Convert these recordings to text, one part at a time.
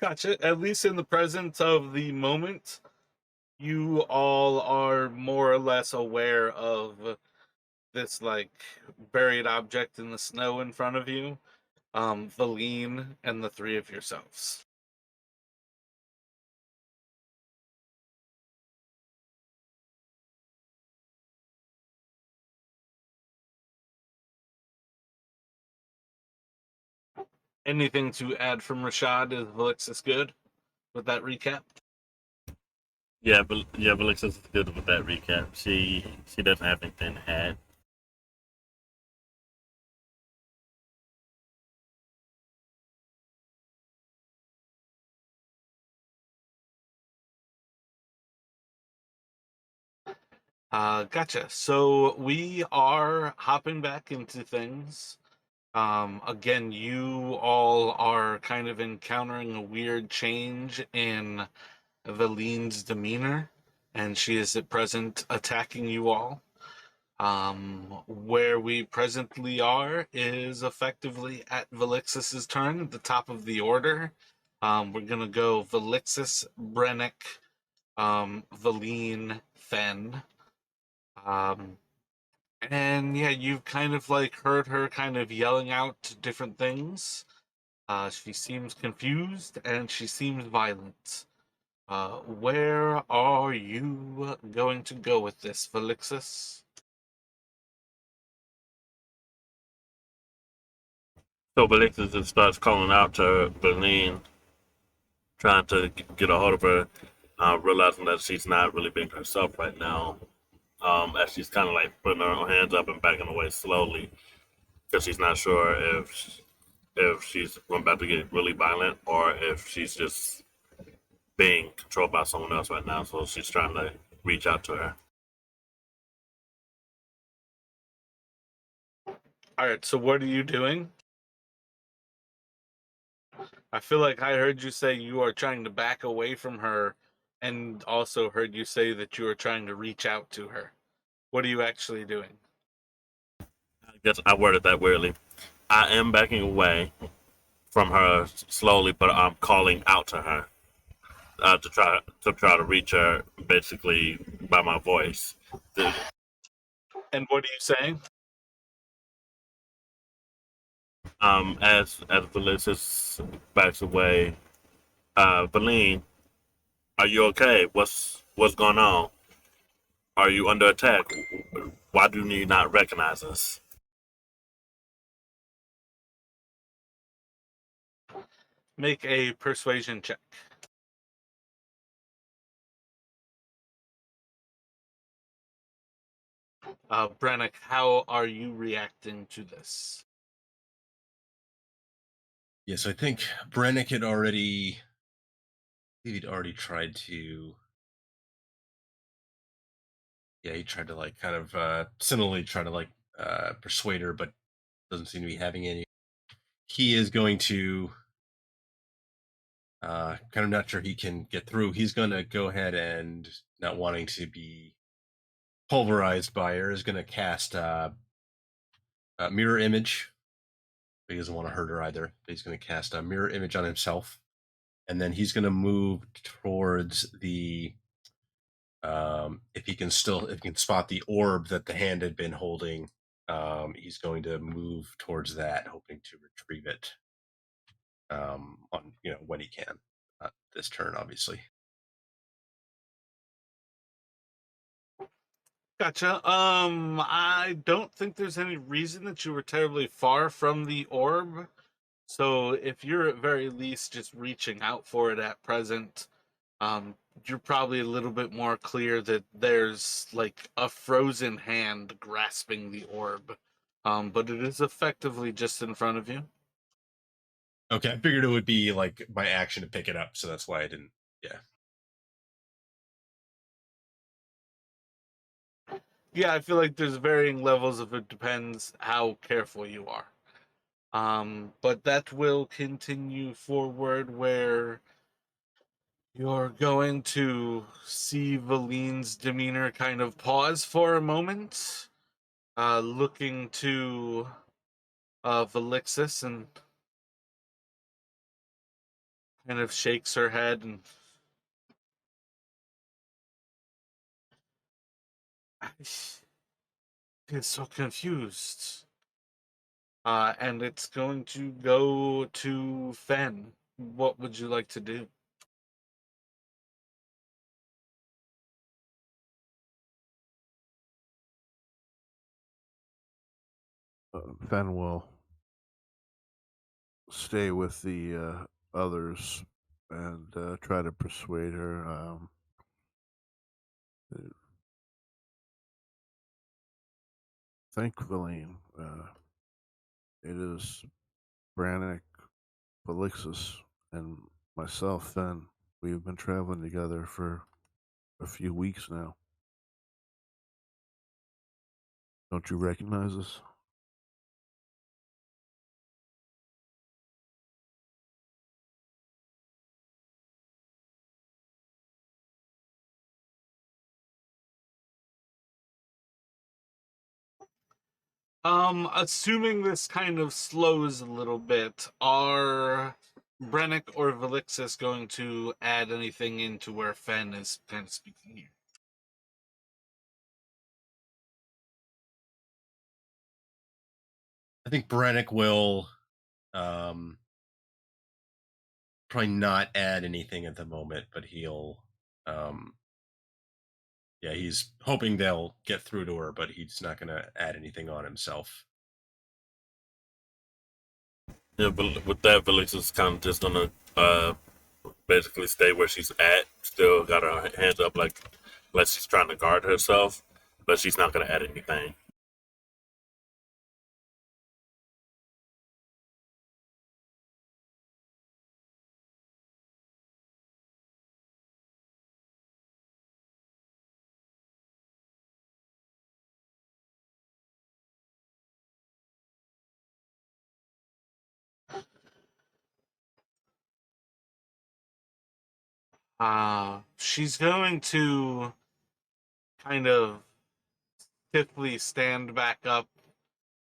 Gotcha. At least in the presence of the moment, you all are more or less aware of this like buried object in the snow in front of you, Vellynne and the three of yourselves. Anything to add from Rashad? Is Valixis good with that recap? Yeah, Alexis is good with that recap. She doesn't have anything to add. Gotcha. So we are hopping back into things. Again, you all are kind of encountering a weird change in Velyne's demeanor, and she is at present attacking you all. Where we presently are is effectively at Velixis's turn at the top of the order. We're gonna go Velixis, Brennick, Vellynne, Fen. Um, and yeah, you've kind of like heard her kind of yelling out different things. She seems confused and she seems violent. Where are you going to go with this, Velixis? So Alexis just starts calling out to Vellynne, trying to get a hold of her, realizing that she's not really being herself right now. As she's kind of like putting her hands up and backing away slowly because she's not sure if she's about to get really violent or if she's just being controlled by someone else right now. So she's trying to reach out to her. All right, so what are you doing? I feel like I heard you say you are trying to back away from her, and also heard you say that you are trying to reach out to her. What are you actually doing? I guess I worded that weirdly. I am backing away from her slowly, but I'm calling out to her to try to reach her, basically by my voice. And what are you saying? As Felicitas backs away, Vellynne, are you okay? What's going on? Are you under attack? Why do you not recognize us? Make a persuasion check. Brennick, how are you reacting to this? Yeah, so I think Brennick had already, he'd already tried to, yeah, he tried to like kind of similarly try to like persuade her, but doesn't seem to be having any. He is going to kind of not sure he can get through. He's going to go ahead and, not wanting to be pulverized by her, is going to cast a mirror image. He doesn't want to hurt her either. He's going to cast a mirror image on himself, and then he's going to move towards the if he can spot the orb that the hand had been holding. He's going to move towards that, hoping to retrieve it on when he can. This turn, obviously. Gotcha. I don't think there's any reason that you were terribly far from the orb. So if you're at very least just reaching out for it at present, you're probably a little bit more clear that there's like a frozen hand grasping the orb. But it is effectively just in front of you. Okay, I figured it would be like my action to pick it up, so that's why I didn't. Yeah. Yeah, I feel like there's varying levels of it depends how careful you are. But that will continue forward where you're going to see Velyne's demeanor kind of pause for a moment, looking to Velixis and kind of shakes her head and I get so confused. And it's going to go to Fen. What would you like to do? Fen will stay with the others and try to persuade her. Thank Vellynne. It is Brannick, Felixus, and myself, Fen. We've been traveling together for a few weeks now. Don't you recognize us? Assuming this kind of slows a little bit, are Brennick or Velixis going to add anything into where Fen is kind of speaking here? I think Brannick will probably not add anything at the moment, but he'll um, yeah, he's hoping they'll get through to her, but he's not going to add anything on himself. Yeah, but with that, Felix is kind of just gonna basically stay where she's at. Still got her hands up, like she's trying to guard herself, but she's not gonna add anything. She's going to kind of stiffly stand back up,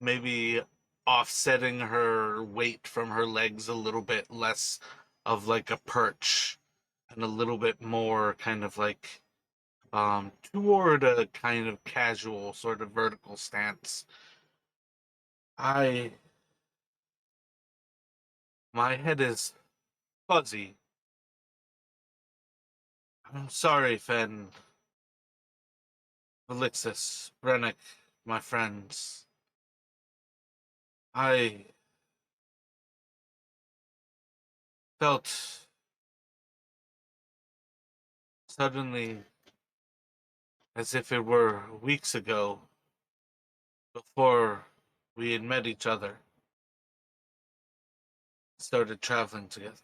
maybe offsetting her weight from her legs a little bit, less of like a perch and a little bit more kind of like toward a kind of casual sort of vertical stance. I My head is fuzzy. I'm sorry, Fen, Felixus, Brennick, my friends. I felt suddenly as if it were weeks ago before we had met each other, started traveling together.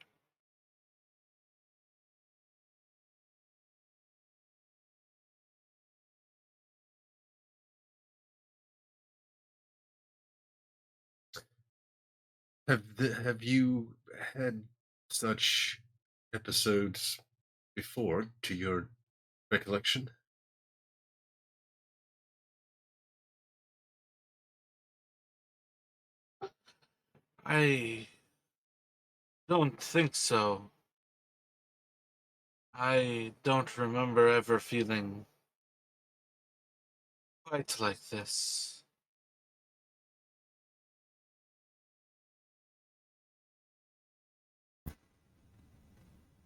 Have you had such episodes before, to your recollection? I don't think so. I don't remember ever feeling quite like this.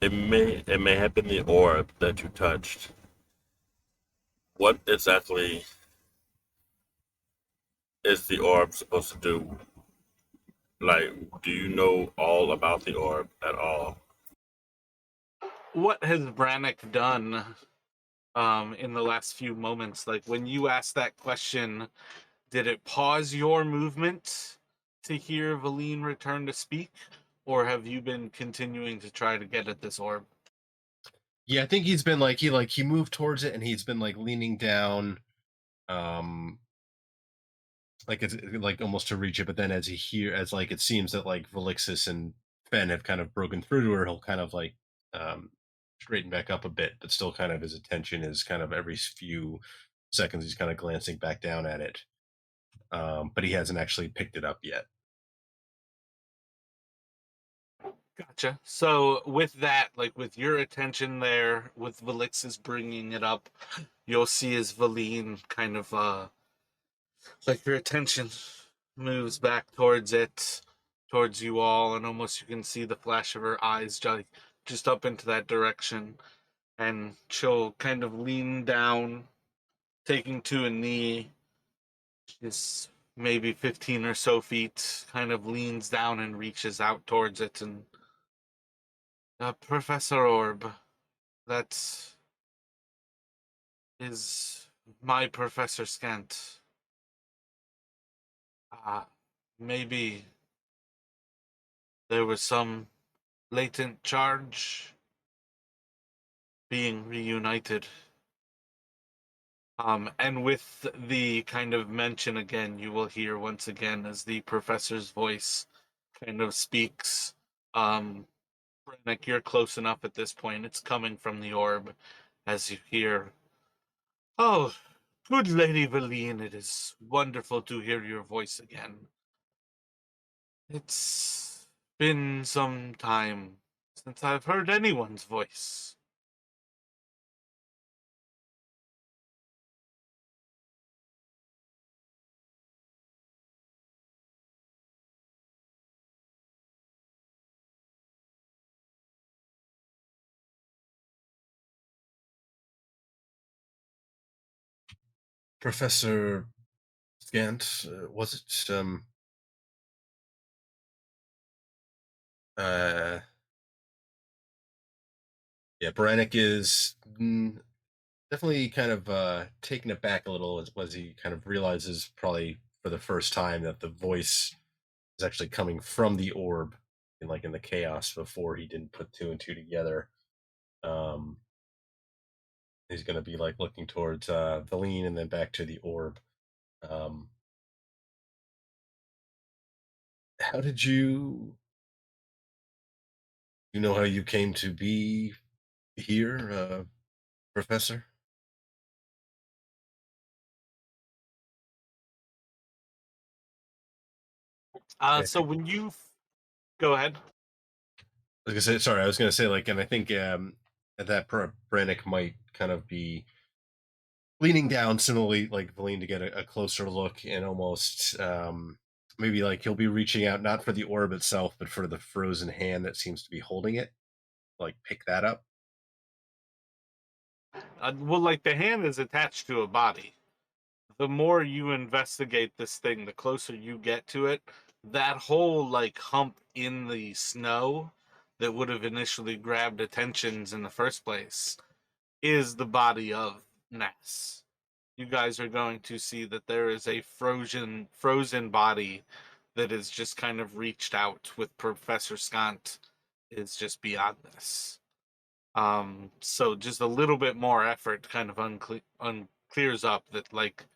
It may have been the orb that you touched. What exactly is the orb supposed to do? Like, do you know all about the orb at all? What has Brannick done in the last few moments? Like when you asked that question, did it pause your movement to hear Vellynne return to speak? Or have you been continuing to try to get at this orb? Yeah, I think he's been he moved towards it and he's been like leaning down, um, like it's like almost to reach it, but then as like it seems that like Velixis and Ben have kind of broken through to her, he'll kind of like um straighten back up a bit, but still kind of his attention is kind of every few seconds he's kind of glancing back down at it. But he hasn't actually picked it up yet. Gotcha. So with that, like with your attention there, with Velixis bringing it up, you'll see as Vellynne kind of like your attention moves back towards it, towards you all, and almost you can see the flash of her eyes just up into that direction, and she'll kind of lean down, taking to a knee. She's maybe 15 or so feet, kind of leans down and reaches out towards it, and Professor Orb, that is my Professor Scant. Uh, maybe there was some latent charge being reunited. And with the kind of mention again, you will hear once again as the professor's voice kind of speaks. Brennick, you're close enough at this point. It's coming from the orb as you hear, "Oh, good Lady Vellynne, it is wonderful to hear your voice again. It's been some time since I've heard anyone's voice." Professor Scant, was it uh yeah, Brannick is definitely kind of taken aback a little as he kind of realizes probably for the first time that the voice is actually coming from the orb in the chaos before he didn't put two and two together. Um he's gonna be like looking towards Vellynne and then back to the orb. Um how did you know how you came to be here, Professor? I So think when you go ahead. I was gonna say sorry, I was gonna say like, and I think that Brannick might kind of be leaning down similarly like Valine to get a closer look and almost maybe like he'll be reaching out not for the orb itself but for the frozen hand that seems to be holding it, like pick that up. Well, like the hand is attached to a body. The more you investigate this thing, the closer you get to it. That whole like hump in the snow that would have initially grabbed attentions in the first place is the body of Ness. You guys are going to see that there is a frozen body that is just kind of reached out with Professor Scant is just beyond this. So just a little bit more effort kind of clears up that like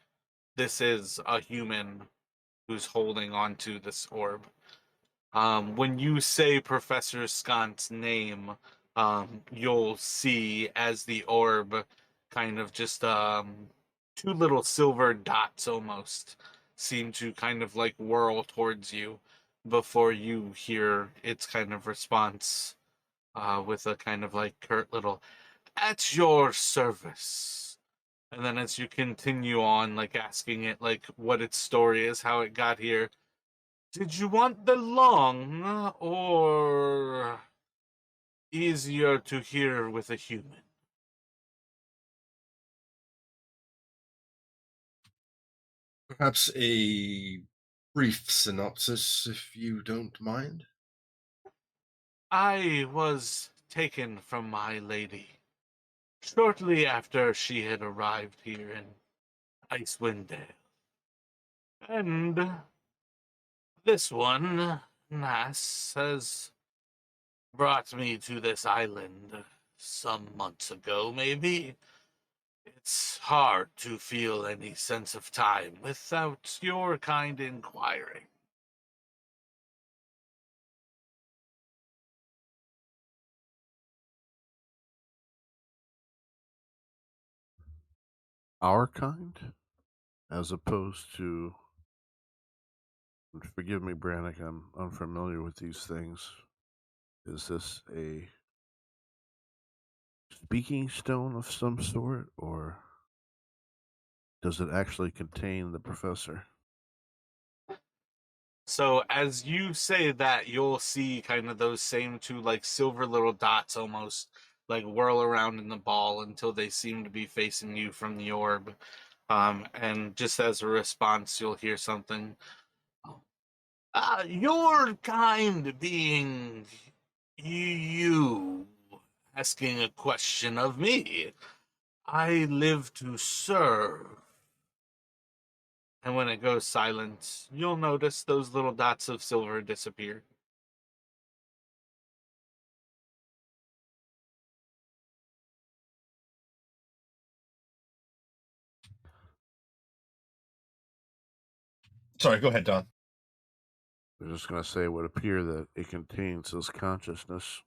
this is a human who's holding onto this orb. When you say Professor Scott's name, you'll see as the orb kind of just two little silver dots almost seem to kind of like whirl towards you before you hear its kind of response with a kind of like curt little "at your service." And then as you continue on, like asking it like what its story is, how it got here, did you want the long or easier to hear with a human? Perhaps a brief synopsis if you don't mind. I was taken from my lady shortly after she had arrived here in Icewind Dale. And this one, Nass, has brought me to this island some months ago, maybe. It's hard to feel any sense of time without your kind inquiring. Our kind, as opposed to. And forgive me, Brannick. I'm unfamiliar with these things. Is this a speaking stone of some sort, or does it actually contain the professor? So as you say that, you'll see kind of those same two like silver little dots almost like whirl around in the ball until they seem to be facing you from the orb. And just as a response, you'll hear something. Your kind being you asking a question of me. I live to serve. And when it goes silent, you'll notice those little dots of silver disappear. Sorry, go ahead, Don. I'm just going to say it would appear that it contains his consciousness.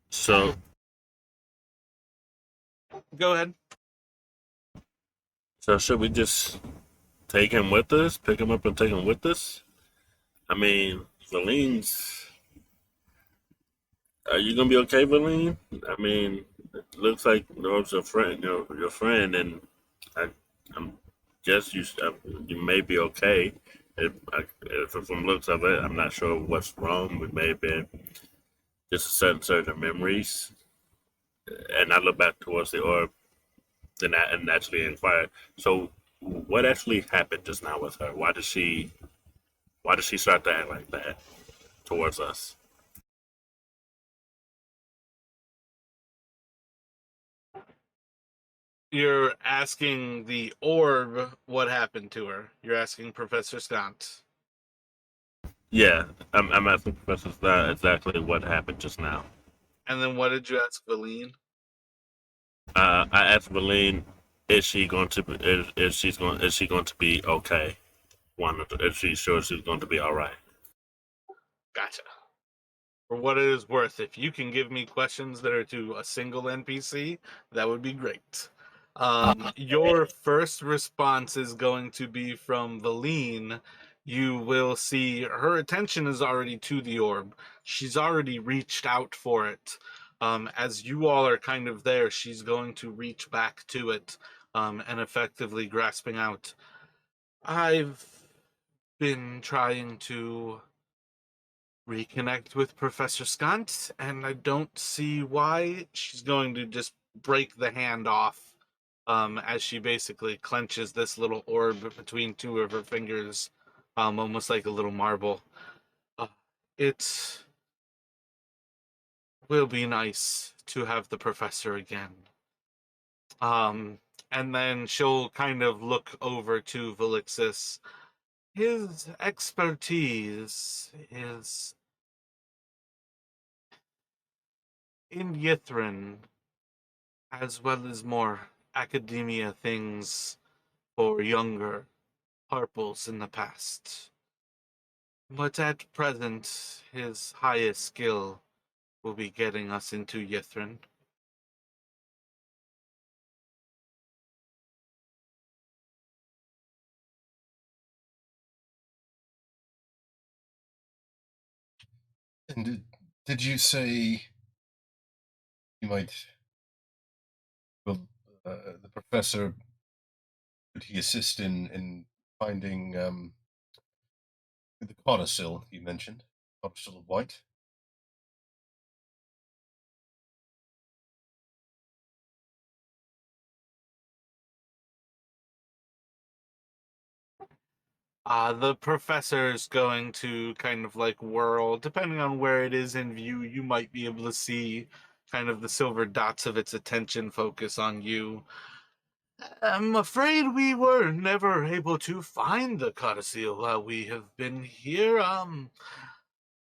So, Go ahead. so should we just take him with us, pick him up and take him with us? I mean, Vellynne's. Are you gonna be okay, Vellynne? I mean, it looks like Norb's your friend, your friend, and I, I'm guess you may be okay. If from looks of it, I'm not sure what's wrong. We may have been just certain memories, and I look back towards the orb, then and naturally inquire. So, what actually happened just now with her? Why did she start to act like that towards us? You're asking the orb what happened to her. You're asking Professor Scott. Yeah, I'm asking Professor Star exactly what happened just now. And then what did you ask Vellynne? I asked Vellynne, is she going to be, is she going to be okay? Is she sure she's going to be all right? Gotcha. For what it is worth, if you can give me questions that are to a single NPC, that would be great. Your first response is going to be from Vellynne. You will see her attention is already to the orb. She's already reached out for it. As you all are kind of there, she's going to reach back to it and effectively grasping out. I've been trying to reconnect with Professor Skunt, and I don't see why she's going to just break the hand off as she basically clenches this little orb between two of her fingers, almost like a little marble. Uh, it will be nice to have the professor again. Um, and then she'll kind of look over to Velixis. His expertise is in Yithrin, as well as more academia things for younger purples in the past. But at present, his highest skill will be getting us into Yithrin. And did you say you might? Well, the professor, would he assist in finding the codicil you mentioned, codicil of white? The professor's going to kind of like whirl, depending on where it is in view, you might be able to see kind of the silver dots of its attention focus on you. I'm afraid we were never able to find the codicil while we have been here.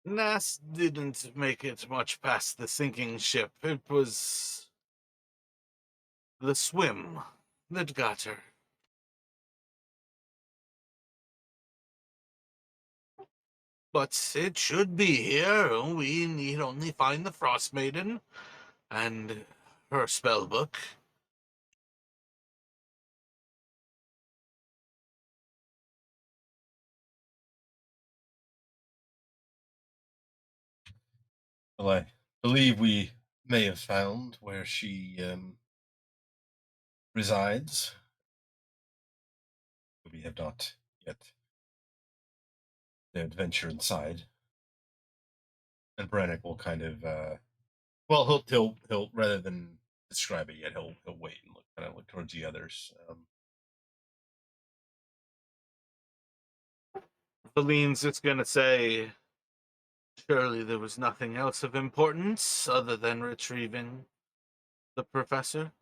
Nas didn't make it much past the sinking ship. It was the swim that got her. But it should be here. We need only find the Frost Maiden and her spell book. Well, I believe we may have found where she resides. We have not yet adventure inside. And Brannick will kind of, well, he'll rather than describe it yet, he'll wait and look towards the others. Vellynne's just gonna say, surely there was nothing else of importance other than retrieving the professor.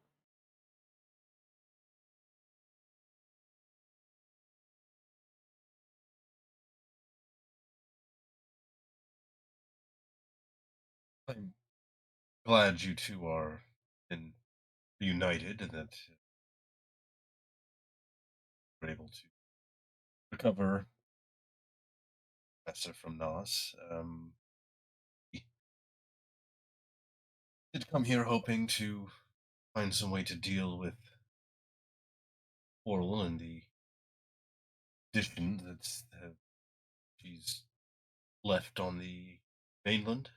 I'm glad you two are united and that we're able to recover Professor from Nos. We did come here hoping to find some way to deal with Auril and the condition that she's left on the mainland.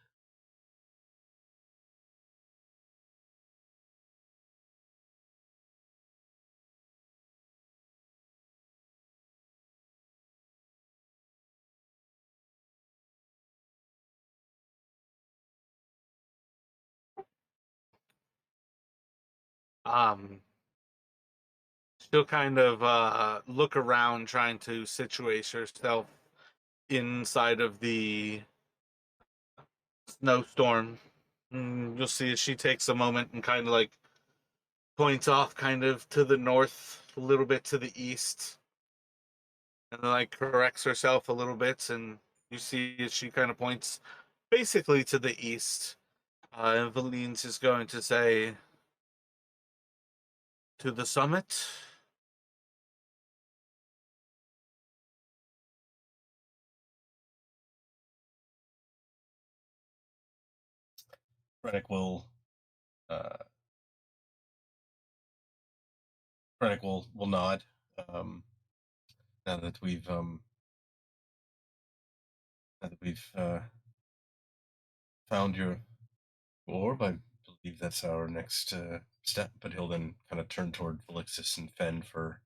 Um, she'll kind of look around, trying to situate herself inside of the snowstorm. You'll see as she takes a moment and kind of like points off kind of to the north, a little bit to the east, and then like corrects herself a little bit, and you see as she kind of points basically to the east. And Vellynne's is going to say, to the summit. Brannick will uh, Brannick will nod. Um, now that we've found your orb, I believe that's our next step. But he'll then kind of turn toward Felixis and Fen for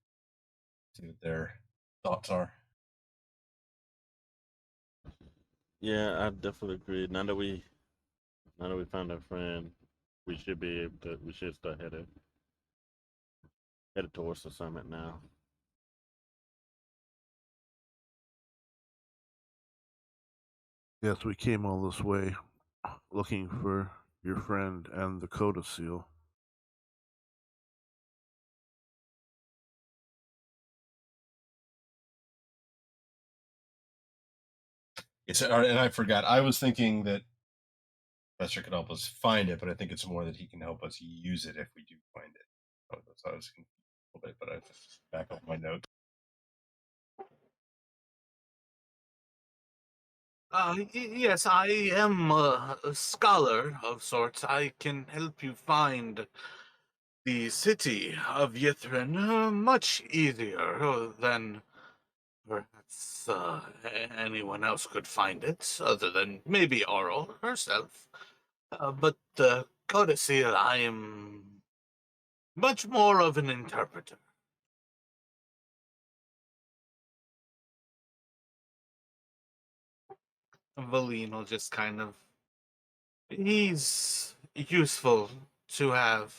see what their thoughts are. Yeah, I definitely agree. Now that we found our friend, we should be able to. We should start headed towards the summit now. Yes, we came all this way looking for your friend and the Coda Seal. Yes, and I forgot. I was thinking that Professor could help us find it, but I think it's more that he can help us use it if we do find it. So I was confused a little bit, but I just back up my notes. Yes, I am a scholar of sorts. I can help you find the city of Yithrin much easier than perhaps anyone else could find it, other than maybe Auril herself. But Codicil, I am much more of an interpreter. Vellynne will just kind of. He's useful to have.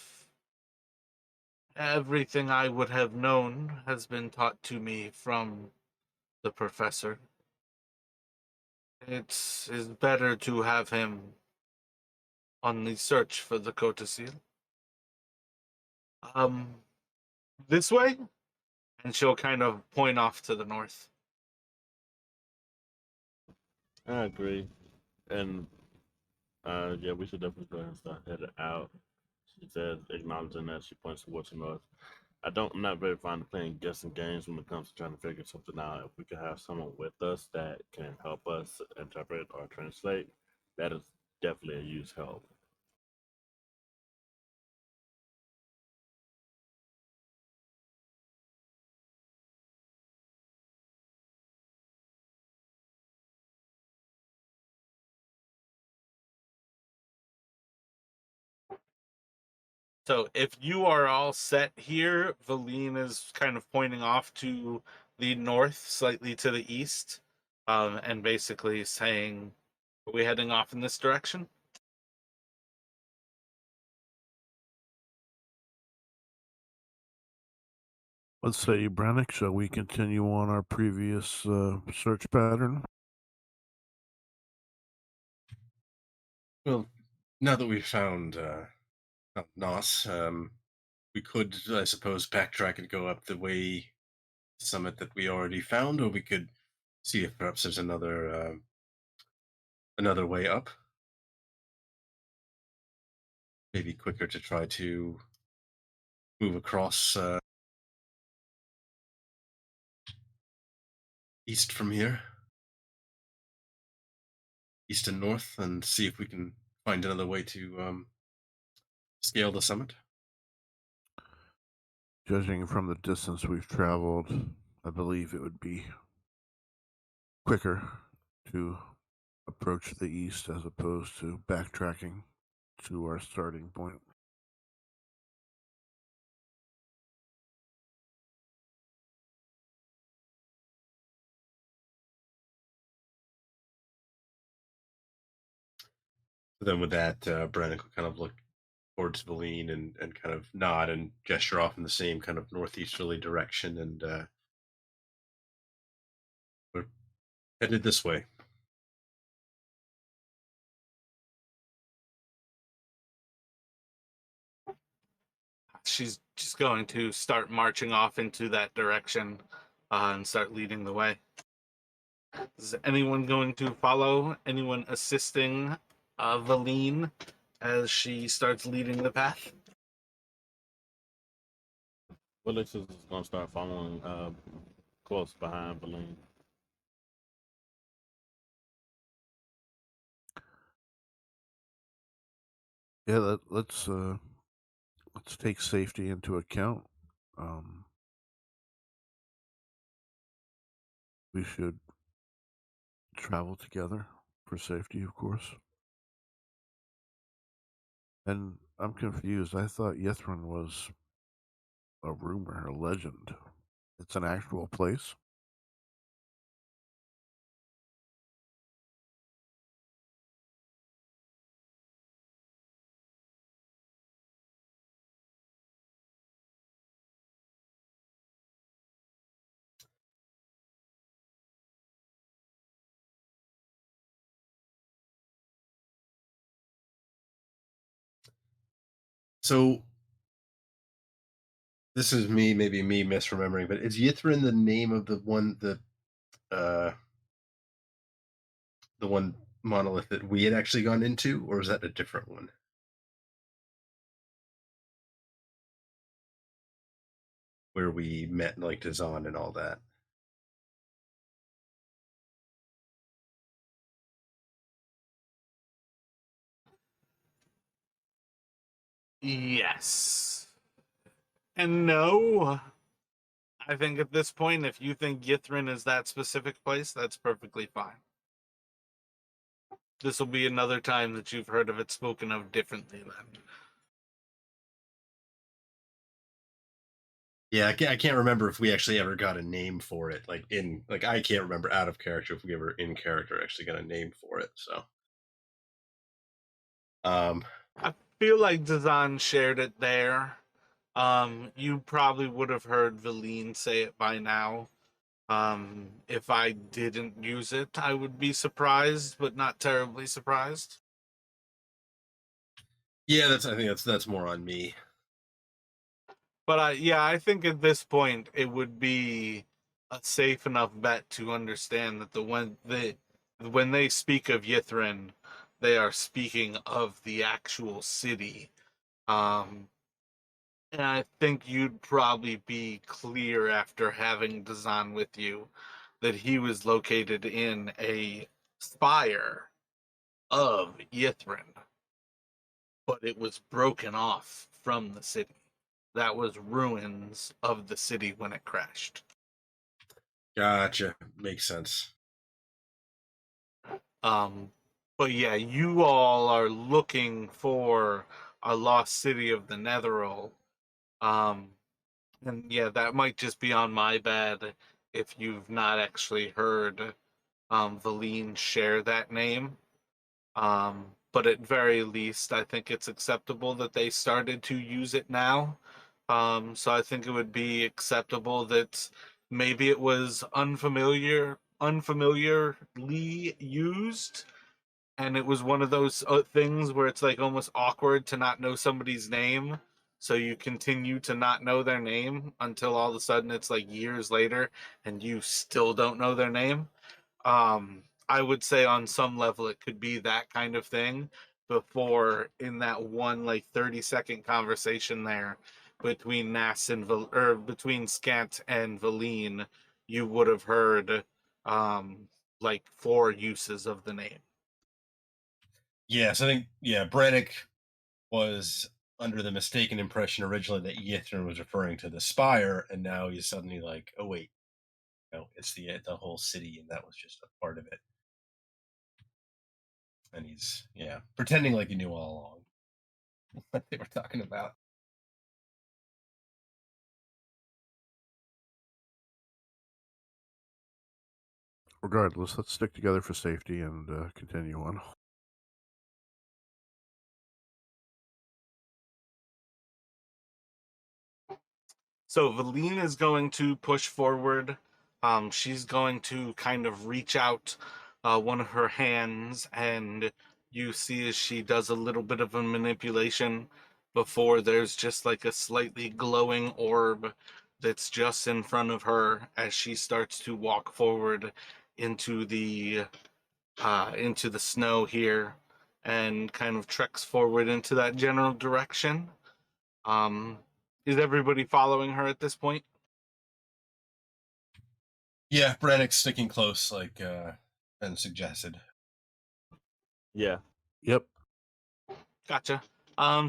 Everything I would have known has been taught to me from the professor. It is better to have him on the search for the Cotasil. Um, this way? And she'll kind of point off to the north. I agree, and yeah, we should definitely go ahead and start headed out. She said, acknowledging that she points towards the north. I'm not very fond of playing guessing games when it comes to trying to figure something out. If we could have someone with us that can help us interpret or translate, that is definitely a huge help. So if you are all set here, Vellynne is kind of pointing off to the north, slightly to the east, and basically saying, "Are we heading off in this direction?" Let's say, Brannick, shall we continue on our previous search pattern? Well, now that we've found Nos, we could, I suppose, backtrack and go up the way summit that we already found, or we could see if perhaps there's another way up. Maybe quicker to try to move across east from here, east and north, and see if we can find another way to scale the summit. Judging from the distance we've traveled, I believe it would be quicker to approach the east as opposed to backtracking to our starting point. Then with that, Brennan will kind of look towards Vellynne and kind of nod and gesture off in the same kind of northeasterly direction, and we're headed this way. She's just going to start marching off into that direction and start leading the way. Is anyone going to follow? Anyone assisting Vellynne as she starts leading the path? Felix is going to start following close behind Vellynne. Yeah, let's take safety into account. We should travel together for safety, of course. And I'm confused. I thought Yithrin was a rumor, a legend. It's an actual place. So this is maybe me misremembering, but is Yithrin the name of uh the one monolith that we had actually gone into, or is that a different one? Where we met like Dazan and all that. Yes. And no. I think at this point, if you think Yithrin is that specific place, that's perfectly fine. This will be another time that you've heard of it spoken of differently then. Yeah, I can't remember if we actually ever got a name for it. I can't remember out of character if we ever in character actually got a name for it. So, I feel like Dazan shared it there. You probably would have heard Vellynne say it by now. If I didn't use it, I would be surprised, but not terribly surprised. yeah, I think that's more on me. But I think at this point it would be a safe enough bet to understand that when they speak of Yithrin, they are speaking of the actual city. Um, and I think you'd probably be clear after having Dazan with you that he was located in a spire of Yithrin, but it was broken off from the city. That was ruins of the city when it crashed. Gotcha. Makes sense. Um, but yeah, you all are looking for a lost city of the Netheril. Um, and yeah, that might just be on my bad if you've not actually heard Vellynne share that name. But at very least, I think it's acceptable that they started to use it now. So I think it would be acceptable that maybe it was unfamiliarly used, and it was one of those things where it's like almost awkward to not know somebody's name. So you continue to not know their name until all of a sudden it's like years later and you still don't know their name. I would say on some level it could be that kind of thing before in that one like 30-second conversation there between Nass and or between Scant and Vellynne, you would have heard like 4 uses of the name. Yes, I think Brannick was under the mistaken impression originally that Yithrin was referring to the spire, and now he's suddenly like, oh wait, no, it's the whole city, and that was just a part of it. And he's pretending like he knew all along what they were talking about. Regardless, let's stick together for safety and continue on. So Vellynne is going to push forward. She's going to kind of reach out one of her hands, and you see as she does a little bit of a manipulation before there's just like a slightly glowing orb that's just in front of her as she starts to walk forward into the snow here and kind of treks forward into that general direction. Um, is everybody following her at this point? Yeah, Brannick's sticking close, like Ben suggested. Yeah. Yep. Gotcha.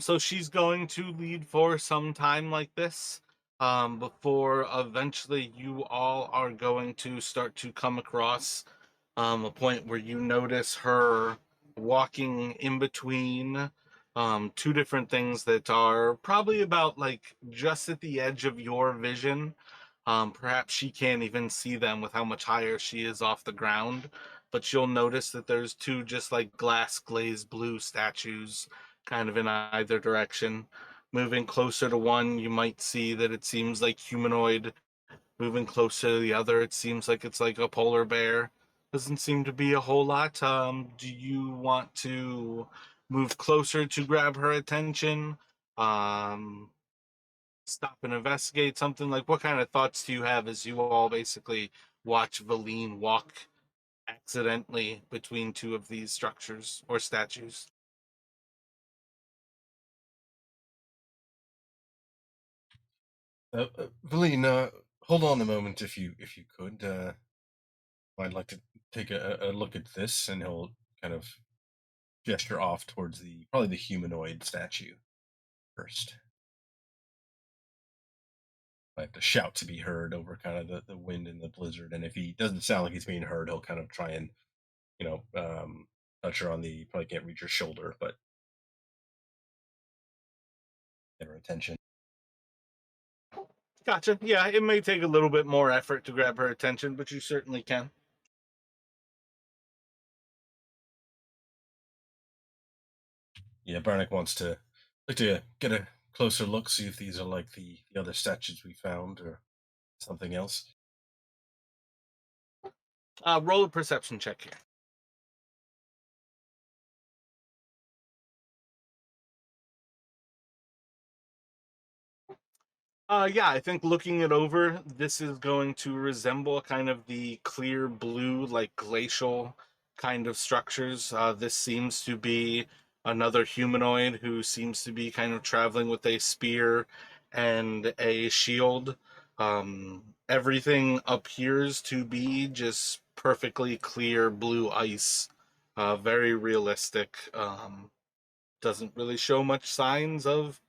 So she's going to lead for some time like this, before eventually you all are going to start to come across a point where you notice her walking in between 2 different things that are probably about like just at the edge of your vision. Perhaps she can't even see them with how much higher she is off the ground, but you'll notice that there's 2 just like glass glazed blue statues kind of in either direction. Moving closer to one, you might see that it seems like humanoid. Moving closer to the other, it seems like it's like a polar bear. Doesn't seem to be a whole lot. Do you want to move closer to grab her attention? Um, Stop and investigate something? Like, what kind of thoughts do you have as you all basically watch Vellynne walk accidentally between 2 of these structures or statues? Vellynne, hold on a moment if you could. I'd like to take a look at this, and he'll kind of gesture off towards probably the humanoid statue first. I have to shout to be heard over kind of the wind and the blizzard, and if he doesn't sound like he's being heard, he'll kind of try and touch her on the probably can't reach her shoulder, but get her attention. Gotcha. Yeah, it may take a little bit more effort to grab her attention, but you certainly can. Yeah, Barnick wants to get a closer look, see if these are like the other statues we found or something else. Roll a perception check here. Yeah, I think looking it over, this is going to resemble kind of the clear blue, like glacial kind of structures. This seems to be another humanoid who seems to be kind of traveling with a spear and a shield. Everything appears to be just perfectly clear blue ice, very realistic. Doesn't really show much signs of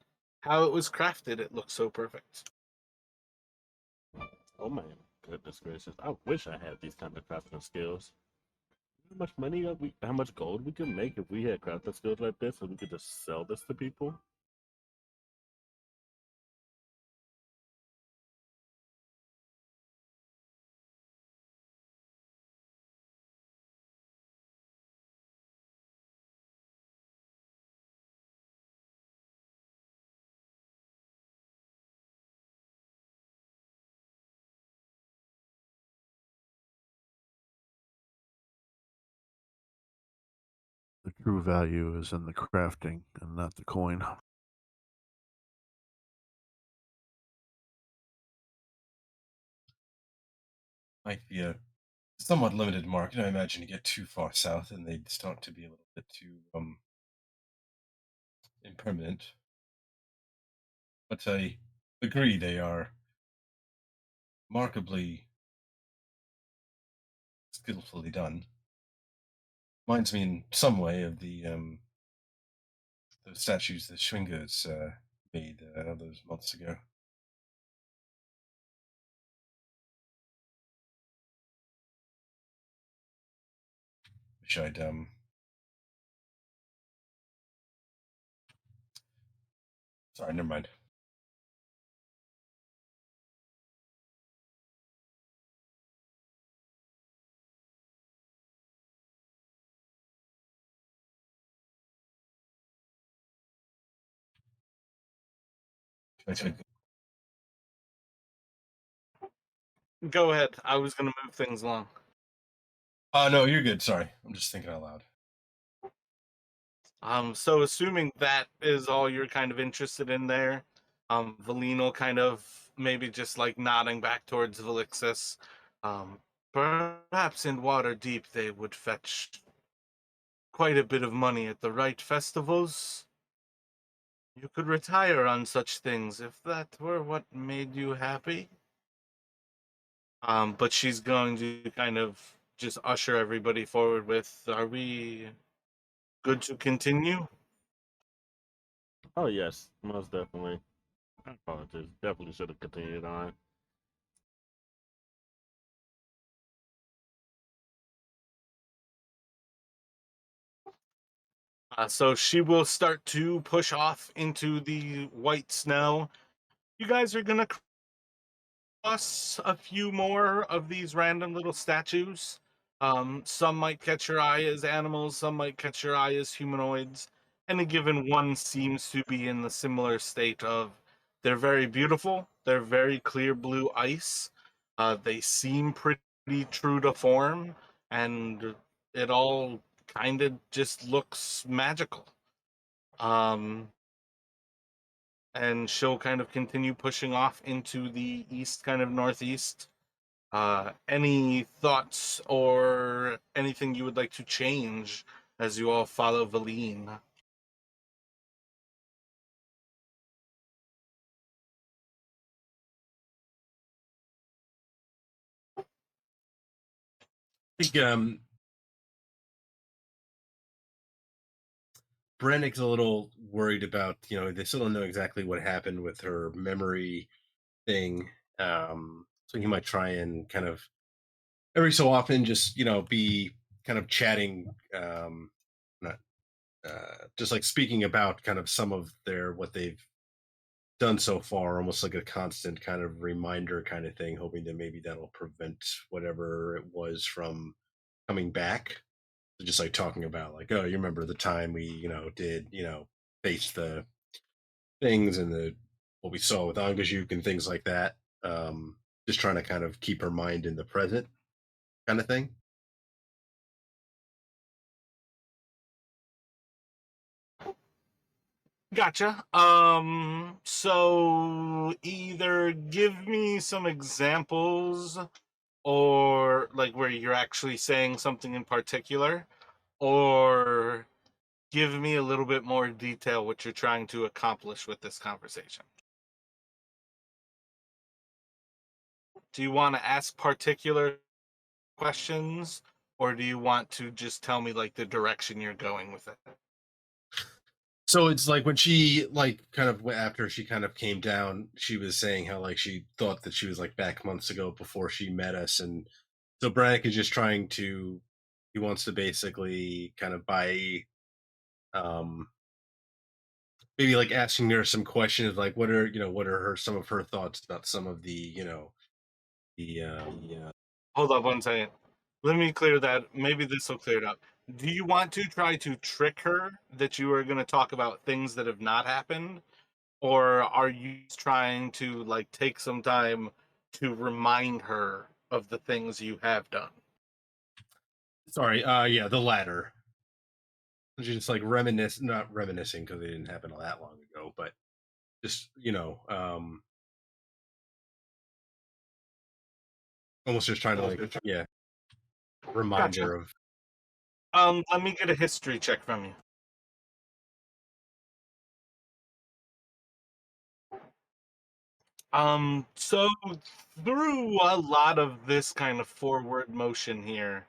how it was crafted. It looks so perfect. Oh man, goodness gracious! I wish I had these kind of crafting skills. How much money how much gold we could make if we had crafting skills like this, and we could just sell this to people? true value is in the crafting and not the coin. Might be a somewhat limited market. I imagine you get too far south and they'd start to be a little bit too impermanent. But I agree they are remarkably skillfully done. Reminds me in some way of the statues that Schwingers made those months ago. Wish I'd sorry, never mind. Go ahead. I was going to move things along. No, you're good. Sorry, I'm just thinking out loud. So assuming that is all you're kind of interested in there, Vellynne will kind of maybe just like nodding back towards Velixis. Perhaps in Waterdeep they would fetch quite a bit of money at the right festivals. You could retire on such things if that were what made you happy. But she's going to kind of just usher everybody forward with, are we good to continue? Oh yes, most definitely. I apologize. Definitely should have continued on. So she will start to push off into the white snow. You guys are going to plus a few more of these random little statues. Some might catch your eye as animals, some might catch your eye as humanoids. Any given one seems to be in the similar state of they're very beautiful, they're very clear blue ice, they seem pretty true to form, and it all kind of just looks magical. Um, and she'll kind of continue pushing off into the east, kind of northeast. Any thoughts or anything you would like to change as you all follow Vellynne? I think Brennick's a little worried about, they still don't know exactly what happened with her memory thing. So he might try and kind of every so often just, be kind of chatting, not just like speaking about kind of some of what they've done so far, almost like a constant kind of reminder kind of thing, hoping that maybe that'll prevent whatever it was from coming back. So just like talking about like, oh, you remember the time we, did, face the things and the what we saw with Angajuk and things like that. Just trying to kind of keep her mind in the present kind of thing. Gotcha. So either give me some examples or like where you're actually saying something in particular, or give me a little bit more detail what you're trying to accomplish with this conversation. Do you want to ask particular questions, or do you want to just tell me like the direction you're going with it? So it's like when she like kind of after she kind of came down, she was saying how like she thought that she was like back months ago before she met us, and so Brannick is just trying to he wants to basically kind of buy um maybe like asking her some questions like what are her some of her thoughts about some of the the Hold up one second. Let me clear that. Maybe this will clear it up. Do you want to try to trick her that you are going to talk about things that have not happened? Or are you trying to like take some time to remind her of the things you have done? sorry, yeah, the latter. just like not reminiscing because it didn't happen that long ago, but just almost just trying to yeah, remind Gotcha. her of. Let me get a history check from you. So through a lot of this kind of forward motion here,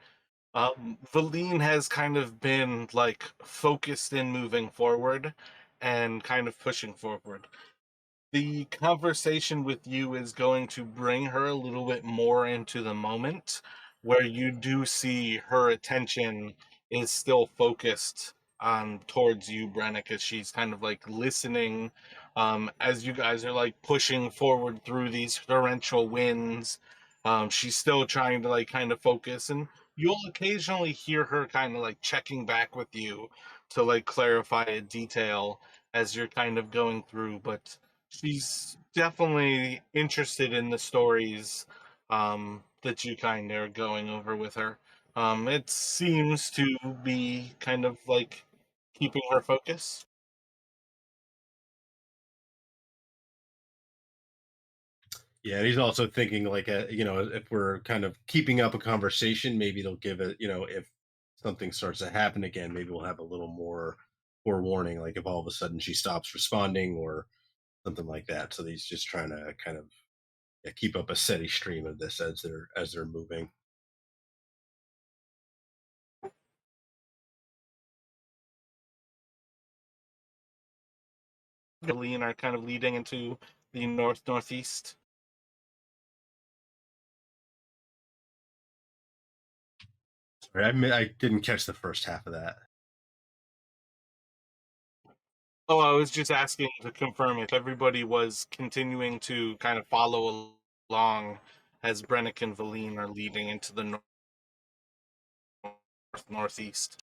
Vellynne has kind of been like focused in moving forward and kind of pushing forward. The conversation with you is going to bring her a little bit more into the moment where you do see her attention is still focused towards you, Brennick, as she's kind of like listening as you guys are like pushing forward through these torrential winds. She's still trying to like kind of focus, and you'll occasionally hear her kind of like checking back with you to like clarify a detail as you're kind of going through, but she's definitely interested in the stories that you kind of are going over with her. It seems to be kind of like keeping her focus. Yeah, and he's also thinking like, if we're kind of keeping up a conversation, maybe it'll give it, if something starts to happen again, maybe we'll have a little more forewarning, like if all of a sudden she stops responding or something like that. So he's just trying to kind of, yeah, keep up a steady stream of this as they're moving. Vellynne are kind of leading into the northeast. Sorry, I didn't catch the first half of that. Oh, I was just asking to confirm if everybody was continuing to kind of follow along as Brennick and Vellynne are leading into the northeast.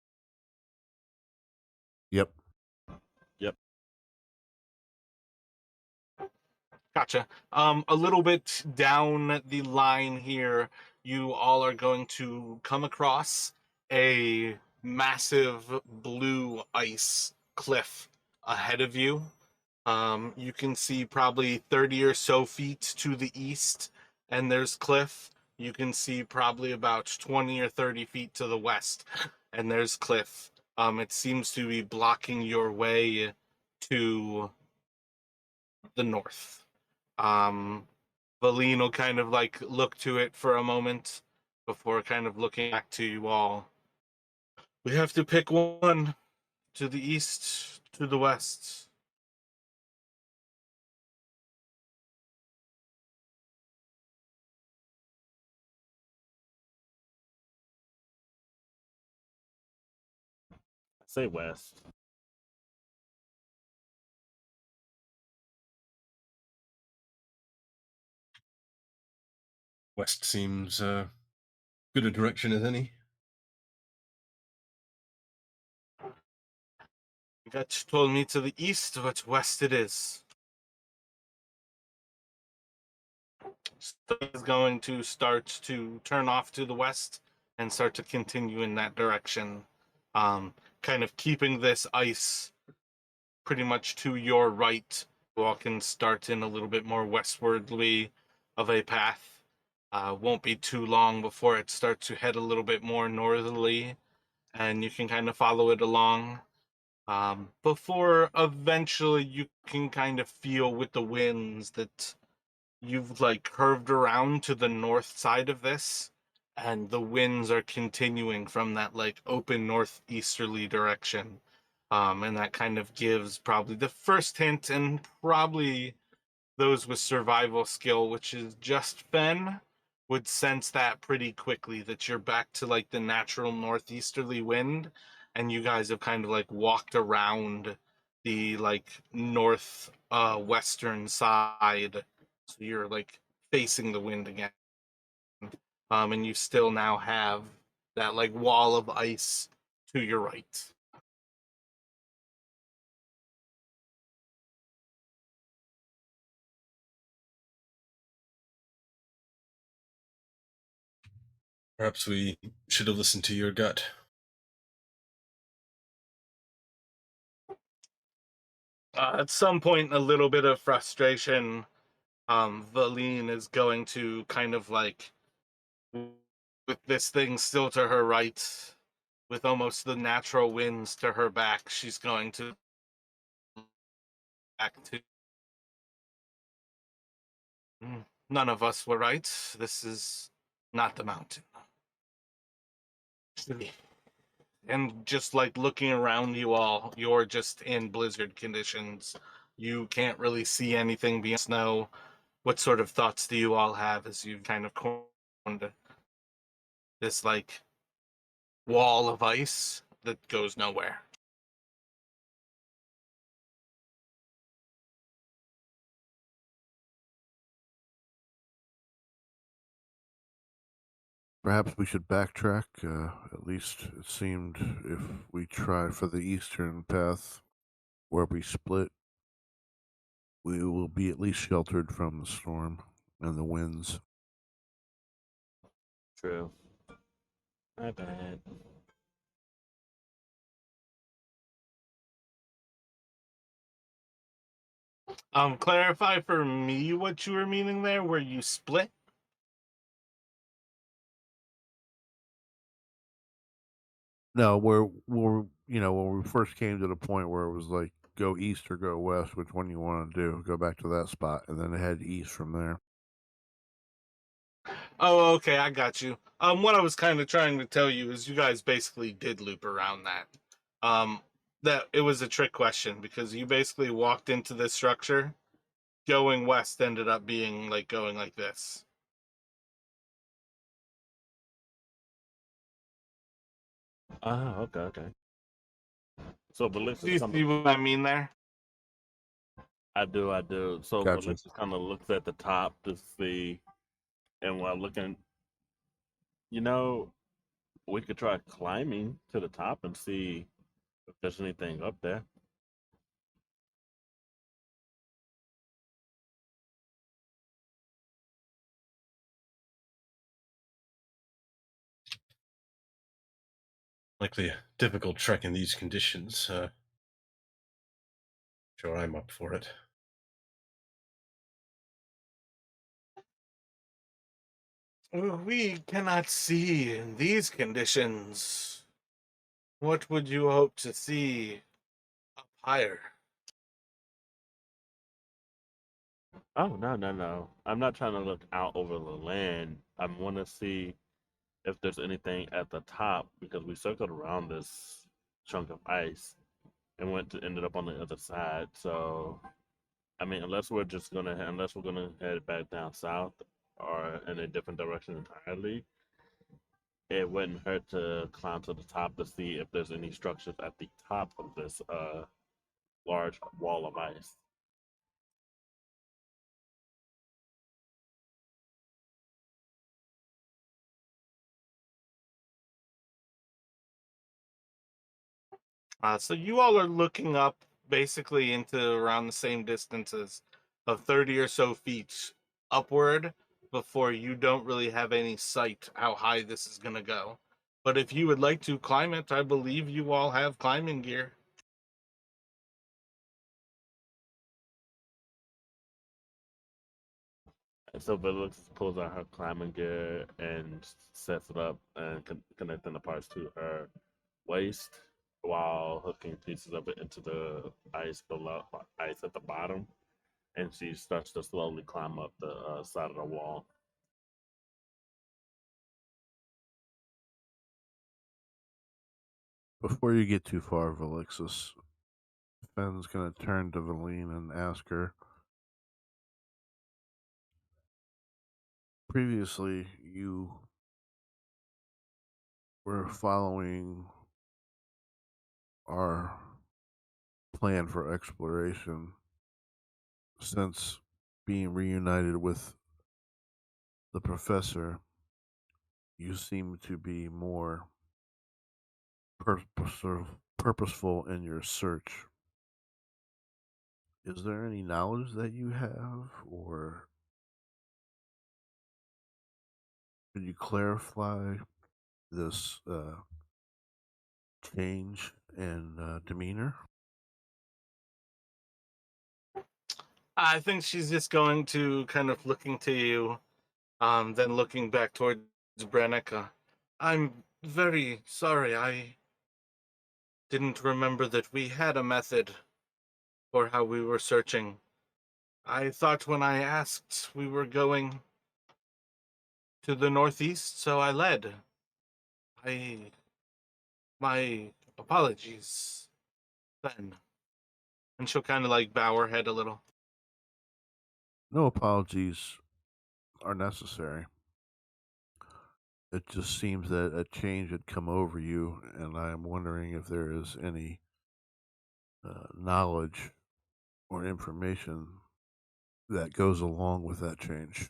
Yep. Yep. Gotcha. A little bit down the line here, you all are going to come across a massive blue ice cliff ahead of you. You can see probably 30 or so feet to the east, and there's cliff. You can see probably about 20 or 30 feet to the west, and there's cliff. It seems to be blocking your way to the north. Um, Vellynne will kind of like look to it for a moment before kind of looking back to you all. We have to pick one, to the east, to the west. Say west. West seems good a direction as any. You got told me to the east, but west it is. Is going to start to turn off to the west and start to continue in that direction. Kind of keeping this ice pretty much to your right. You all can start in a little bit more westwardly of a path. Won't be too long before it starts to head a little bit more northerly, and you can kind of follow it along. Before eventually you can kind of feel with the winds that you've like curved around to the north side of this, and the winds are continuing from that like open northeasterly direction. And that kind of gives probably the first hint, and probably those with survival skill, which is just Fen, would sense that pretty quickly that you're back to like the natural northeasterly wind, and you guys have kind of like walked around the like north western side, so you're like facing the wind again. And you still now have that like wall of ice to your right. Perhaps we should have listened to your gut. At some point, a little bit of frustration. Vellynne is going to kind of like, with this thing still to her right, with almost the natural winds to her back, she's going to back to. None of us were right. This is not the mountain. And just like looking around you all, you're just in blizzard conditions. You can't really see anything beyond snow. What sort of thoughts do you all have as you've kind of cornered this like wall of ice that goes nowhere? Perhaps we should backtrack. At least it seemed if we try for the eastern path where we split, we will be at least sheltered from the storm and the winds. True. My bad. Clarify for me what you were meaning there, where you split. No, we're when we first came to the point where it was like go east or go west, which one you want to do? Go back to that spot and then head east from there. Oh, okay, I got you. What I was kind of trying to tell you is you guys basically did loop around that. Um, that it was a trick question because you basically walked into this structure. Going west ended up being like going like this. Ah, okay, okay. So Felix Do is you kind of. see what I mean there? I do, I do. So Gotcha. Felix kind of looks at the top to see, and while looking, you know, we could try climbing to the top and see if there's anything up there. Likely a difficult trek in these conditions. Sure, I'm up for it. We cannot see in these conditions. What would you hope to see up higher? Oh, no, no, no. I'm not trying to look out over the land. I want to see if there's anything at the top because we circled around this chunk of ice and ended up on the other side. So, I mean, unless we're gonna head back down south or in a different direction entirely, it wouldn't hurt to climb to the top to see if there's any structures at the top of this large wall of ice. So you all are looking up basically into around the same distances of 30 or so feet upward before you don't really have any sight how high this is going to go. But if you would like to climb it, I believe you all have climbing gear. And so Felix pulls out her climbing gear and sets it up and connecting the parts to her waist while hooking pieces of it into the ice at the bottom. And she starts to slowly climb up the side of the wall. Before you get too far, Valixis, Fenn's gonna turn to Vellynne and ask her. Previously, you were following our plan for exploration. Since being reunited with the professor, you seem to be more purposeful in your search. Is there any knowledge that you have, or could you clarify this change in demeanor? I think she's just going to kind of looking to you, then looking back towards Brennick. I'm very sorry. I didn't remember that we had a method for how we were searching. I thought when I asked we were going to the northeast, so I led. I My apologies, then. And she'll kind of like bow her head a little. No apologies are necessary. It just seems that a change had come over you, and I am wondering if there is any knowledge or information that goes along with that change.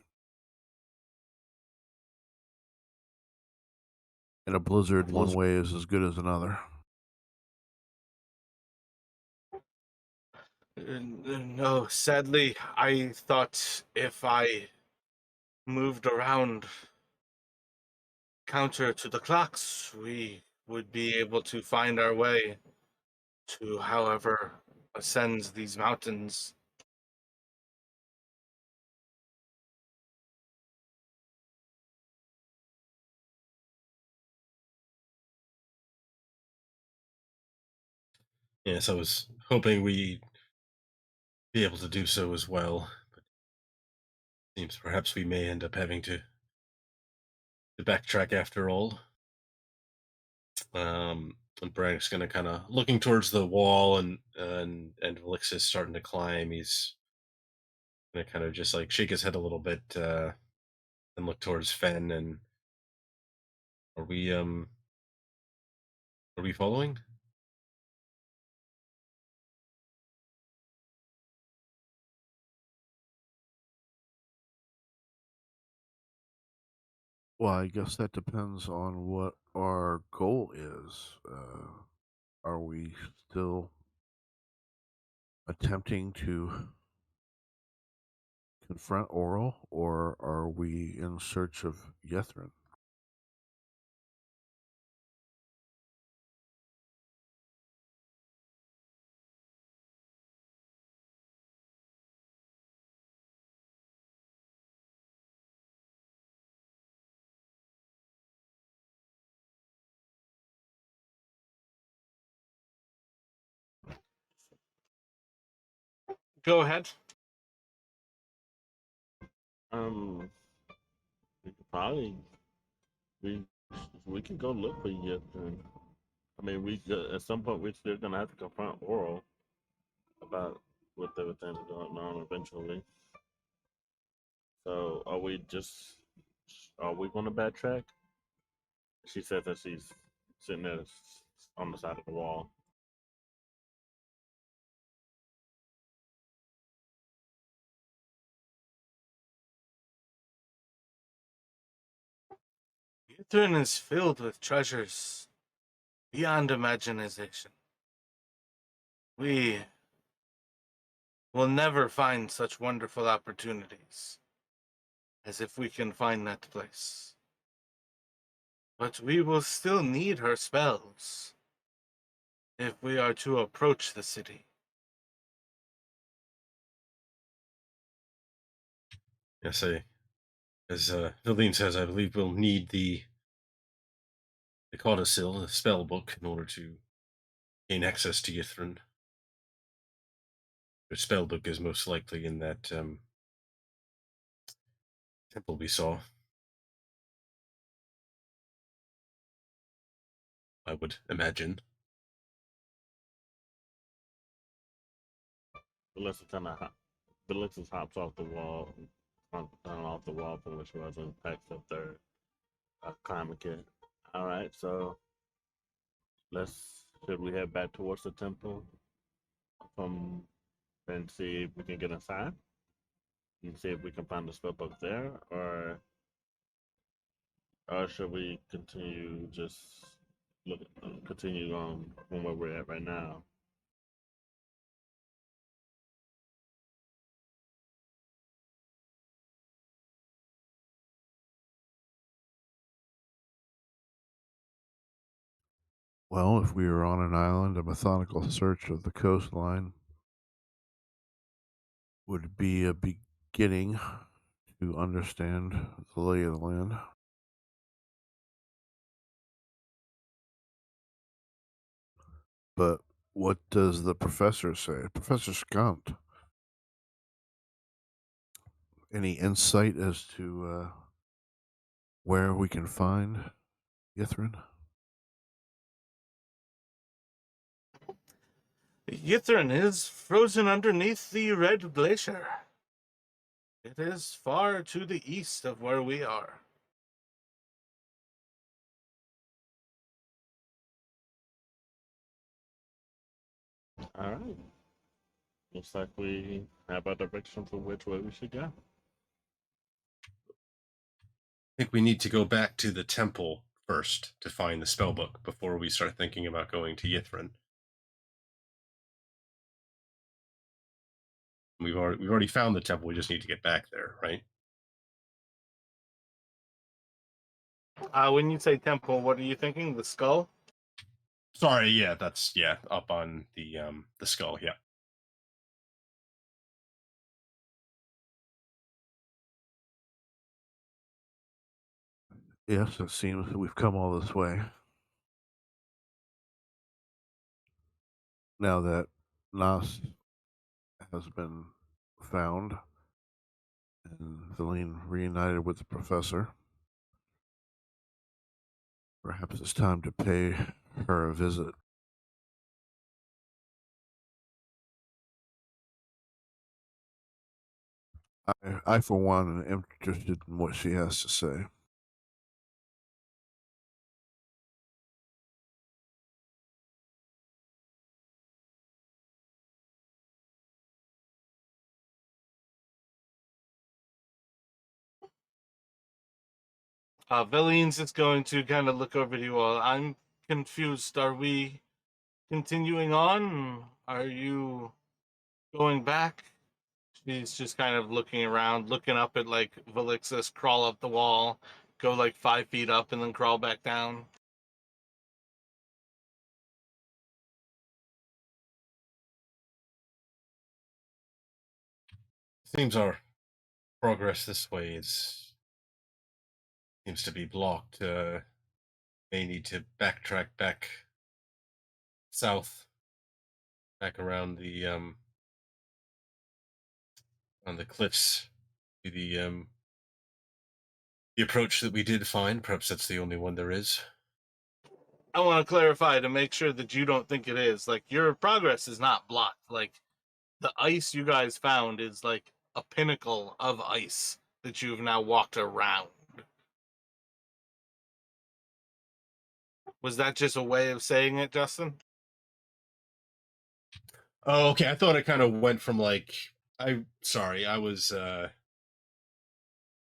In a blizzard, one way is as good as another. No, sadly, I thought if I moved around counter to the clocks, we would be able to find our way to however ascends these mountains. Yes, I was hoping we'd be able to do so as well. But seems perhaps we may end up having to backtrack after all. And Bragg's gonna kind of looking towards the wall, and Elixis starting to climb. He's gonna kind of just like shake his head a little bit, and look towards Fen. And are we um are we following? Well, I guess that depends on what our goal is. Are we still attempting to confront Auril, or are we in search of Yethrin? Go ahead. Um, we could probably we we could go look for you. I mean, at some point we're still gonna have to confront Oral about what everything's going on eventually. So are we going to backtrack? She says that she's sitting there on the side of the wall. Ythrin is filled with treasures beyond imagination. We will never find such wonderful opportunities as if we can find that place. But we will still need her spells if we are to approach the city. Yes, as Vellynne says, I believe we'll need the codicil, the spell book, in order to gain access to Yithrin. The spell book is most likely in that temple we saw. I would imagine. Alyssa kind of Alyssa hops off the wall, down off the wall from which she was, and packs up their climbing kit. All right, so should we head back towards the temple from and see if we can get inside and see if we can find the spell book there, or should we continue on from where we're at right now? Well, if we were on an island, a methodical search of the coastline would be a beginning to understand the lay of the land. But what does the professor say? Professor Scunt, any insight as to where we can find Yithrin? Yithrin is frozen underneath the Red Glacier. It is far to the east of where we are. All right. Looks like we have a direction for which way we should go. I think we need to go back to the temple first to find the spell book before we start thinking about going to Yithrin. We've already found the temple. We just need to get back there, right? When you say temple, what are you thinking? The skull? Sorry, yeah, that's up on the skull, yeah. Yes, it seems that we've come all this way. Now that Nas has been found and Vellynne reunited with the professor, perhaps it's time to pay her a visit. I for one, am interested in what she has to say. Vellynne's just going to kind of look over to you all. I'm confused. Are we continuing on? Are you going back? She's just kind of looking around, looking up at like Velixis crawl up the wall, go like 5 feet up, and then crawl back down. Seems our progress this way seems to be blocked. May need to backtrack back south, back around the on the cliffs to the approach that we did find. Perhaps that's the only one there is. I want to clarify to make sure that you don't think it is. Like, your progress is not blocked. Like, the ice you guys found is like a pinnacle of ice that you've now walked around. Was that just a way of saying it, Justin? Oh, okay. I thought it kind of went from like I was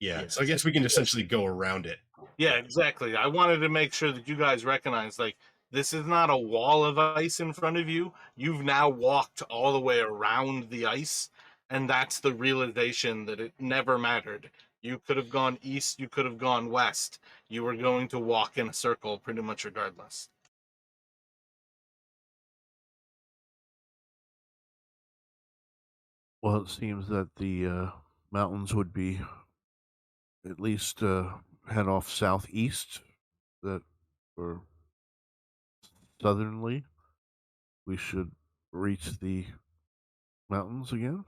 yeah. So I guess we can essentially go around it. Yeah, exactly. I wanted to make sure that you guys recognize, like, this is not a wall of ice in front of you. You've now walked all the way around the ice, and that's the realization that it never mattered. You could have gone east, you could have gone west. You were going to walk in a circle pretty much regardless. Well, it seems that the mountains would be at least head off southeast, that or southernly. We should reach the mountains again.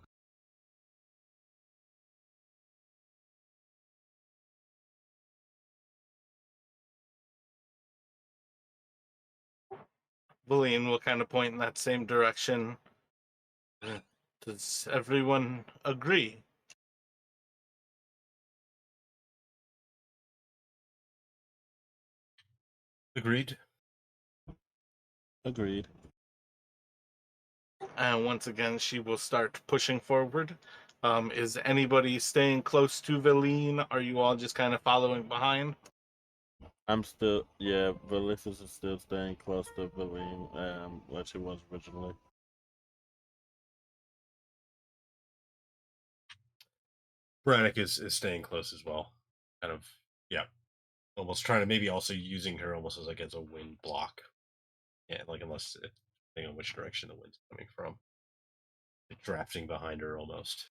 Vellynne will kind of point in that same direction. Does everyone agree? Agreed. Agreed. And once again, she will start pushing forward. Is anybody staying close to Vellynne? Are you all just kind of following behind? I'm still, yeah, Vellixis is still staying close to Vellynne, like she was originally. Brannick is staying close as well. Kind of, yeah. Almost trying to maybe also using her almost as like as a wind block. Yeah, like unless depending on which direction the wind's coming from. Like drafting behind her almost.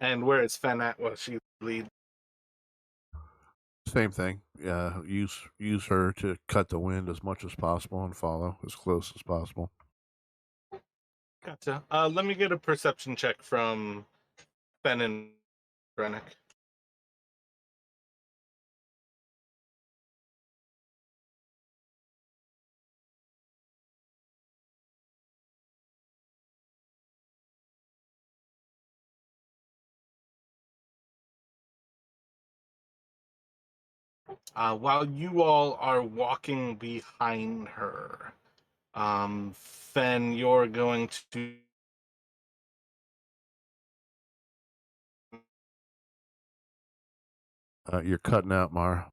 And where is Fen at while she leads? Same thing. Use her to cut the wind as much as possible and follow as close as possible. Gotcha. Let me get a perception check from Fen and Brennick. While you all are walking behind her, Fen, you're going to You're cutting out, Mara.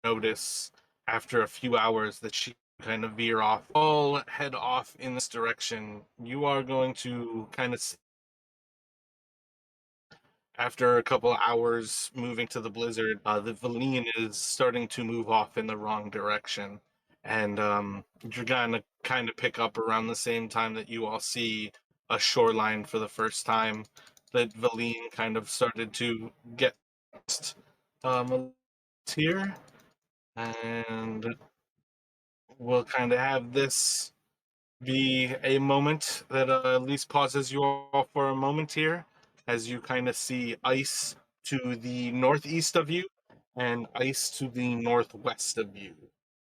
notice after a few hours that she kind of veer off. All head off in this direction. You are going to kind of, after a couple hours moving to the blizzard, the Vellynne is starting to move off in the wrong direction. And you're gonna kind of pick up around the same time that you all see a shoreline for the first time. That Vellynne kind of started to get here, and we'll kind of have this be a moment that at least pauses you all for a moment here as you kind of see ice to the northeast of you and ice to the northwest of you.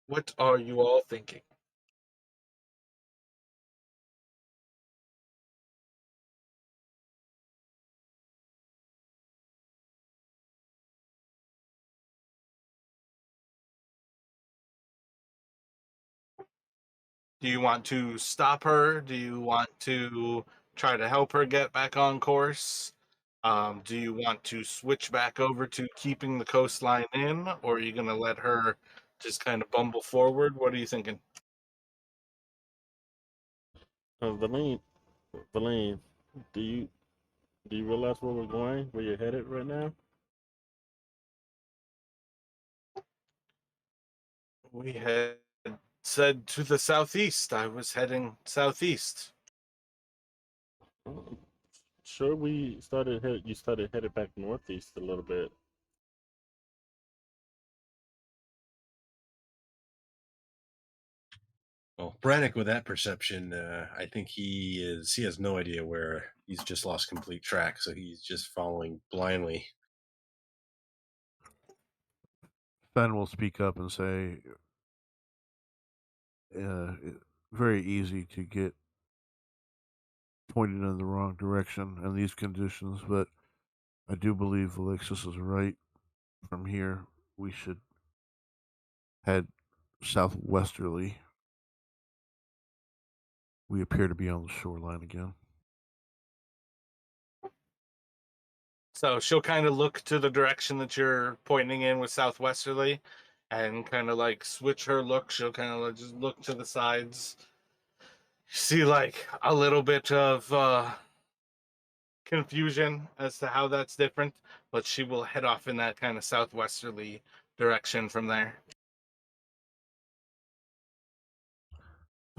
What are you all thinking? Do you want to stop her? Do you want to try to help her get back on course? Do you want to switch back over to keeping the coastline in, or are you going to let her just kind of bumble forward? What are you thinking? Vellynne, Vellynne, do you do you realize where we're going? Where you're headed right now? We had said to the southeast. I was heading southeast. Um, sure, we started head. You started headed back northeast a little bit. Well, Brannick, with that perception, I think he has no idea where he's just lost complete track, so he's just following blindly. Fen will speak up and say, very easy to get pointed in the wrong direction in these conditions, but I do believe Alexis is right. From here, we should head southwesterly. We appear to be on the shoreline again. So she'll kind of look to the direction that you're pointing in with southwesterly and kind of like switch her look. She'll kind of like just look to the sides. See like a little bit of confusion as to how that's different, but she will head off in that kind of southwesterly direction from there.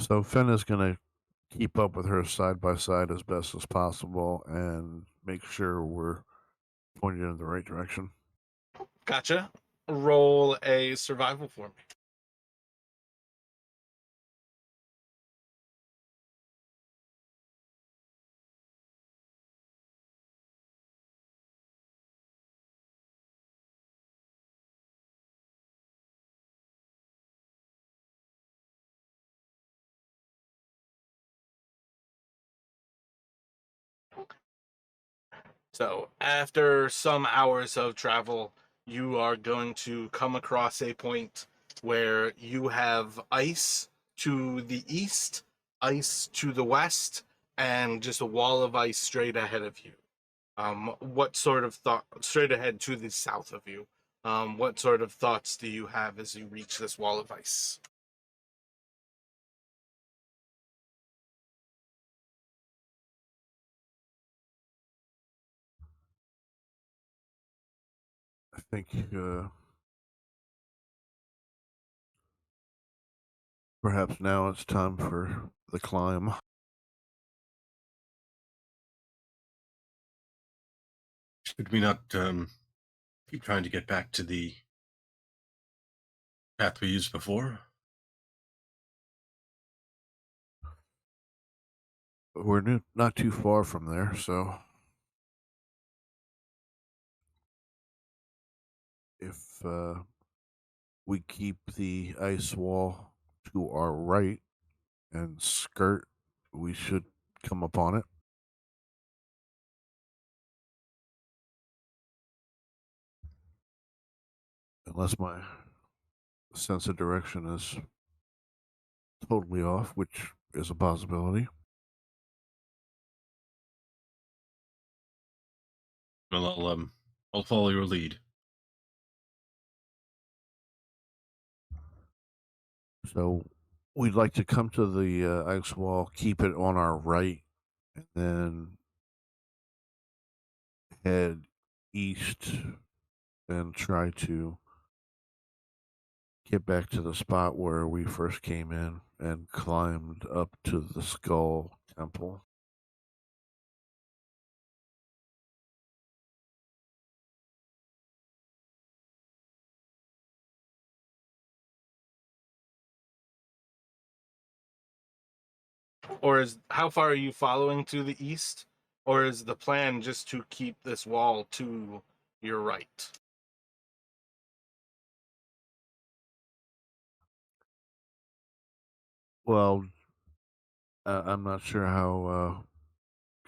So Fen is going to keep up with her side by side as best as possible and make sure we're pointed in the right direction. Gotcha. Roll a survival for me. So, after some hours of travel, you are going to come across a point where you have ice to the east, ice to the west, and just a wall of ice straight ahead of you. What sort of thought, straight ahead to the south of you? What sort of thoughts do you have as you reach this wall of ice? I think perhaps now it's time for the climb. Could we not keep trying to get back to the path we used before? We're not too far from there, so if we keep the ice wall to our right and skirt, we should come upon it. Unless my sense of direction is totally off, which is a possibility. Well, I'll follow your lead. So we'd like to come to the ice wall, keep it on our right, and then head east and try to get back to the spot where we first came in and climbed up to the Skull Temple. Or is how far are you following to the east? Or is the plan just to keep this wall to your right? Well, I'm not sure how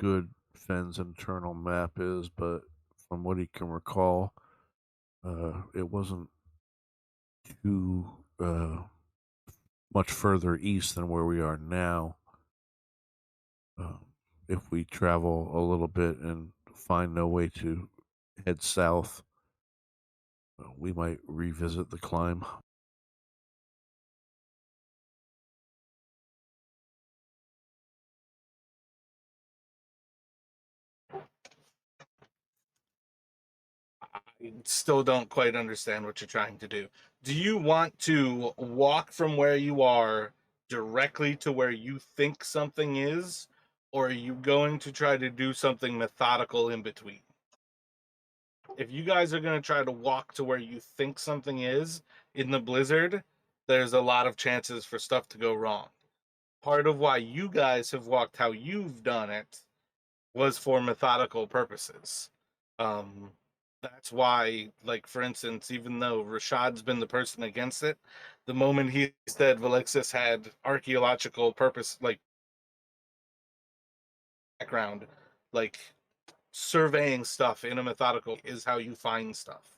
good Fenn's internal map is, but from what he can recall, it wasn't too much further east than where we are now. If we travel a little bit and find no way to head south, we might revisit the climb. I still don't quite understand what you're trying to do. Do you want to walk from where you are directly to where you think something is? Or are you going to try to do something methodical in between? If you guys are going to try to walk to where you think something is in the blizzard, there's a lot of chances for stuff to go wrong. Part of why you guys have walked how you've done it was for methodical purposes. Um, that's why, like, for instance, even though Rashad's been the person against it, the moment he said Valixis had archaeological purpose, like, background, like, surveying stuff in a methodical is how you find stuff.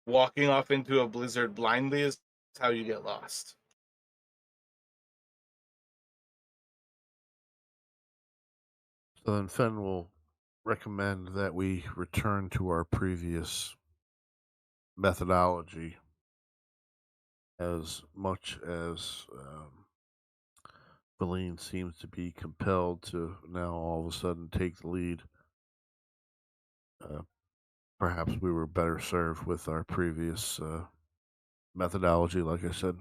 Walking off into a blizzard blindly is how you get lost. So then Fenn will recommend that we return to our previous methodology as much as Vellynne seems to be compelled to now all of a sudden take the lead. Perhaps we were better served with our previous methodology, like I said.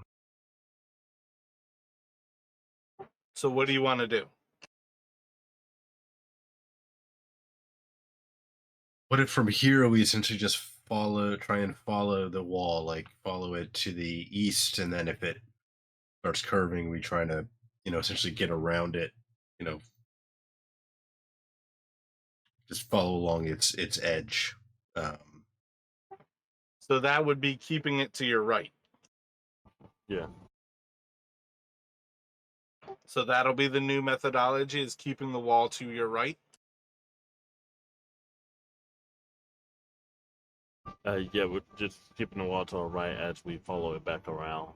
So what do you want to do? What if from here we essentially just try and follow the wall, like follow it to the east, and then if it starts curving, we try to, essentially get around it, you know, just follow along its edge. Um, So that would be keeping it to your right. Yeah. So that'll be the new methodology, is keeping the wall to your right. Yeah, we're just keeping the wall to our right as we follow it back around.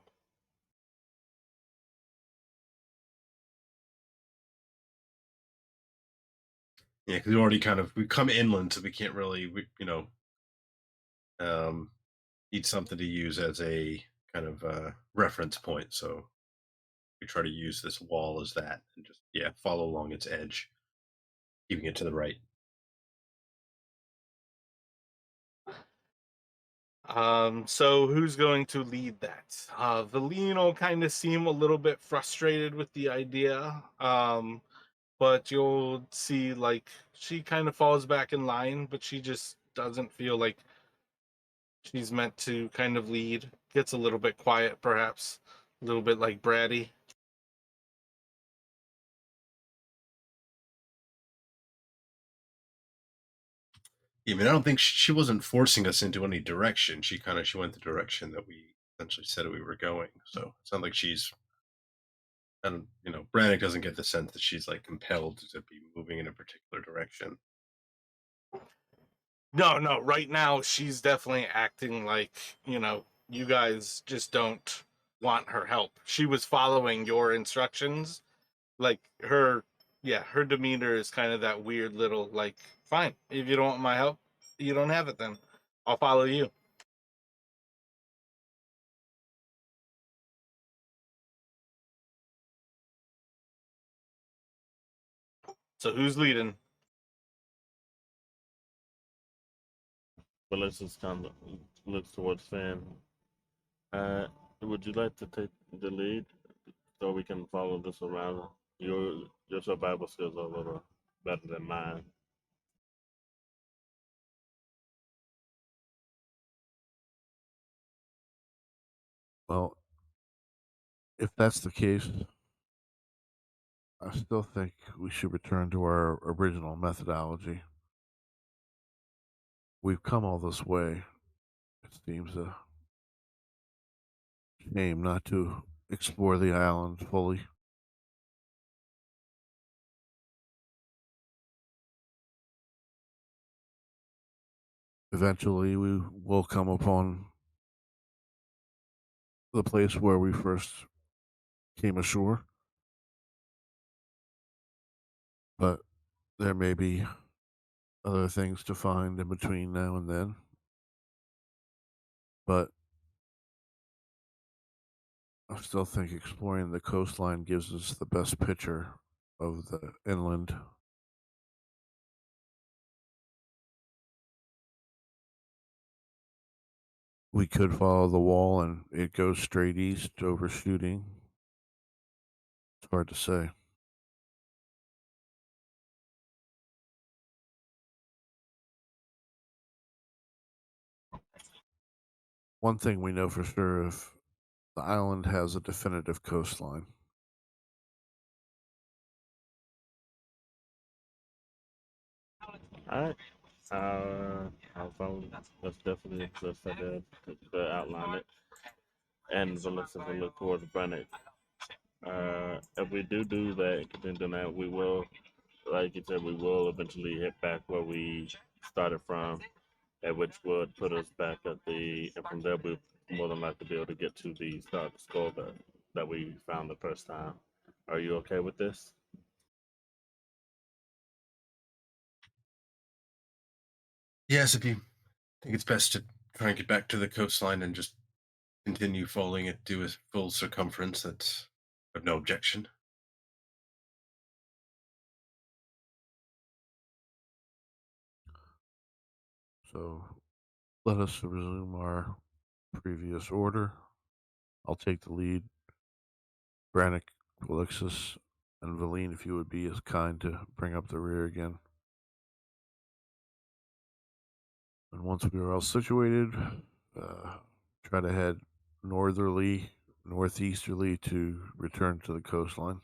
yeah, because we come inland, so we can't really, need something to use as a kind of reference point. So we try to use this wall as that, and just follow along its edge, keeping it to the right. So who's going to lead that? Vellynne will kind of seem a little bit frustrated with the idea. But you'll see, like, she kind of falls back in line, but she just doesn't feel like she's meant to kind of lead. Gets a little bit quiet, perhaps. A little bit like bratty. I mean, I don't think she wasn't forcing us into any direction. She went the direction that we essentially said we were going. So it's not like she's, I don't, Brannick doesn't get the sense that she's like compelled to be moving in a particular direction. No. Right now, she's definitely acting like, you guys just don't want her help. She was following your instructions. Like, her demeanor is kind of that weird little, like, fine, if you don't want my help, you don't have it then. I'll follow you. So who's leading? But let's just kind of look towards Finn. Uh, would you like to take the lead so we can follow this around? Your survival skills are a little better than mine. Well, if that's the case, I still think we should return to our original methodology. We've come all this way. It seems a shame not to explore the island fully. Eventually, we will come upon the place where we first came ashore, but there may be other things to find in between now and then. But I still think exploring the coastline gives us the best picture of the inland. We could follow the wall and it goes straight east, overshooting. It's hard to say. One thing we know for sure, if the island has a definitive coastline. Alright. I'll follow. That's definitely just to outline it. And the list will look towards Brennick. If we do that, continue doing that, we will, like you said, we will eventually hit back where we started from, at which would put us back at and from there we'll more than likely be able to get to the start of the skull that we found the first time. Are you okay with this? Yes, if you think it's best to try and get back to the coastline and just continue following it to its full circumference, that's I have no objection. So let us resume our previous order. I'll take the lead. Brannick, Alexis, and Vellynne, if you would be as kind to bring up the rear again. And once we are all situated, try to head northeasterly to return to the coastline.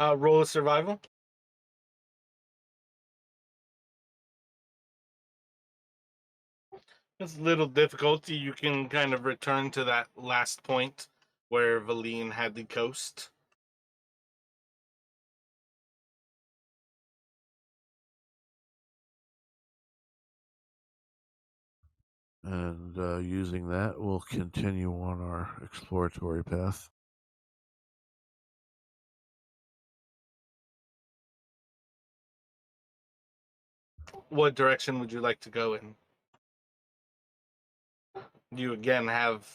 Roll a survival. It's a little difficulty. You can kind of return to that last point where Vellynne had the coast. And using that, we'll continue on our exploratory path. What direction would you like to go in? You again have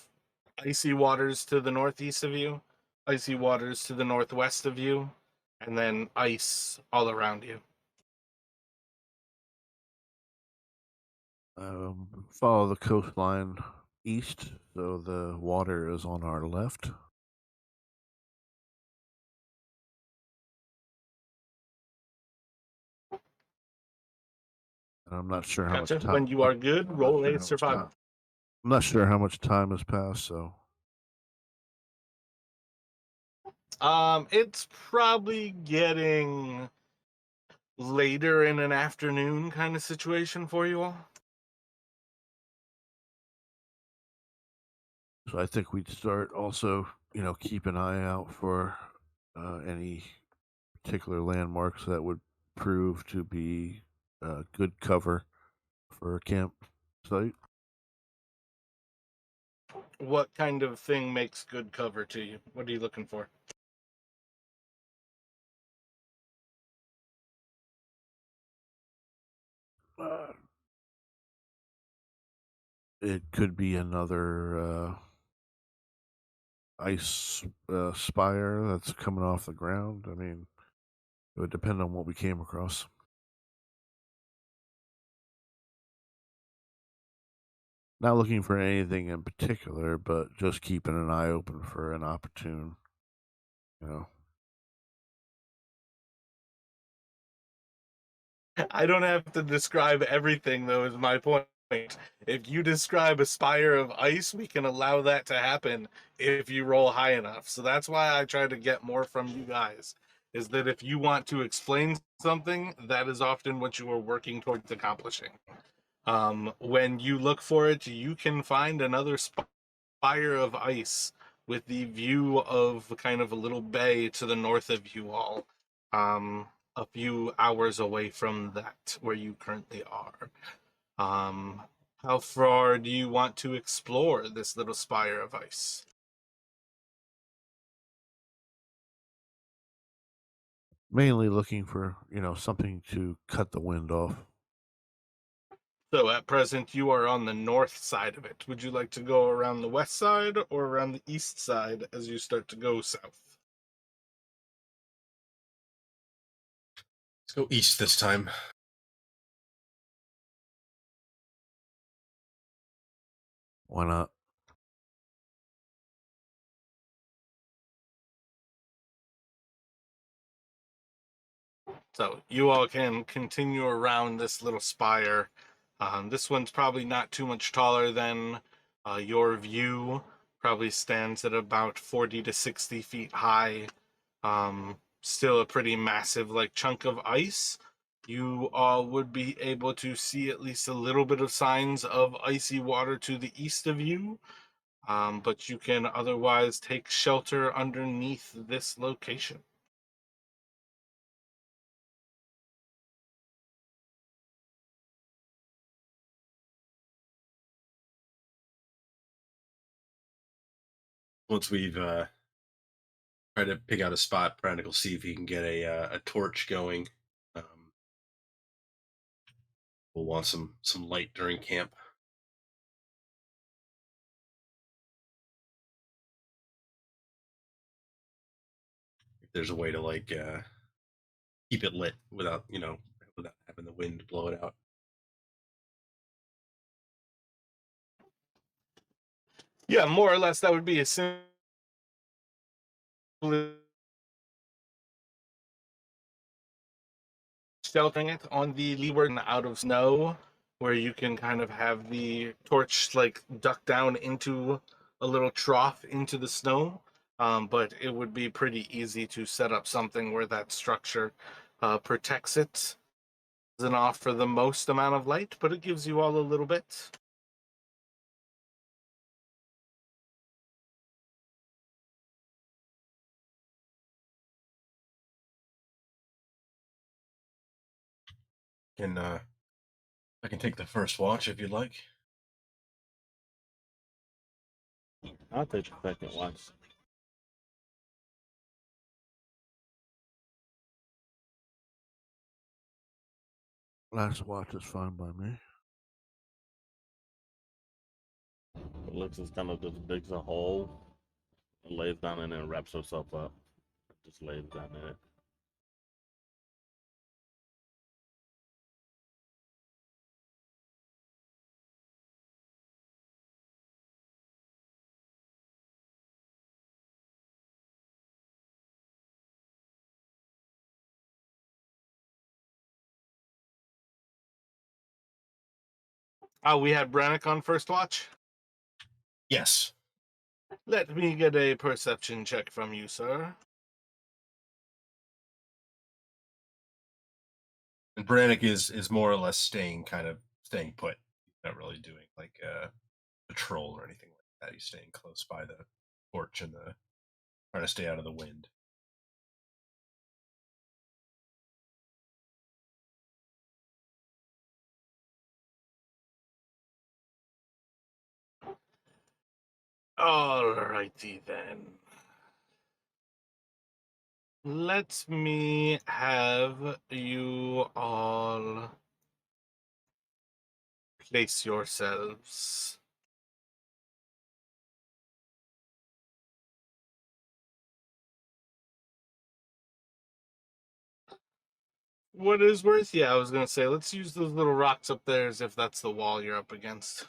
icy waters to the northeast of you, icy waters to the northwest of you, and then ice all around you. Follow the coastline east, so the water is on our left. I'm not sure how Gotcha. much time. When you are good, I'm not roll sure a how much survival. time- I'm not sure how much time has passed, so It's probably getting later in an afternoon kind of situation for you all. I think we'd start also, keep an eye out for any particular landmarks that would prove to be good cover for a campsite. What kind of thing makes good cover to you? What are you looking for? Uh, it could be another ice spire that's coming off the ground. I mean, it would depend on what we came across. Not looking for anything in particular, but just keeping an eye open for an opportune, you know. I don't have to describe everything, though, is my point. If you describe a spire of ice, we can allow that to happen if you roll high enough. So that's why I try to get more from you guys, is that if you want to explain something, that is often what you are working towards accomplishing. When you look for it, you can find another spire of ice with the view of kind of a little bay to the north of you all, a few hours away from that where you currently are. Um, how far do you want to explore this little spire of ice? Mainly looking for, something to cut the wind off. So at present, you are on the north side of it. Would you like to go around the west side or around the east side as you start to go south? Let's go east this time. Why not? So you all can continue around this little spire. This one's probably not too much taller than your view. Probably stands at about 40 to 60 feet high. Still a pretty massive chunk of ice. You all would be able to see at least a little bit of signs of icy water to the east of you. But you can otherwise take shelter underneath this location. Once we've tried to pick out a spot, Practical see if he can get a torch going. We'll want some light during camp. If there's a way to keep it lit without without having the wind blow it out. Yeah, more or less that would be a simple sheltering it on the leeward and out of snow, where you can kind of have the torch duck down into a little trough into the snow. But it would be pretty easy to set up something where that structure protects it. Doesn't offer the most amount of light, but it gives you all a little bit. And I can take the first watch if you'd like. I'll take the second one. Last watch is fine by me. It looks as kind of just digs a hole and lays down in it and wraps herself up. Just lays down in it. Oh, we had Brannick on first watch. Yes. Let me get a perception check from you, sir. And Brannick is more or less staying put. He's not really doing like a patrol or anything like that. He's staying close by the porch and trying to stay out of the wind. Alrighty then. Let me have you all place yourselves. What is worth? Yeah, I was gonna say, let's use those little rocks up there as if that's the wall you're up against.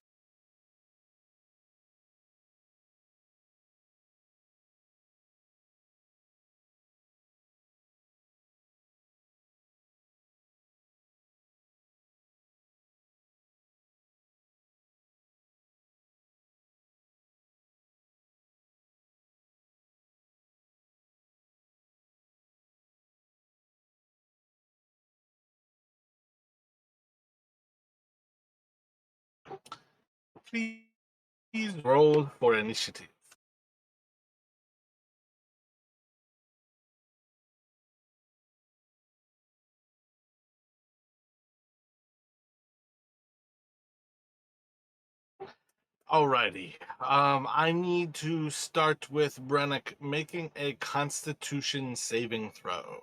Please roll for initiative. Alrighty. I need to start with Brannick making a Constitution saving throw.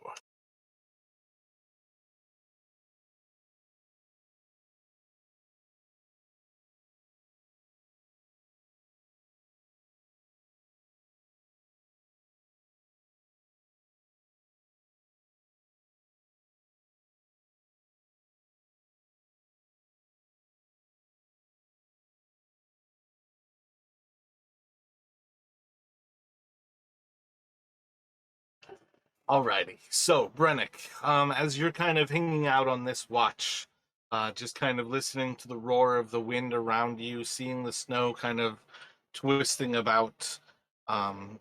Alrighty. So, Brannick, as you're kind of hanging out on this watch, just kind of listening to the roar of the wind around you, seeing the snow kind of twisting about,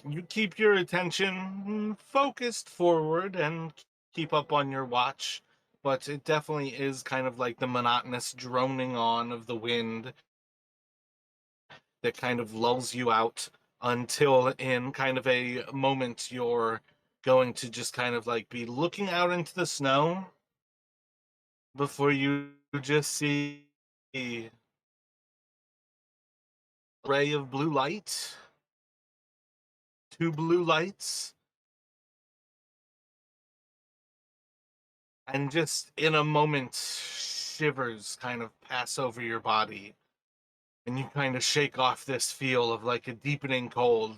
you keep your attention focused forward and keep up on your watch, but it definitely is kind of like the monotonous droning on of the wind that kind of lulls you out until in kind of a moment you're going to just kind of like be looking out into the snow before you just see a ray of blue light, two blue lights, and just in a moment shivers kind of pass over your body and you kind of shake off this feel of like a deepening cold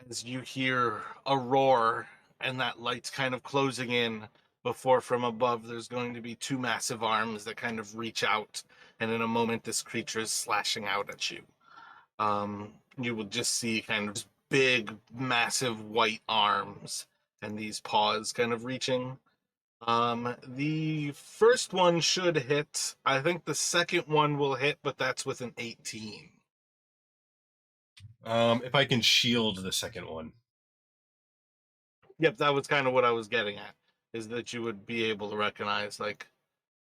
as you hear a roar and that light's kind of closing in before from above there's going to be two massive arms that kind of reach out, and in a moment this creature is slashing out at you. You will just see kind of big massive white arms and these paws kind of reaching. The first one should hit. I think the second one will hit, but that's with an 18. If I can shield the second one. Yep, that was kind of what I was getting at, is that you would be able to recognize like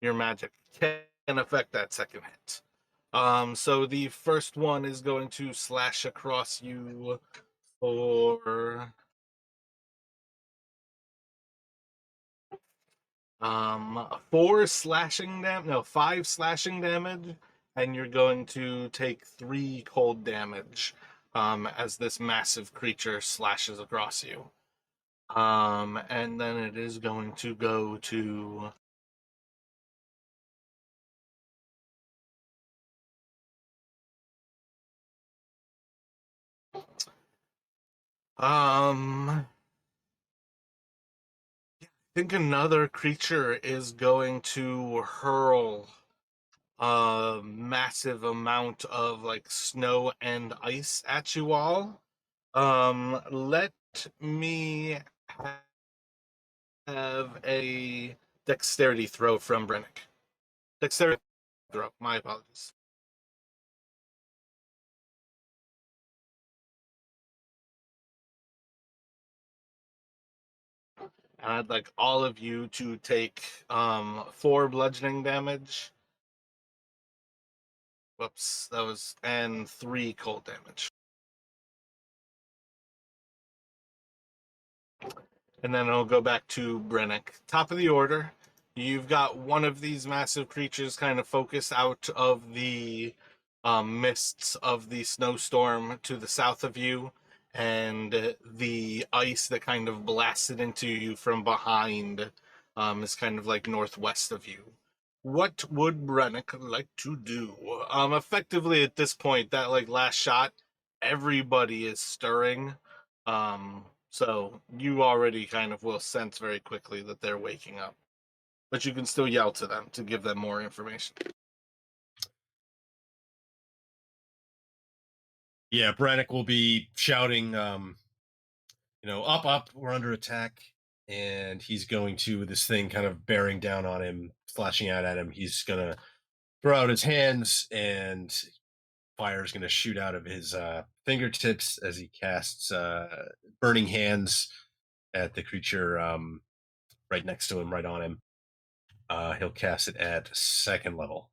your magic can affect that second hit. So the first one is going to slash across you for 5 slashing damage, and you're going to take 3 cold damage as this massive creature slashes across you. And then it is going to go to I think another creature is going to hurl a massive amount of like snow and ice at you all. Let me have a dexterity throw from Brennick. Dexterity throw, my apologies. And I'd like all of you to take 4 bludgeoning damage. Whoops, that was, and 3 cold damage. And then I'll go back to Brennick. Top of the order, you've got one of these massive creatures kind of focused out of the mists of the snowstorm to the south of you, and the ice that kind of blasted into you from behind is kind of like northwest of you. What would Brennick like to do? Effectively at this point, that like last shot, everybody is stirring. So you already kind of will sense very quickly that they're waking up. But you can still yell to them to give them more information. Yeah, Brannick will be shouting, up, up, we're under attack. And he's going to, this thing kind of bearing down on him, flashing out at him. He's going to throw out his hands, and fire is going to shoot out of his fingertips as he casts Burning Hands at the creature right next to him, right on him. He'll cast it at 2nd level.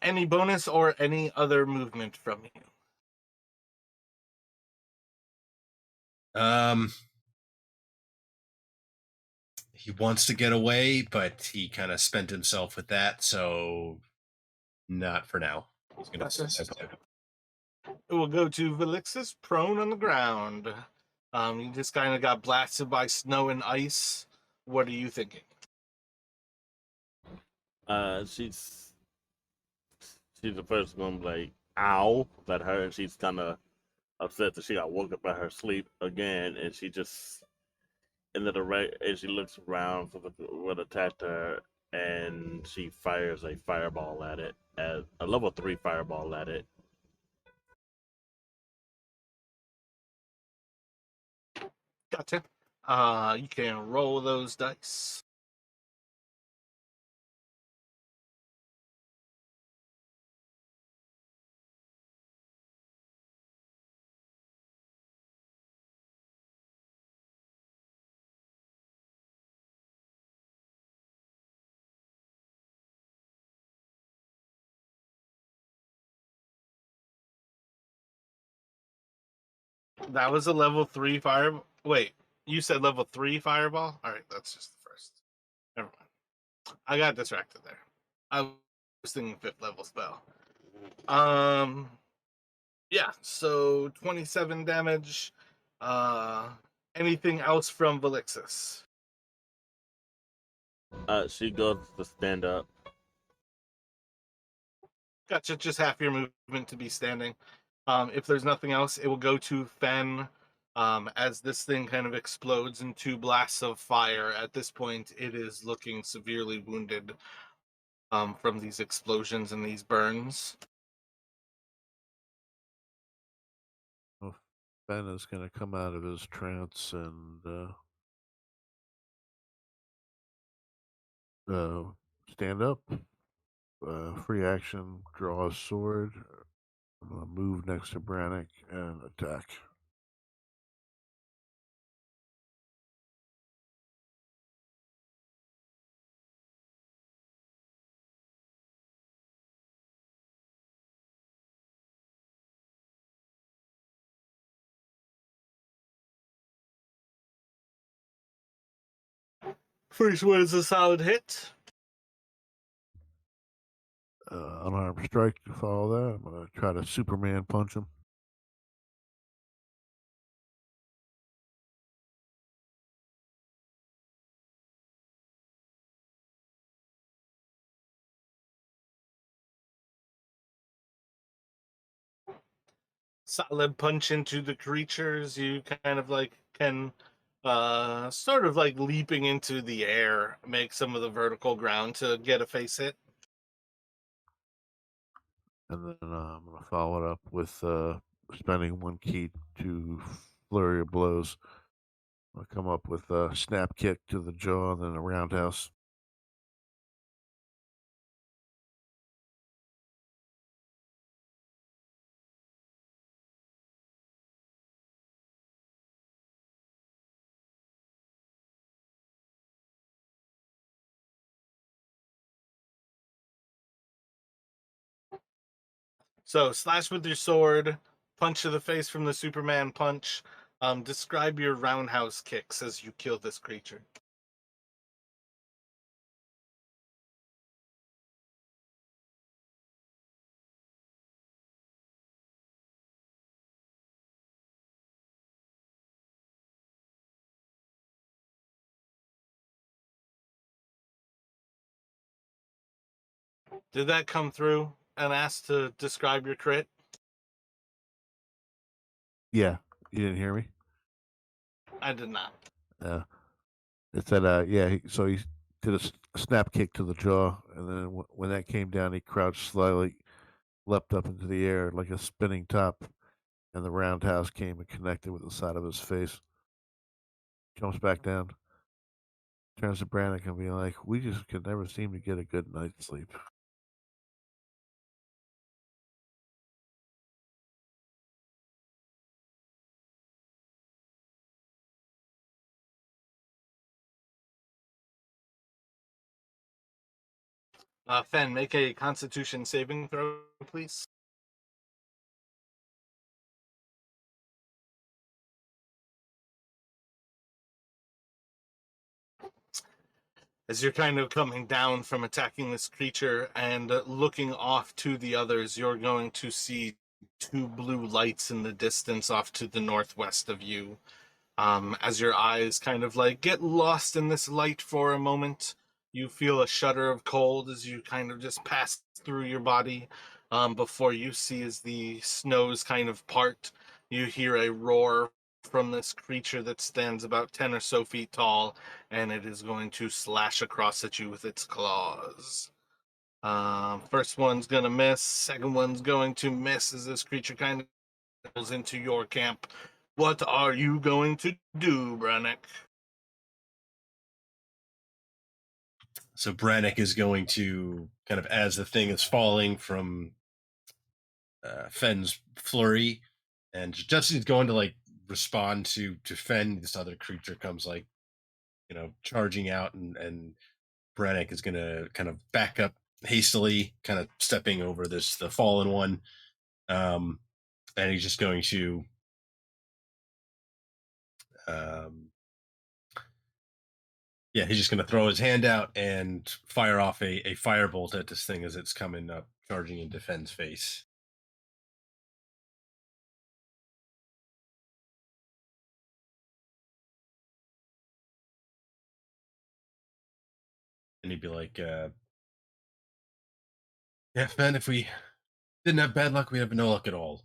Any bonus or any other movement from you? He wants to get away, but he kind of spent himself with that, so not for now. He's going to. It will go to Velixis, prone on the ground. You just kind of got blasted by snow and ice. What are you thinking? She's the first one to be like, ow, that hurt. And she's kind of upset that she got woke up by her sleep again, and she just and she looks around for what attacked her, and she fires a fireball at it, at a level 3 fireball at it. Gotcha. You can roll those dice. That was a level 3 fireball. Wait, you said level 3 fireball? All right, that's just the first. Never mind. I got distracted there. I was thinking 5th level spell. Yeah, so 27 damage. Anything else from Velixis? She goes to stand up. Gotcha, just half your movement to be standing. If there's nothing else, it will go to Fen. As this thing kind of explodes in 2 blasts of fire. At this point, it is looking severely wounded from these explosions and these burns. Well, Ben is going to come out of his trance and stand up. Free action, draw a sword. I'm going to move next to Brannick and attack. First one is a solid hit. Unarmed strike to follow that. I'm going to try to Superman punch him. Solid punch into the creatures. You kind of like can sort of like leaping into the air, make some of the vertical ground to get a face hit. And then I'm going to follow it up with spending one key to flurry of blows. I'll come up with a snap kick to the jaw, and then a roundhouse. So slash with your sword, punch to the face from the Superman punch. Describe your roundhouse kicks as you kill this creature. Did that come through and ask to describe your crit? Yeah, you didn't hear me? I did not. It said, so he did a snap kick to the jaw, and then when that came down, he crouched slightly, leapt up into the air like a spinning top, and the roundhouse came and connected with the side of his face. Jumps back down, turns to Brannick and be like, "We just could never seem to get a good night's sleep." Fen, make a Constitution saving throw, please. As you're kind of coming down from attacking this creature and looking off to the others, you're going to see two blue lights in the distance off to the northwest of you. As your eyes kind of like get lost in this light for a moment, you feel a shudder of cold as you kind of just pass through your body. Before you see as the snows kind of part, you hear a roar from this creature that stands about 10 or so feet tall, and it is going to slash across at you with its claws. First one's gonna miss, second one's going to miss as this creature kind of goes into your camp. What are you going to do, Brannick? So Brannick is going to kind of, as the thing is falling from Fenn's flurry, and Jesse's going to like respond to Fen. This other creature comes like, charging out, and Brannick is going to kind of back up hastily, kind of stepping over the fallen one, and he's just going to he's just going to throw his hand out and fire off a firebolt at this thing as it's coming up, charging into Fenn's face. And he'd be like, yeah, Fen, if we didn't have bad luck, we'd have no luck at all.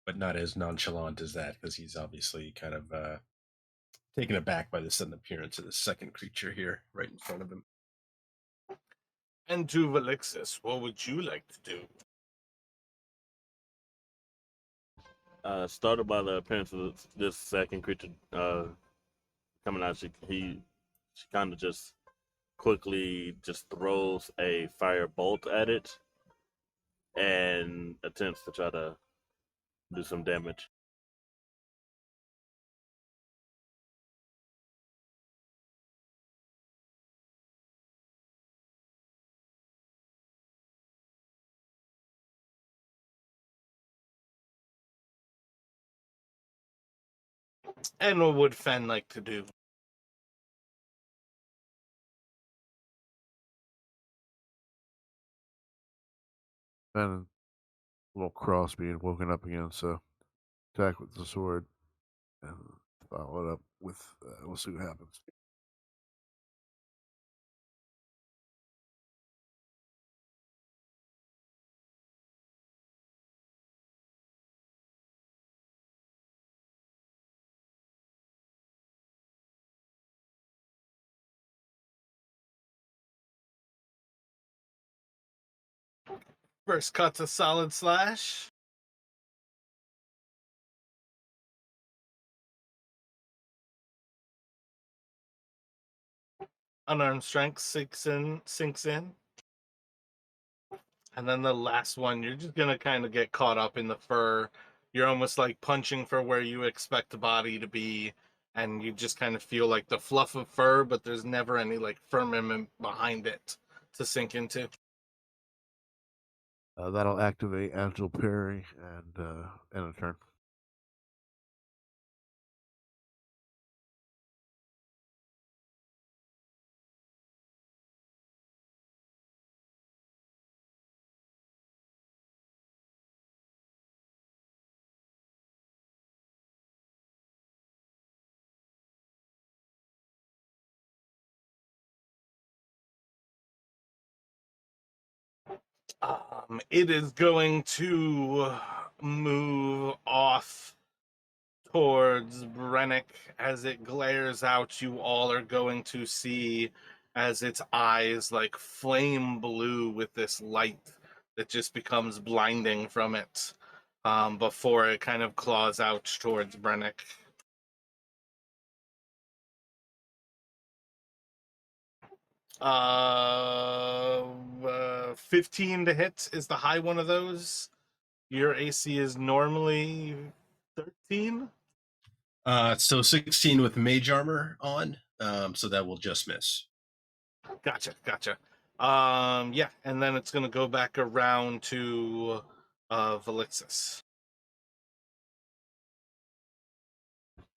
But not as nonchalant as that, because he's obviously kind of taken aback by the sudden appearance of the second creature here right in front of him. And to Valixis, what would you like to do? Started by the appearance of this second creature coming out. She kind of just quickly just throws a fire bolt at it and attempts to try to do some damage. And what would Fen like to do? And a little cross being woken up again, so attack with the sword and follow it up with, we'll see what happens. First cut's a solid slash. Unarmed strength sinks in. And then the last one, you're just gonna kind of get caught up in the fur. You're almost like punching for where you expect the body to be, and you just kind of feel like the fluff of fur, but there's never any like firmament behind it to sink into. That'll activate agile parry and a turn. It is going to move off towards Brennick. As it glares out, you all are going to see as its eyes like flame blue with this light that just becomes blinding from it, before it kind of claws out towards Brennick. Uh, 15 to hit is the high one of those. Your AC is normally 13. So 16 with mage armor on, so that will just miss. Gotcha. Yeah, and then it's gonna go back around to Velixis.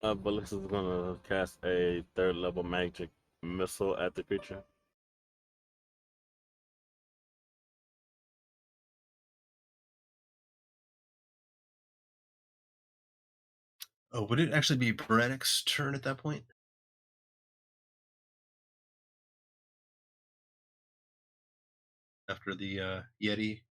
Balix is gonna cast a third level magic missile at the creature. Oh, would it actually be Brennick's turn at that point? After the Yeti?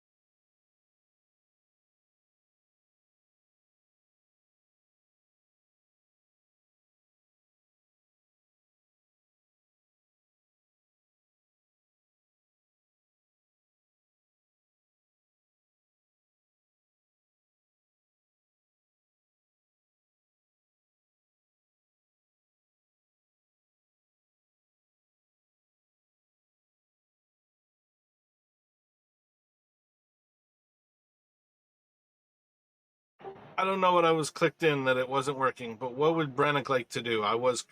I don't know what I was clicked in that it wasn't working, but what would Brennick like to do? I was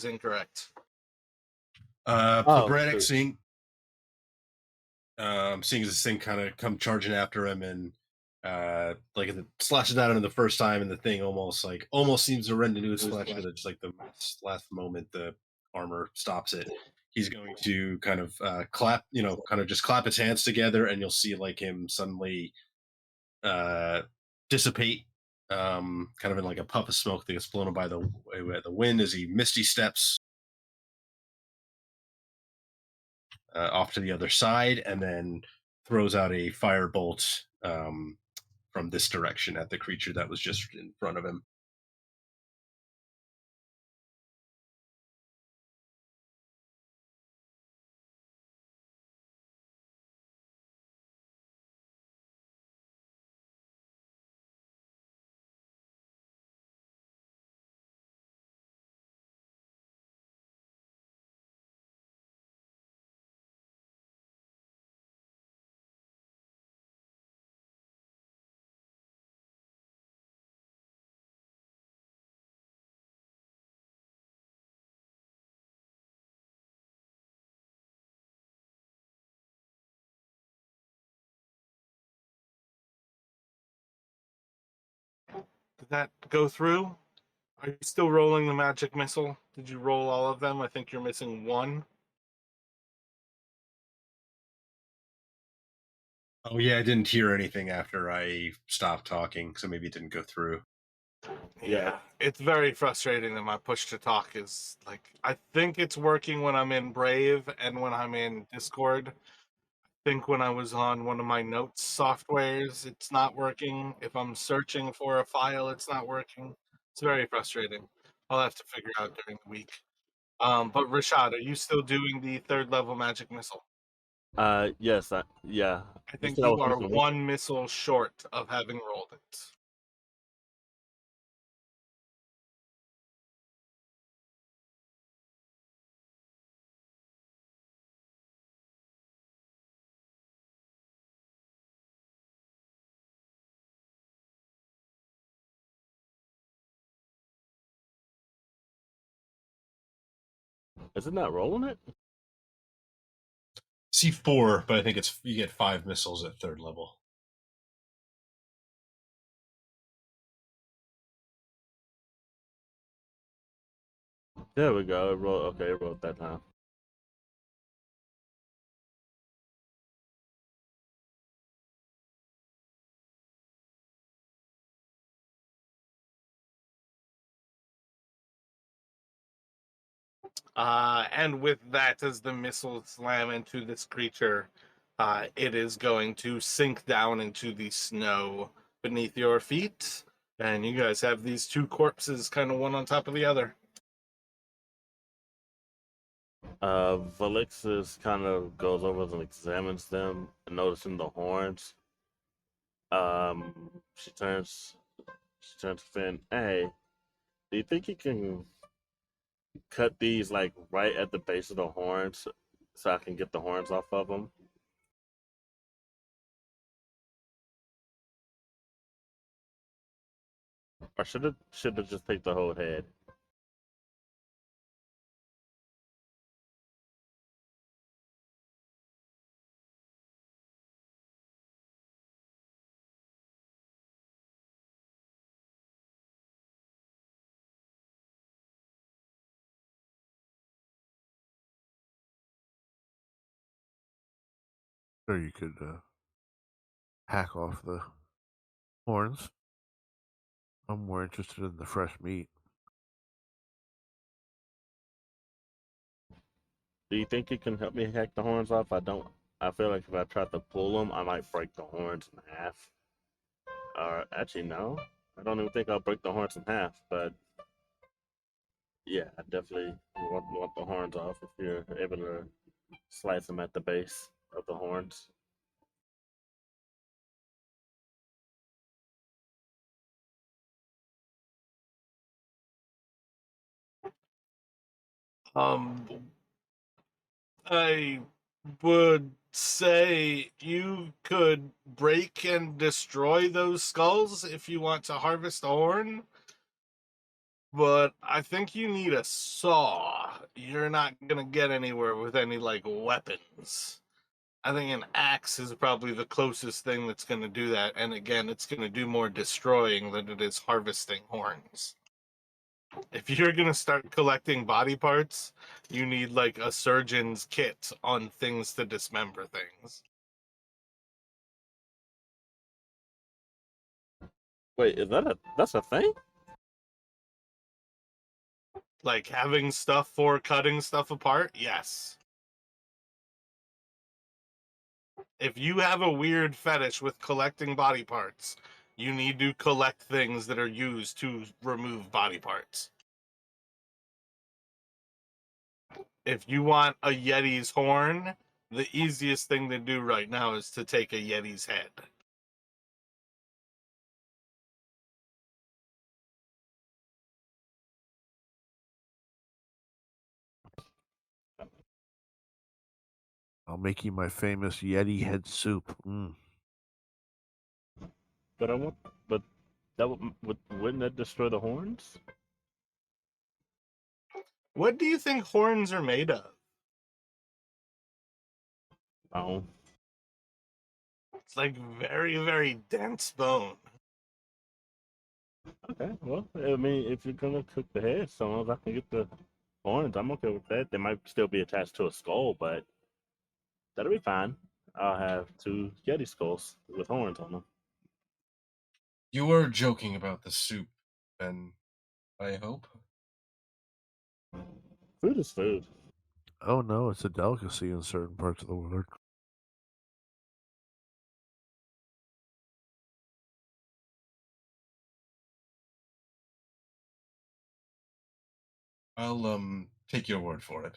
incorrect. For Brennick, seeing this thing kind of come charging after him, and like it slashes at him the first time, and the thing almost seems to rend into its flesh, but it's like the last moment the armor stops it. He's going to kind of clap, kind of just clap its hands together, and you'll see like him suddenly dissipate, kind of in like a puff of smoke that gets blown by the wind as he misty steps off to the other side, and then throws out a firebolt from this direction at the creature that was just in front of him. Did that go through? Are you still rolling the magic missile? Did you roll all of them? I think you're missing one. Oh yeah, I didn't hear anything after I stopped talking, so maybe it didn't go through. Yeah, it's very frustrating that my push to talk is like, I think it's working when I'm in Brave and when I'm in Discord. I think when I was on one of my notes softwares, it's not working. If I'm searching for a file, it's not working. It's very frustrating. I'll have to figure out during the week. But Rashad, are you still doing the third level magic missile? Yes, yeah. I You think said I you was are missing one. one missile short of having rolled it. Is it not rolling it? C4, but I think it's you get 5 missiles at 3rd level. There we go. It rolled. Okay, it rolled that time. And with that, as the missiles slam into this creature, it is going to sink down into the snow beneath your feet. And you guys have these two corpses kind of one on top of the other. Valixis kind of goes over and examines them, noticing the horns. She turns. She turns to Finn. Hey, do you think you can cut these like right at the base of the horns, so I can get the horns off of them? Or should it just take the whole head? Or you could hack off the horns. I'm more interested in the fresh meat. Do you think you can help me hack the horns off? I don't. I feel like if I try to pull them, I might break the horns in half. Or actually, no. I don't even think I'll break the horns in half. But yeah, I definitely want the horns off if you're able to slice them at the base of the horns. Um, I would say you could break and destroy those skulls if you want to harvest a horn, but I think you need a saw. You're not gonna get anywhere with any like weapons. I think an axe is probably the closest thing that's gonna do that, and again, it's gonna do more destroying than it is harvesting horns. If you're gonna start collecting body parts, you need like a surgeon's kit on things to dismember things. Wait, is that's a thing? Like having stuff for cutting stuff apart, yes. If you have a weird fetish with collecting body parts, you need to collect things that are used to remove body parts. If you want a Yeti's horn, the easiest thing to do right now is to take a Yeti's head. I'll make you my famous Yeti head soup. But I want. But that wouldn't that destroy the horns? What do you think horns are made of? Oh, It's like very, very dense bone. okay. Well, I mean, if you're gonna cook the head, so long as I can get the horns, I'm okay with that. They might still be attached to a skull, but that'll be fine. I'll have two Yeti skulls with horns on them. You were joking about the soup, and I hope. Food is food. Oh no, it's a delicacy in certain parts of the world. I'll take your word for it.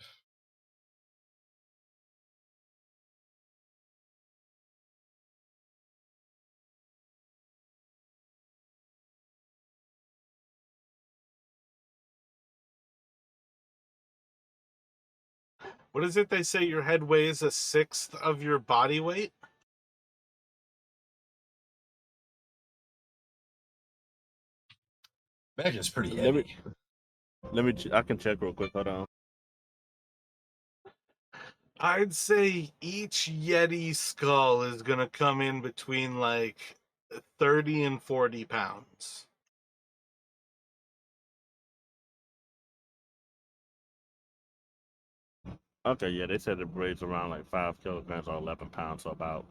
What is it they say your head weighs a sixth of your body weight? Imagine it's pretty Let me- heavy. I can check real quick. Hold on. I'd say each Yeti skull is going to come in between like 30 and 40 pounds. Okay, yeah, they said it weighs around like 5 kilograms or 11 pounds, so about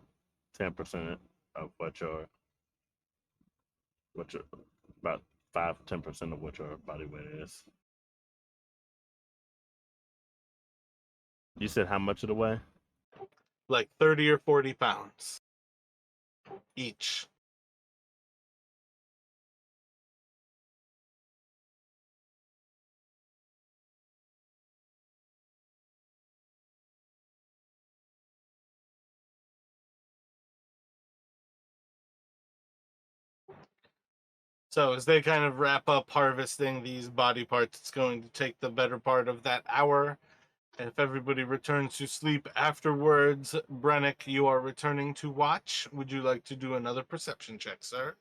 10% of what your about 5 to 10% of what your body weight is. You said how much of the weigh? Like 30 or 40 pounds each. So as they kind of wrap up harvesting these body parts, it's going to take the better part of that hour. And if everybody returns to sleep afterwards, Brennick, you are returning to watch. Would you like to do another perception check, sir?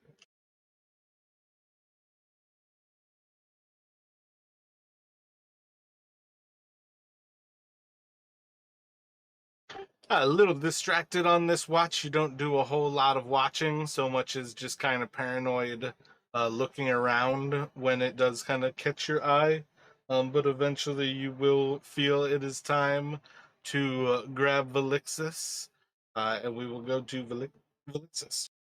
A little distracted on this watch. You don't do a whole lot of watching, so much as just kind of paranoid looking around when it does kind of catch your eye. But eventually you will feel it is time to grab Velixis, and we will go to Velixis.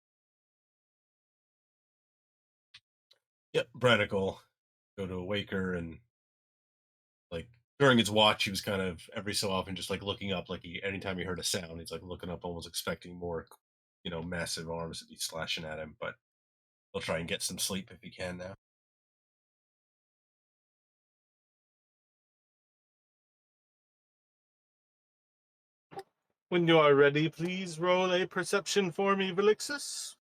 Yep, Braddock will go to wake her, and like during his watch, he was kind of every so often just like looking up, like anytime he heard a sound, he's like looking up, almost expecting more, massive arms to be slashing at him. But he'll try and get some sleep if he can now. When you are ready, please roll a perception for me, Velixis.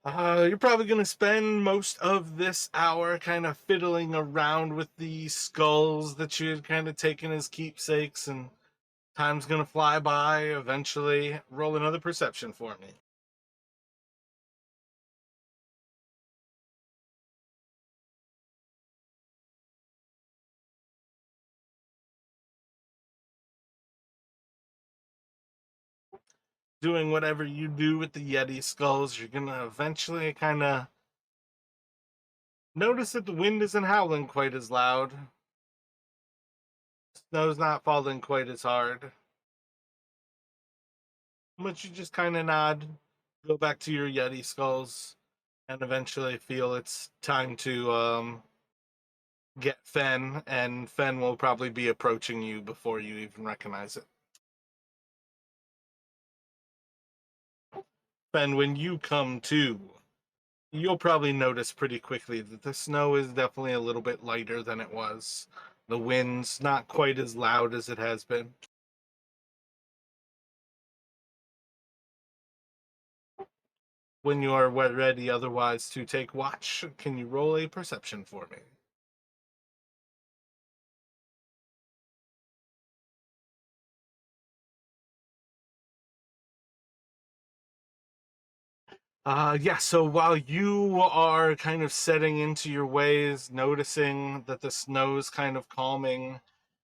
You're probably going to spend most of this hour kind of fiddling around with the skulls that you had kind of taken as keepsakes, and time's going to fly by. Eventually, roll another perception for me. Doing whatever you do with the Yeti skulls, you're going to eventually kind of notice that the wind isn't howling quite as loud. Snow's not falling quite as hard. But you just kind of nod, go back to your Yeti skulls, and eventually feel it's time to get Fen, and Fen will probably be approaching you before you even recognize it. Fen, when you come to, you'll probably notice pretty quickly that the snow is definitely a little bit lighter than it was. The wind's not quite as loud as it has been. When you are ready otherwise to take watch, can you roll a perception for me? Yeah, so while you are kind of setting into your ways, noticing that the snow's kind of calming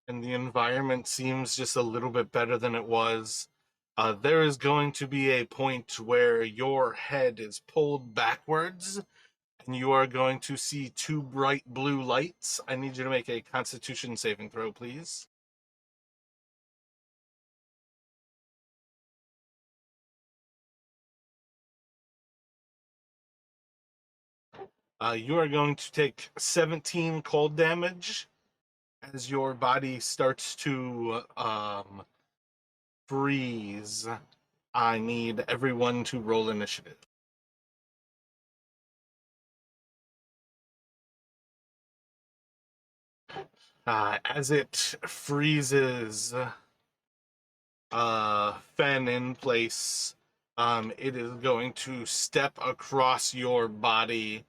and the environment seems just a little bit better than it was, there is going to be a point where your head is pulled backwards and you are going to see two bright blue lights. I need you to make a Constitution saving throw, please. You are going to take 17 cold damage as your body starts to freeze. I need everyone to roll initiative. As it freezes Fen in place, it is going to step across your body,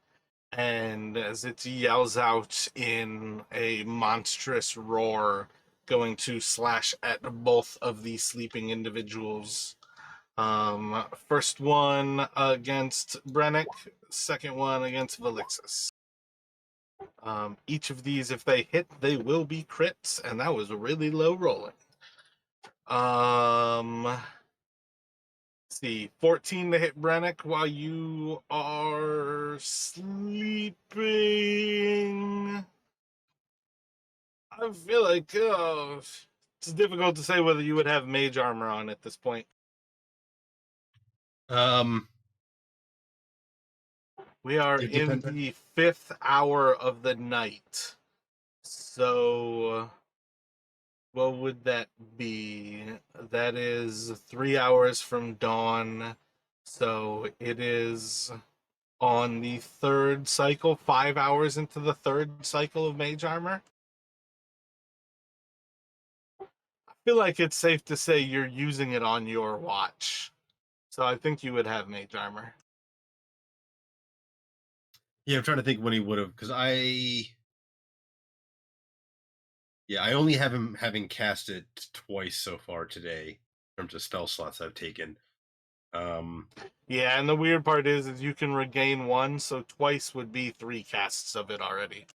and as it yells out in a monstrous roar, going to slash at both of the sleeping individuals. First one against Brennick, second one against Velixis. Each of these, if they hit, they will be crits, and that was really low rolling. Let's see, 14 to hit Brennick while you are sleeping. I feel like it's difficult to say whether you would have mage armor on at this point. Um, We are it in depends. the 5th hour of the night. So, what would that be? That is 3 hours from dawn. So, it is on the 3rd cycle, 5 hours into the 3rd cycle of mage armor. I feel like it's safe to say you're using it on your watch. So, I think you would have mage armor. Yeah, I'm trying to think when he would have, because I only have him having cast it twice so far today in terms of spell slots I've taken. Yeah, and the weird part is you can regain one, so twice would be 3 casts of it already.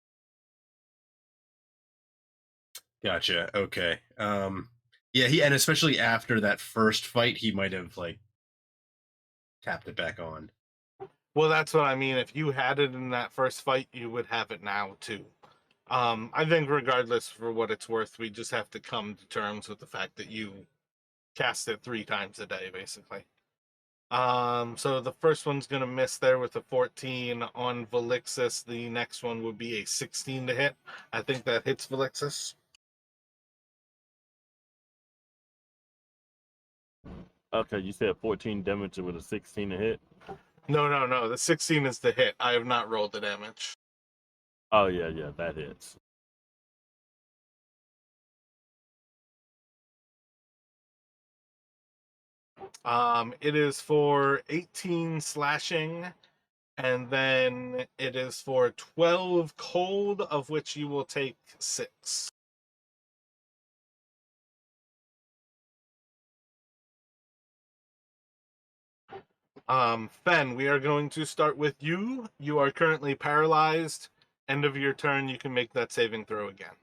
Gotcha. Okay. Yeah, and especially after that first fight, he might have like tapped it back on. Well, that's what I mean. If you had it in that first fight, you would have it now too. I think regardless, for what it's worth, we just have to come to terms with the fact that you cast it 3 times a day, basically. So the first one's gonna miss there with a 14 on Velixis. The next one would be a 16 to hit. I think that hits Velixis. Okay, you said 14 damage with a 16 to hit. No. The 16 is the hit. I have not rolled the damage. Oh yeah, that hits. It is for 18 slashing, and then it is for 12 cold, of which you will take 6. Fen, we are going to start with you. You are currently paralyzed. End of your turn, you can make that saving throw again.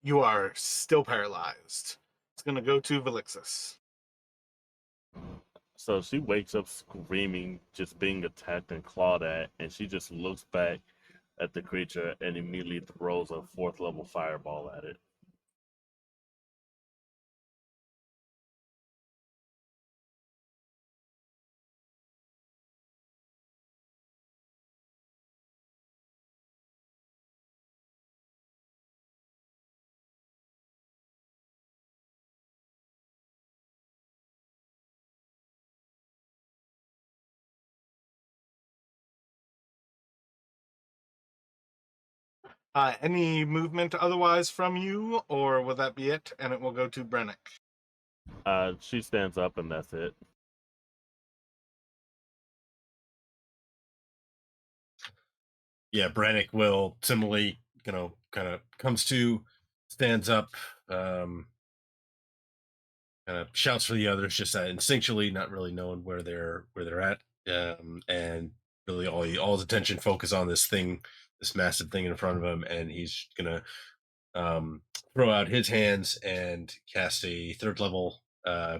You are still paralyzed. It's going to go to Velixis. So she wakes up screaming, just being attacked and clawed at, and she just looks back at the creature and immediately throws a 4th level fireball at it. Any movement otherwise from you, or will that be it? And it will go to Brennick. She stands up and that's it. Yeah, Brannick will similarly, kind of comes to, stands up, kind of shouts for the others, just instinctually, not really knowing where they're at, and really all his attention focus on this thing, this massive thing in front of him, and he's gonna throw out his hands and cast a 3rd level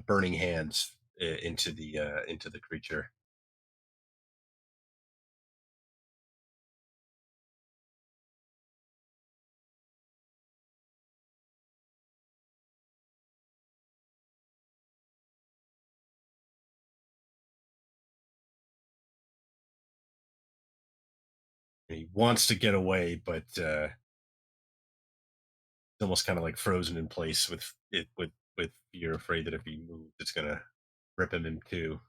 burning hands into the creature. wants to get away, but it's almost kind of like frozen in place with it with fear, afraid that if he moves, it's gonna rip him in two.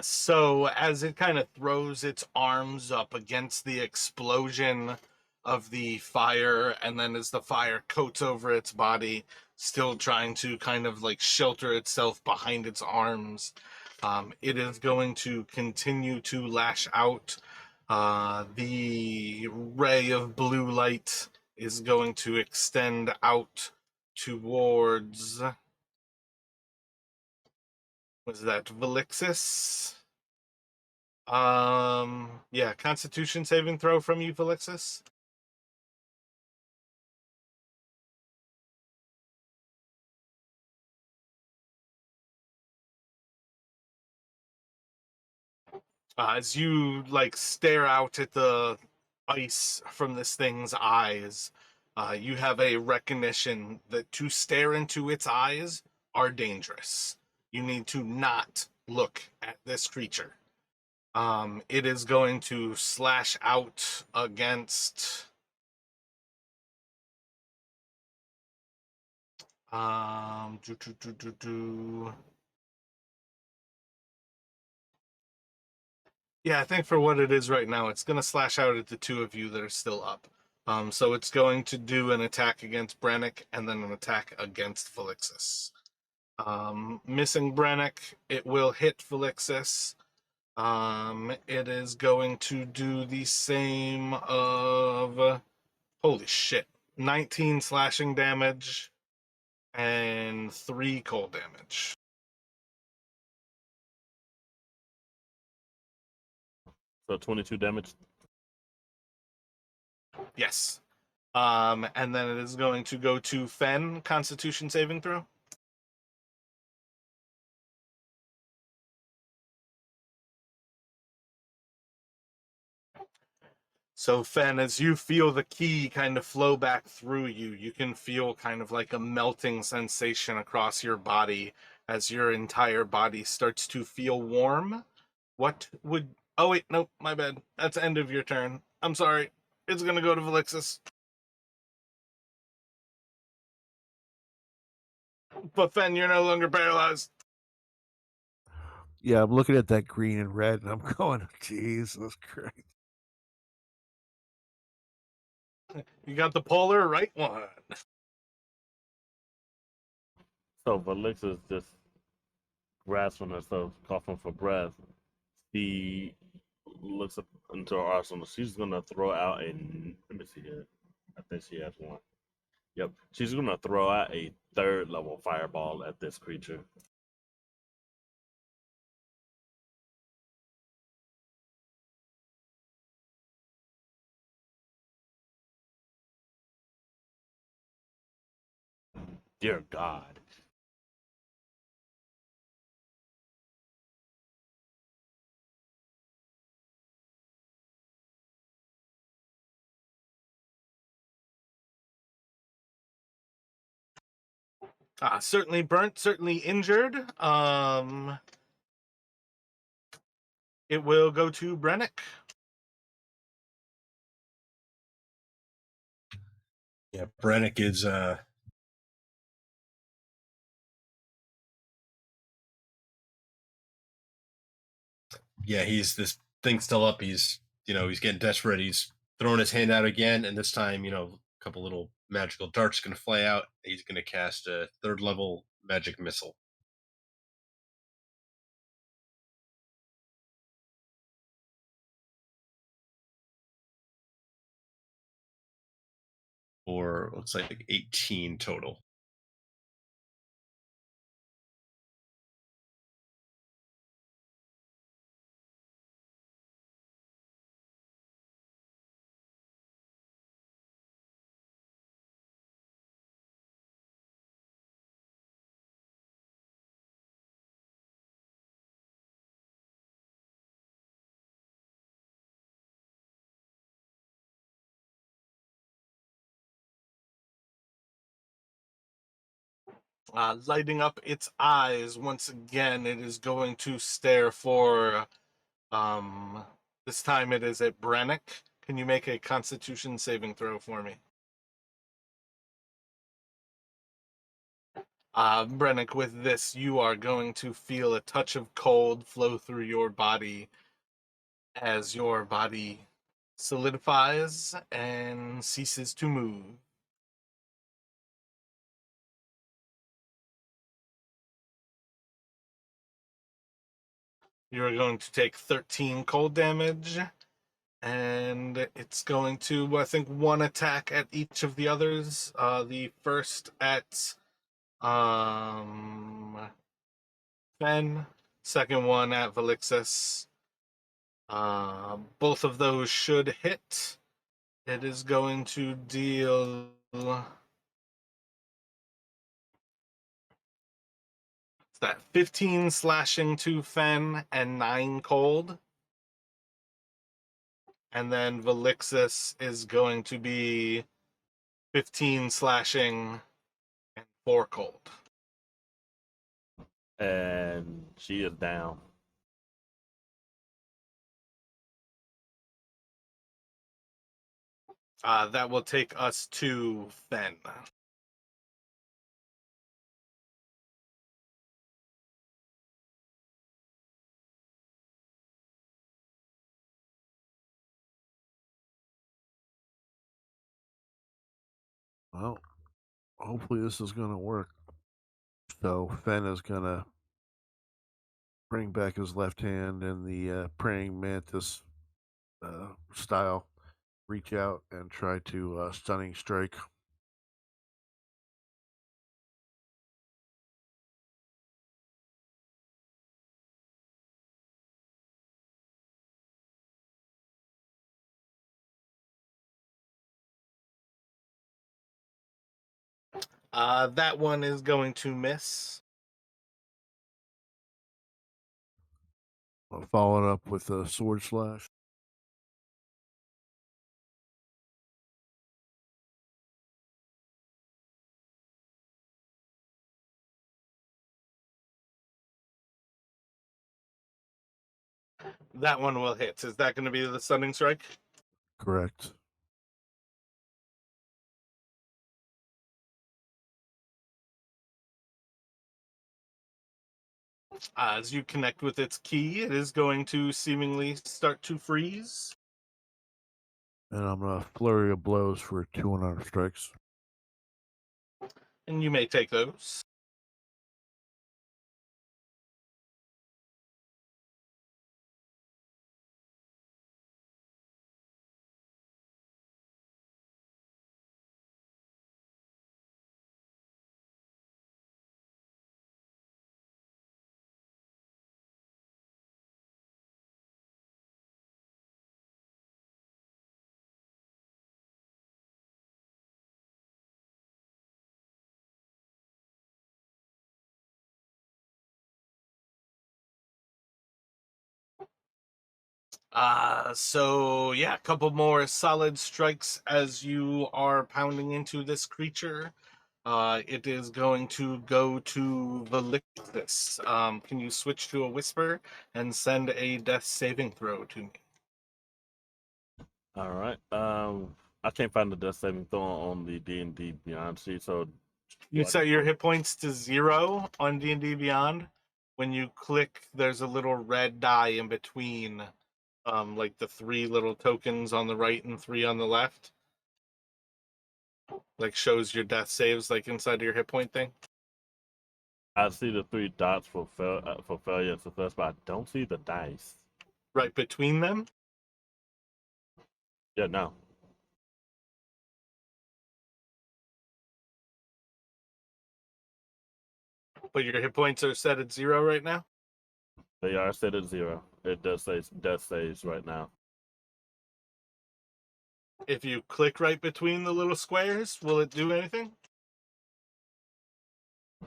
So as it kind of throws its arms up against the explosion of the fire, and then as the fire coats over its body, still trying to kind of like shelter itself behind its arms, it is going to continue to lash out. The ray of blue light is going to extend out towards, was that Velixis? Yeah, Constitution saving throw from you, Felixis. As you like stare out at the ice from this thing's eyes, you have a recognition that to stare into its eyes are dangerous. You need to not look at this creature. It is going to slash out against do, do, do, do, do. Yeah, I think for what it is right now, it's going to slash out at the two of you that are still up. So it's going to do an attack against Brannick and then an attack against Felixis. Missing Brannick, it will hit Felixis. It is going to do the same of, holy shit, 19 slashing damage and 3 cold damage. So 22 damage. Yes. And then it is going to go to Fen, Constitution saving throw. So Fen, as you feel the key kind of flow back through you, you can feel kind of like a melting sensation across your body as your entire body starts to feel warm. What would... Oh wait, nope, my bad. That's the end of your turn. I'm sorry. It's gonna go to Velixis. But Fen, you're no longer paralyzed. Yeah, I'm looking at that green and red, and I'm going, Jesus Christ. You got the polar right one. So Valexa is just grasping herself, coughing for breath. She looks up into her arsenal. She's gonna throw out a. Let me see here. I think she has one. Yep. She's gonna throw out a third level fireball at this creature. Dear God. Certainly burnt, certainly injured. It will go to Brennick. Yeah, Brannick is yeah, he's this thing still up. He's he's getting desperate. He's throwing his hand out again, and this time, a couple little magical darts gonna fly out. He's gonna cast a third level magic missile. For looks like 18 total. Lighting up its eyes once again, it is going to stare for. This time it is at Brennick. Can you make a Constitution saving throw for me? Brennick, with this, you are going to feel a touch of cold flow through your body as your body solidifies and ceases to move. You're going to take 13 cold damage, and it's going to, I think, one attack at each of the others. The first at Fen, second one at Velixis. Both of those should hit. It is going to deal that 15 slashing to Fen and 9 cold. And then Velixis is going to be 15 slashing and 4 cold. And she is down. That will take us to Fen. Well, hopefully this is going to work. So Fen is going to bring back his left hand in the praying mantis style, reach out and try to stunning strike. That one is going to miss. I'll follow it up with a sword slash. That one will hit. Is that going to be the stunning strike? Correct. As you connect with its key, it is going to seemingly start to freeze. And I'm going to flurry of blows for 200 strikes. And you may take those. So yeah, a couple more solid strikes as you are pounding into this creature. It is going to go to Velixis. Can you switch to a whisper and send a death saving throw to me? All right. I can't find the death saving throw on the D&D Beyond sheet, so You what? set your hit points to 0 on D&D Beyond. When you click, there's a little red die in between, like the 3 little tokens on the right and 3 on the left. Like shows your death saves like inside of your hit point thing. I see the 3 dots for failure and success, but I don't see the dice. Right between them. Yeah, no. But your hit points are set at 0 right now. They are set at 0. It does say death saves right now. If you click right between the little squares, will it do anything?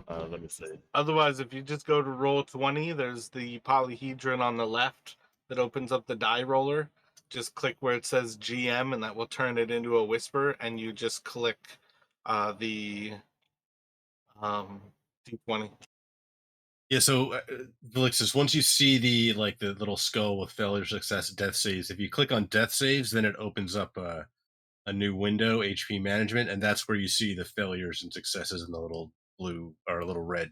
Let me see. Otherwise, if you just go to roll 20, there's the polyhedron on the left that opens up the die roller. Just click where it says GM, and that will turn it into a whisper. And you just click the D20. Yeah, so Velixis, once you see the little skull with failure, success, death saves, if you click on death saves, then it opens up a new window, HP management, and that's where you see the failures and successes in the little blue or little red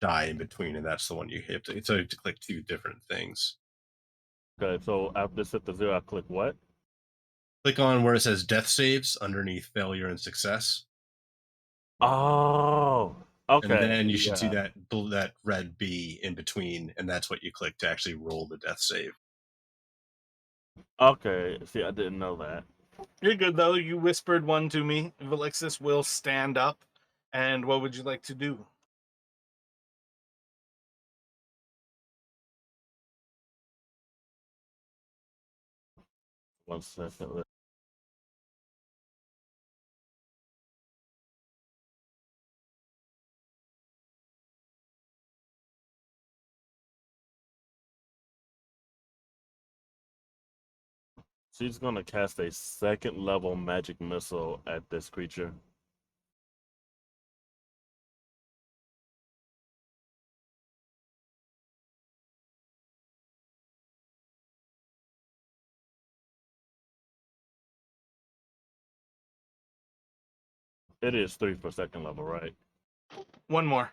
die in between, and that's the one you hit. So you have to click two different things. Okay, so after this hit the 0, I click what? Click on where it says death saves underneath failure and success. Oh, okay. And then you should see Yeah. that red B in between, and that's what you click to actually roll the death save. Okay, see, I didn't know that. You're good, though. You whispered one to me. Velixis will stand up. And what would you like to do? One second. She's going to cast a second level magic missile at this creature. It is 3 for second level, right? One more.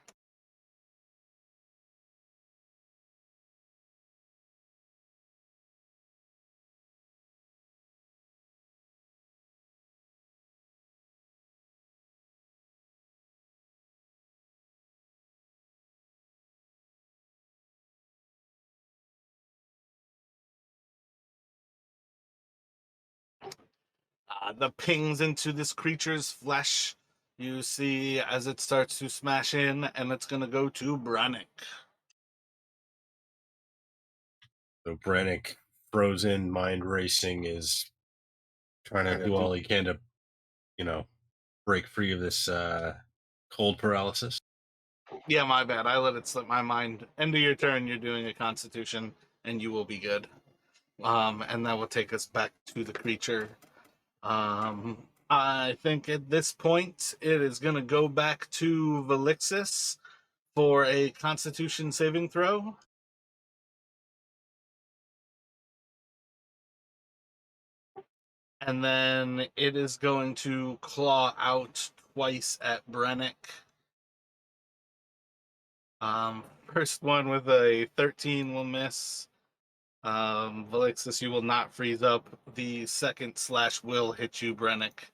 The pings into this creature's flesh. You see as it starts to smash in, and it's going to go to Brannick. So Brannick, frozen, mind racing, is trying to do all he can to, break free of this cold paralysis. Yeah, my bad. I let it slip my mind. End of your turn, you're doing a Constitution, and you will be good. And that will take us back to the creature. I think at this point, it is going to go back to Velixis for a Constitution saving throw. And then it is going to claw out twice at Brannick. First one with a 13 will miss. Velixis, you will not freeze up. The second slash will hit you, Brannick.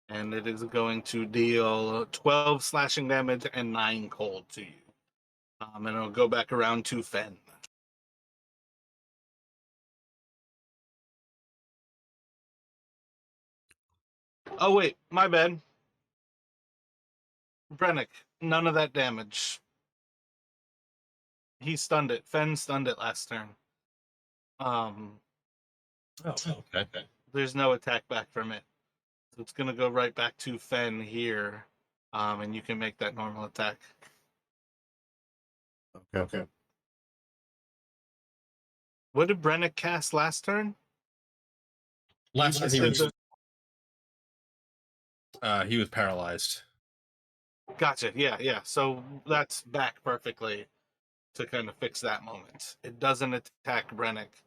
And it is going to deal 12 slashing damage and 9 cold to you. And it'll go back around to Fen. Oh, wait, my bad. Brannick, none of that damage. He stunned it. Fen stunned it last turn. Okay. There's no attack back from it. So it's going to go right back to Fen here. And you can make that normal attack. Okay. What did Brannick cast last turn? Last time he was paralyzed. Gotcha. Yeah. So that's back perfectly to kind of fix that moment. It doesn't attack Brannick,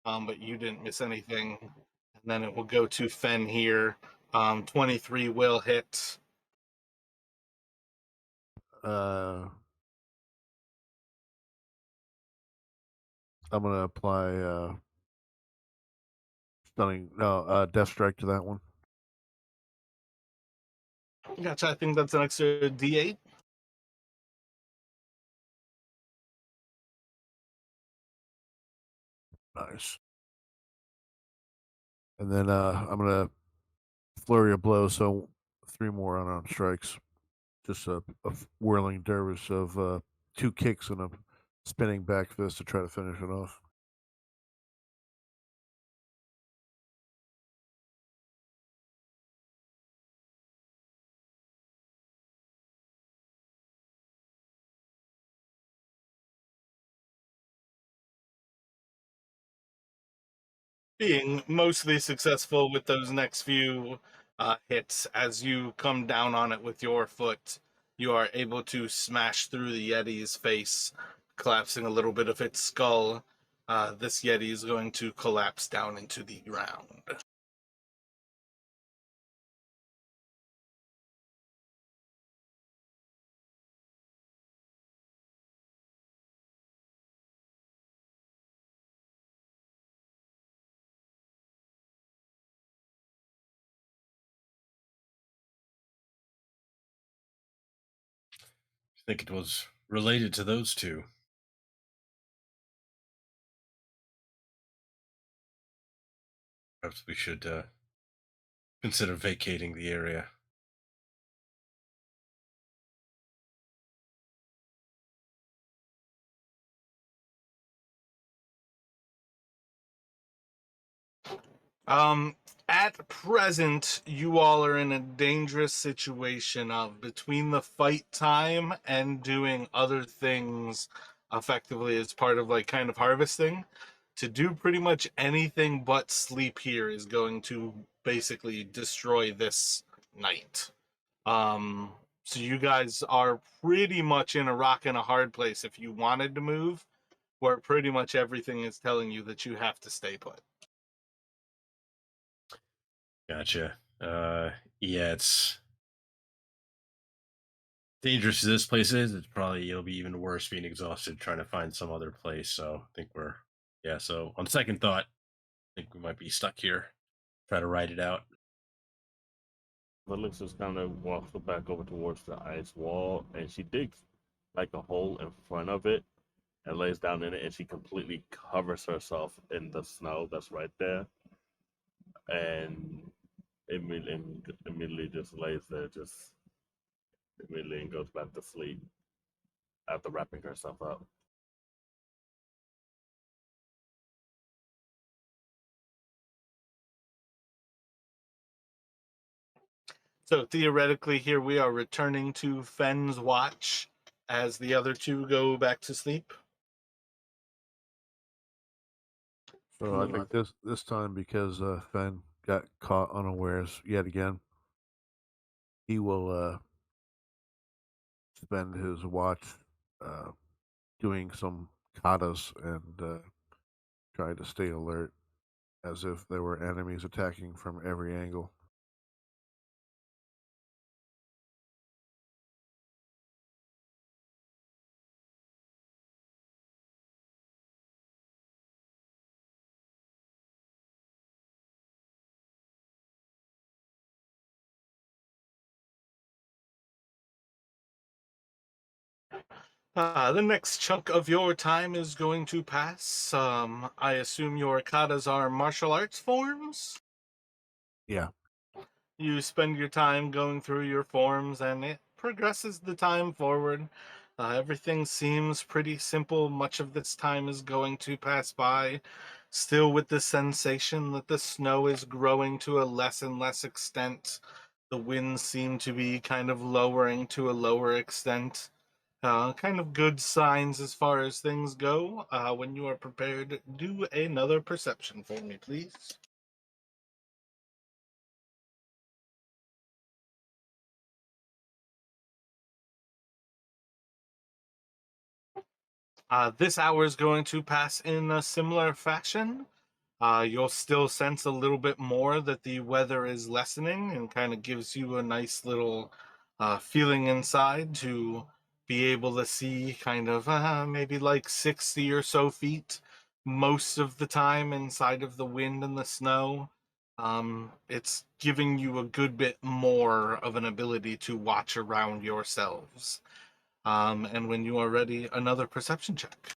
but you didn't miss anything. And then it will go to Fen here. 23 will hit. I'm gonna apply death strike to that one. Gotcha. I think that's an extra D8. Nice. And then I'm gonna flurry of blows, so 3 more unarmed strikes. Just a whirling dervish of 2 kicks and a spinning back fist to try to finish it off. Being mostly successful with those next few hits as you come down on it with your foot. you are able to smash through the Yeti's face, collapsing a little bit of its skull. This Yeti is going to collapse down into the ground. I think it was related to those two. Perhaps we should consider vacating the area. Um, at present, you all are in a dangerous situation of between the fight time and doing other things effectively as part of like kind of harvesting. To do pretty much anything but sleep here is going to basically destroy this night. So you guys are pretty much in a rock and a hard place if you wanted to move, where pretty much everything is telling you that you have to stay put. Gotcha. Yeah, it's dangerous as this place is. It'll be even worse being exhausted trying to find some other place. So I think yeah. So on second thought, I think we might be stuck here. Try to ride it out. Felix just kind of walks back over towards the ice wall, and she digs like a hole in front of it and lays down in it, and she completely covers herself in the snow that's right there, and immediately just lays there, just immediately and goes back to sleep after wrapping herself up. So theoretically, here we are returning to Fenn's watch as the other two go back to sleep. So I think this time, because Fen got caught unawares yet again, he will spend his watch uh, doing some katas and try to stay alert as if there were enemies attacking from every angle. The next chunk of your time is going to pass. I assume your katas are martial arts forms? Yeah. You spend your time going through your forms and it progresses the time forward. Everything seems pretty simple. Much of this time is going to pass by, still with the sensation that the snow is growing to a less and less extent. The winds seem to be kind of lowering to a lower extent. Kind of good signs as far as things go. When you are prepared, do another perception for me, please. This hour is going to pass in a similar fashion. You'll still sense a little bit more that the weather is lessening and kind of gives you a nice little feeling inside to be able to see kind of maybe like 60 or so feet most of the time inside of the wind and the snow. It's giving you a good bit more of an ability to watch around yourselves. And when you are ready, another perception check.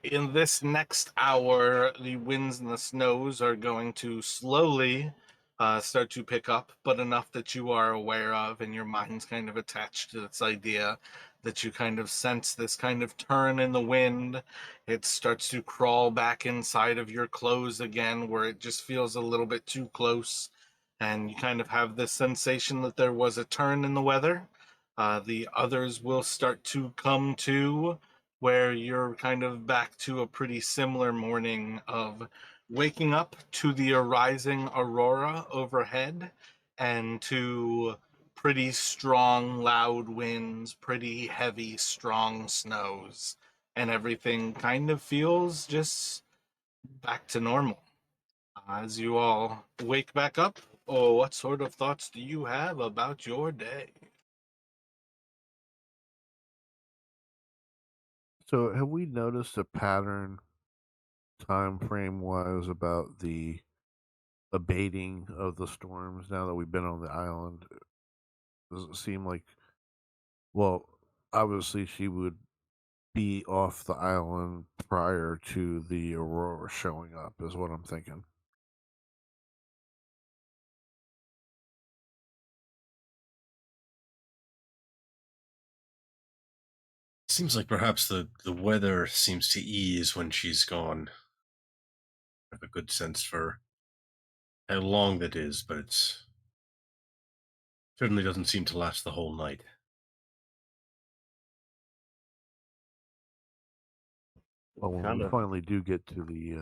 In this next hour, the winds and the snows are going to slowly start to pick up, but enough that you are aware of, and your mind's kind of attached to this idea that you kind of sense this kind of turn in the wind. It starts to crawl back inside of your clothes again, where it just feels a little bit too close, and you kind of have this sensation that there was a turn in the weather. The others will start to come to. where you're kind of back to a pretty similar morning of waking up to the arising aurora overhead and to pretty strong, loud winds, pretty heavy, strong snows, and everything kind of feels just back to normal. As you all wake back up, what sort of thoughts do you have about your day? So, have we noticed a pattern, time frame wise, about the abating of the storms now that we've been on the island? Does it seem like, well, obviously she would be off the island prior to the aurora showing up, is what I'm thinking. Seems like perhaps the weather seems to ease when she's gone. I have a good sense for how long that is, but it's certainly doesn't seem to last the whole night. Well, when Kind we of. finally do get to the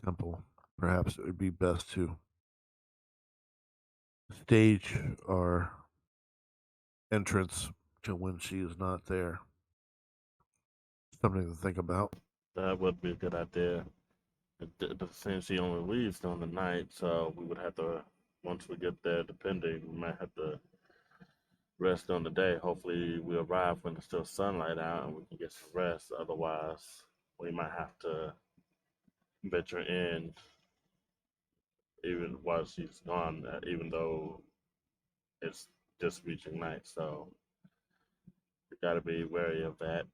temple, perhaps it would be best to stage our entrance to when she is not there. Something to think about. That would be a good idea. But since she only leaves during the night, so we would have to, once we get there, depending, we might have to rest on the day. Hopefully, we arrive when there's still sunlight out and we can get some rest. Otherwise, we might have to venture in even while she's gone, even though it's just reaching night. So we got to be wary of that.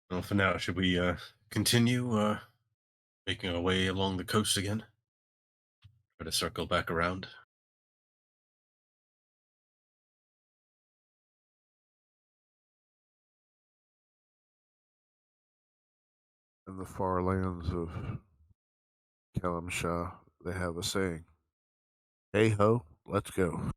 Well, for now, should we continue making our way along the coast again? Try to circle back around. In the far lands of Kalimsha, they have a saying, "Hey ho, let's go."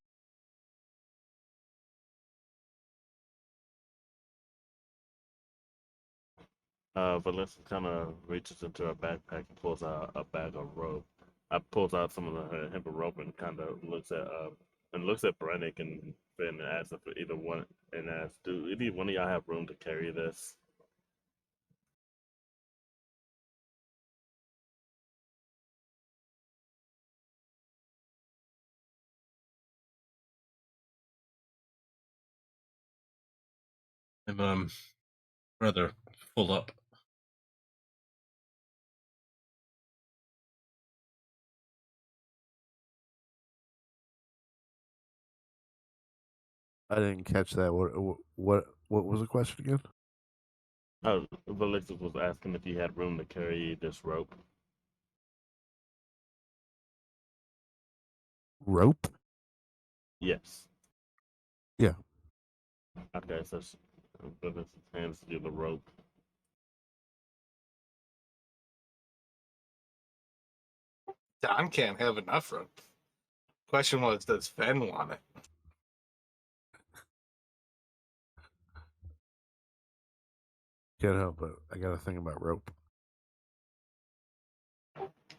Valencia kind of reaches into her backpack and pulls out a bag of rope. I pulls out some of her hemp rope and kind of looks at Brennick and Finn and asks if either one and asks, "Do either one of y'all have room to carry this?" I'm rather full up. I didn't catch that. What was the question again? Valencia was asking if you had room to carry this rope. Rope? Yes. Yeah. Okay, so Valencia hands you the rope. Don can't have enough rope. Question was, does Fen want it? Can't help it. I got to think about rope.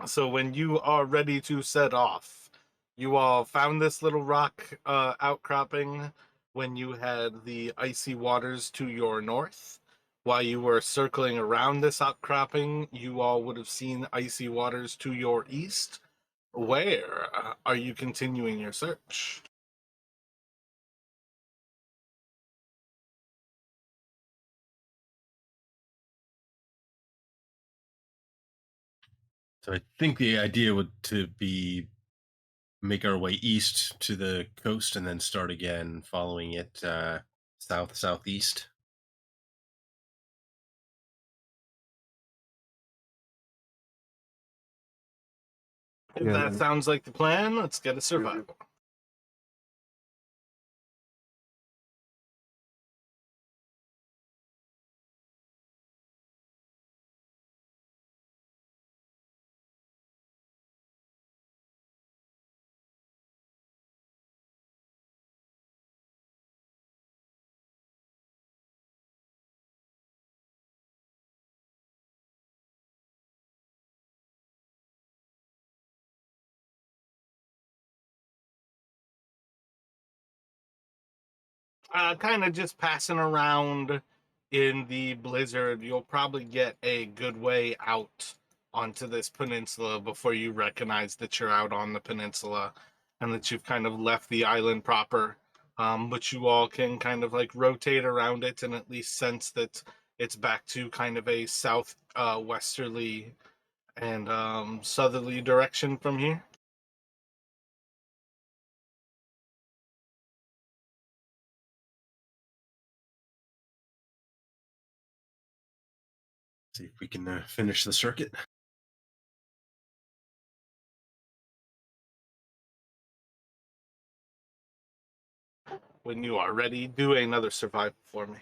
So when you are ready to set off, you all found this little rock outcropping when you had the icy waters to your north. While you were circling around this outcropping, you all would have seen icy waters to your east. Where are you continuing your search? So I think the idea would to be make our way east to the coast and then start again following it southeast. If Yeah. that sounds like the plan, let's get a survival. kind of just passing around in the blizzard. You'll probably get a good way out onto this peninsula before you recognize that you're out on the peninsula and that you've kind of left the island proper. But you all can kind of like rotate around it and at least sense that it's back to kind of a south westerly and southerly direction from here. See if we can finish the circuit. When you are ready, do another survival for me.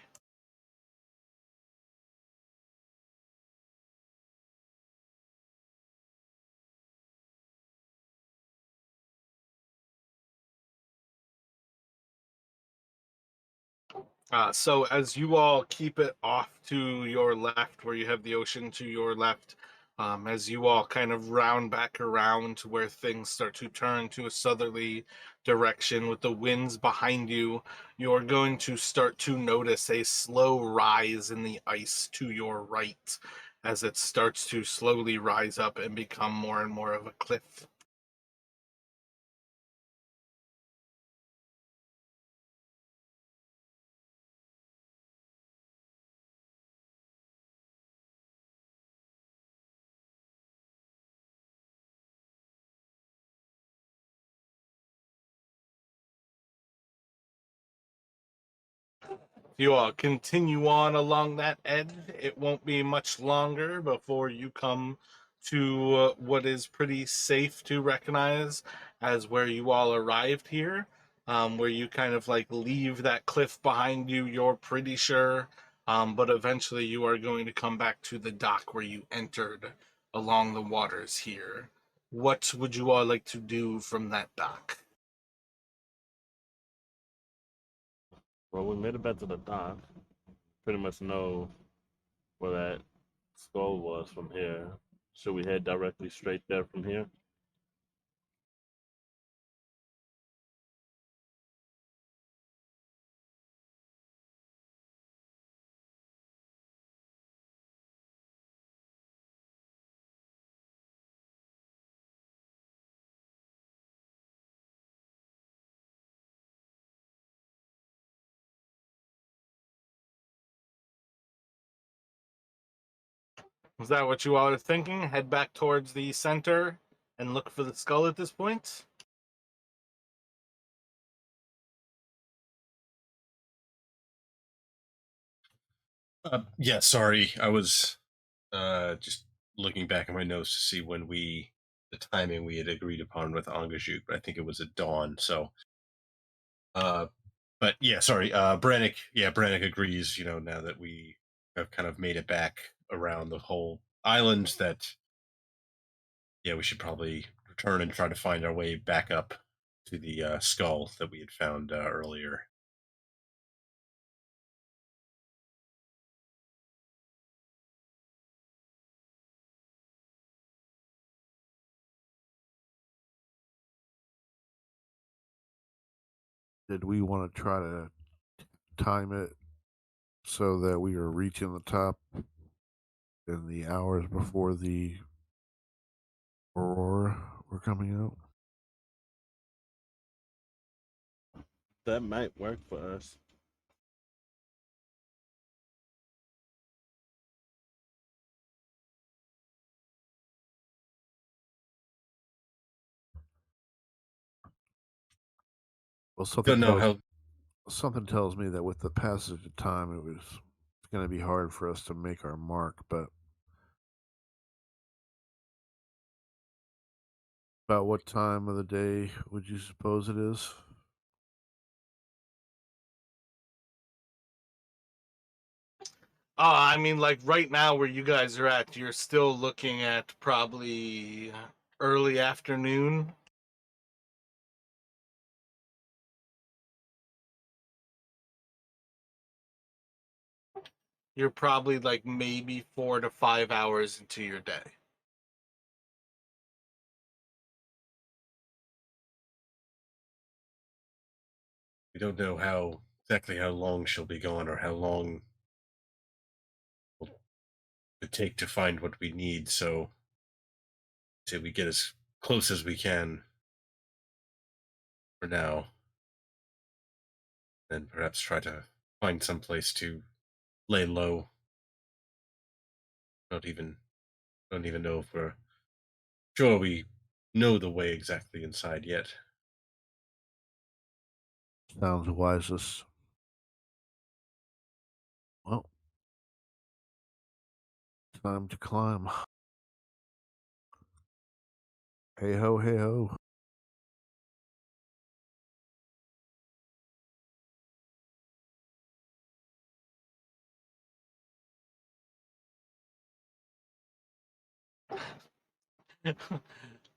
So as you all keep it off to your left, where you have the ocean to your left, as you all kind of round back around to where things start to turn to a southerly direction with the winds behind you, you're going to start to notice a slow rise in the ice to your right as it starts to slowly rise up and become more and more of a cliff. If you all continue on along that edge, it won't be much longer before you come to what is pretty safe to recognize as where you all arrived here, where you kind of like leave that cliff behind you, you're pretty sure, but eventually you are going to come back to the dock where you entered along the waters here. What would you all like to do from that dock? Well, we made it back to the dock. Pretty much know where that skull was from here. Should we head directly straight there from here? Is that what you all are thinking? Head back towards the center and look for the skull at this point? Yeah, sorry. I was just looking back at my notes to see when the timing we had agreed upon with Angajuk, but I think it was at dawn. So, uh, but yeah, sorry. Brannick agrees. Now that we have kind of made it back around the whole island, that yeah, we should probably return and try to find our way back up to the skull that we had found earlier. Did we want to try to time it so that we are reaching the top in the hours before the aurora were coming out? That might work for us. Well, Don't know how. something tells me that with the passage of time, it's going to be hard for us to make our mark. But about what time of the day would you suppose it is? I mean, like right now where you guys are at, you're still looking at probably early afternoon. You're probably like maybe 4 to 5 hours into your day. We don't know how exactly how long she'll be gone or how long it take to find what we need. So, say we get as close as we can for now, then perhaps try to find some place to lay low. Don't even don't even know if we're sure we know the way exactly inside yet. Sounds wisest. Well, time to climb. Hey ho, hey ho.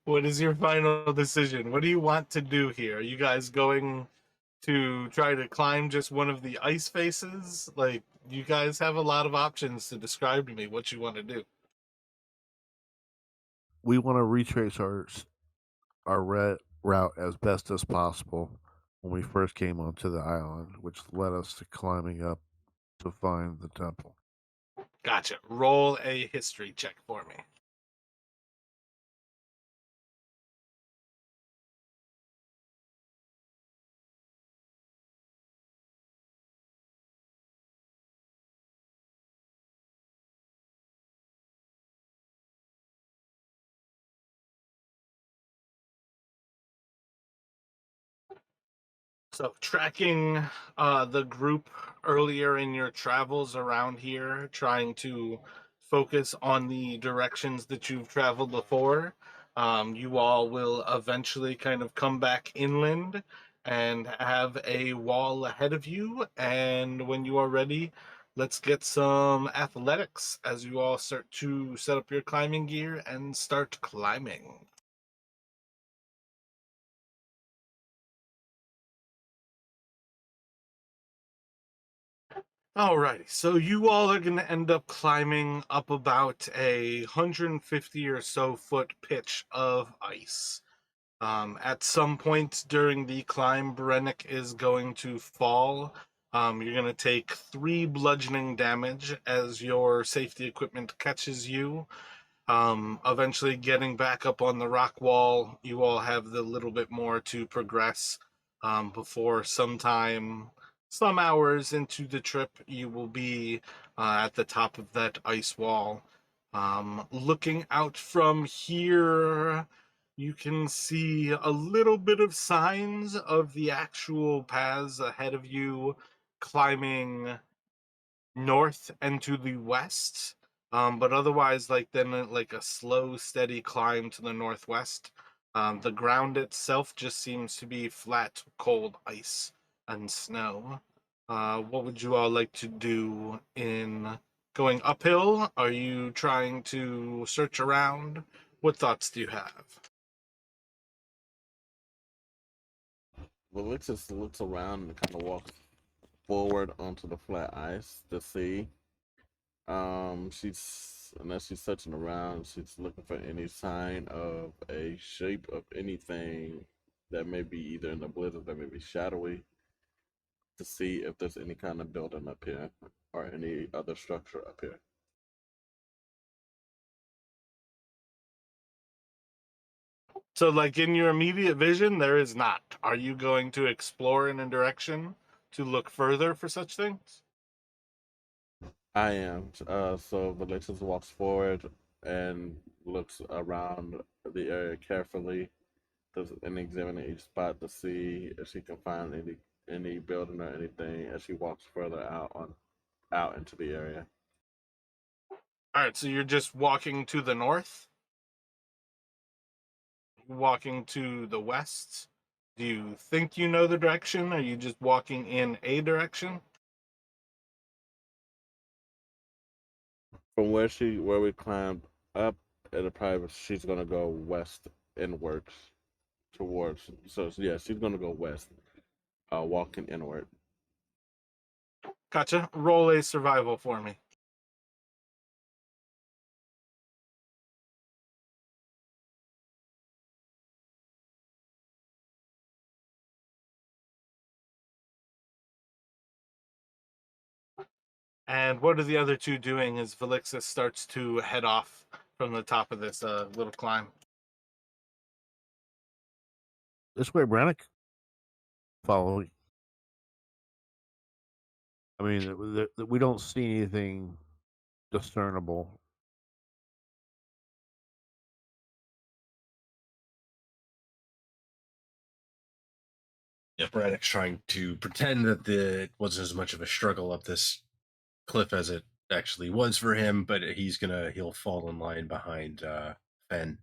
What is your final decision? What do you want to do here? Are you guys going to try to climb just one of the ice faces? Like, you guys have a lot of options to describe to me what you want to do. We want to retrace our route as best as possible when we first came onto the island, which led us to climbing up to find the temple. Gotcha. Roll a history check for me. So, tracking the group earlier in your travels around here, trying to focus on the directions that you've traveled before, you all will eventually kind of come back inland and have a wall ahead of you. And when you are ready, let's get some athletics as you all start to set up your climbing gear and start climbing. Alrighty, so you all are going to end up climbing up about 150 or so foot pitch of ice. At some point during the climb, Brennick is going to fall. You're going to take 3 bludgeoning damage as your safety equipment catches you. Eventually getting back up on the rock wall, you all have the little bit more to progress before sometime, some hours into the trip, you will be at the top of that ice wall. Looking out from here, you can see a little bit of signs of the actual paths ahead of you climbing north and to the west. But otherwise, like then like a slow, steady climb to the northwest. The ground itself just seems to be flat, cold ice and snow. What would you all like to do in going uphill? Are you trying to search around? What thoughts do you have? Well, Lix just looks around and kind of walks forward onto the flat ice to see. She's unless she's searching around, she's looking for any sign of a shape of anything that may be either in the blizzard that may be shadowy to see if there's any kind of building up here or any other structure up here. So, like in your immediate vision, there is not. Are you going to explore in a direction to look further for such things? I am. So Valixis walks forward and looks around the area carefully, and examining each spot to see if she can find any building or anything as she walks further out into the area. All right, so you're just walking to the north, walking to the west. Do you think you know the direction? Are you just walking in a direction? From where we climbed up, it'll probably she's gonna go west inwards towards. So yeah, she's gonna go west, walking inward. Gotcha. Roll a survival for me. And what are the other two doing as Velixis starts to head off from the top of this little climb? This way, Brannick. Following. I mean, we don't see anything discernible. Yeah, Braddock's trying to pretend that it wasn't as much of a struggle up this cliff as it actually was for him, but he'll fall in line behind Fen.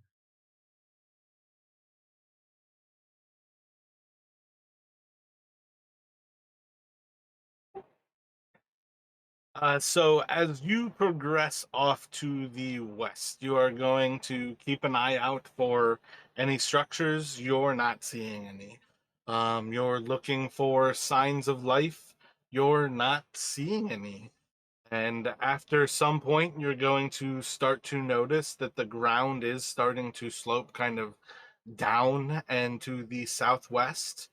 So as you progress off to the west, you are going to keep an eye out for any structures. You're not seeing any. You're looking for signs of life. You're not seeing any. And after some point, you're going to start to notice that the ground is starting to slope kind of down and to the southwest.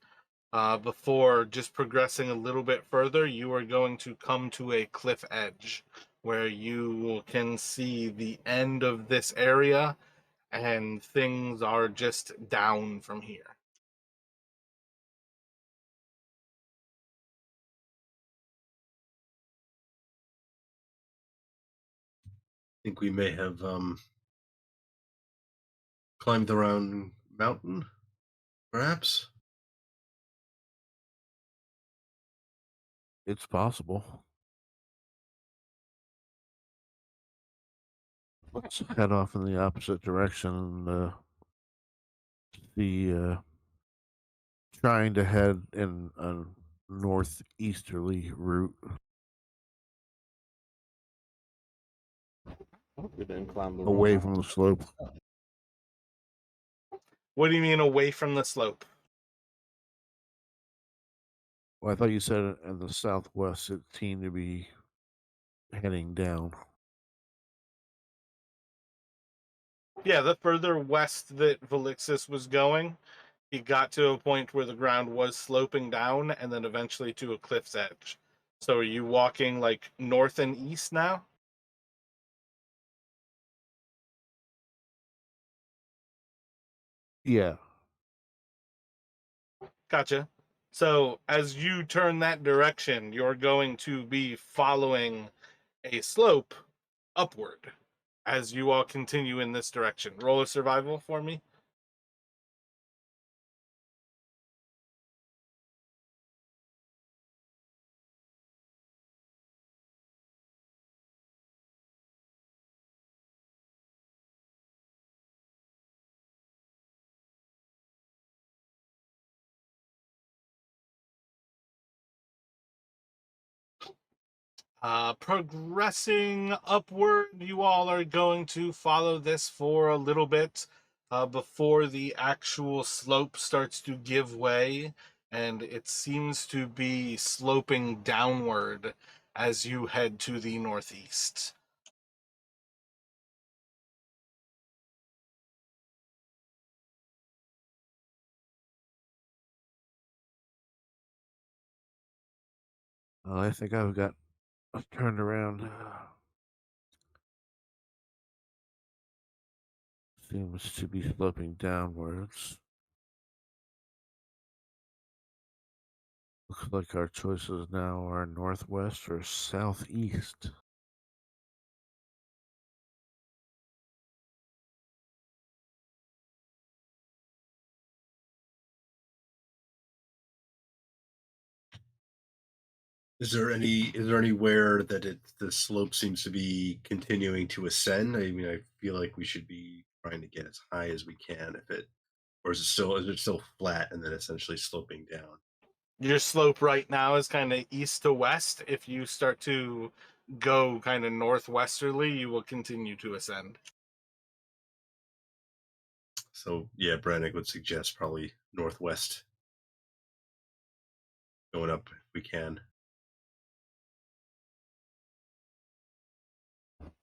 Before just progressing a little bit further, you are going to come to a cliff edge where you can see the end of this area and things are just down from here. I think we may have climbed the wrong mountain, perhaps. It's possible. Let's head off in the opposite direction and see. Trying to head in a northeasterly route. We didn't climb the Away wrong from the slope. What do you mean away from the slope? Well, I thought you said in the southwest it seemed to be heading down. Yeah, the further west that Velixis was going, he got to a point where the ground was sloping down and then eventually to a cliff's edge. So are you walking like north and east now? Yeah. Gotcha. So as you turn that direction, you're going to be following a slope upward as you all continue in this direction. Roll a survival for me. Progressing upward, you all are going to follow this for a little bit before the actual slope starts to give way, and it seems to be sloping downward as you head to the northeast. Well, I think I've got us turned around. Seems to be sloping downwards. Looks like our choices now are northwest or southeast. Is there anywhere that the slope seems to be continuing to ascend? I mean, I feel like we should be trying to get as high as we can or is it still flat and then essentially sloping down? Your slope right now is kind of east to west. If you start to go kind of northwesterly, you will continue to ascend. So yeah, Brannick would suggest probably northwest, going up if we can.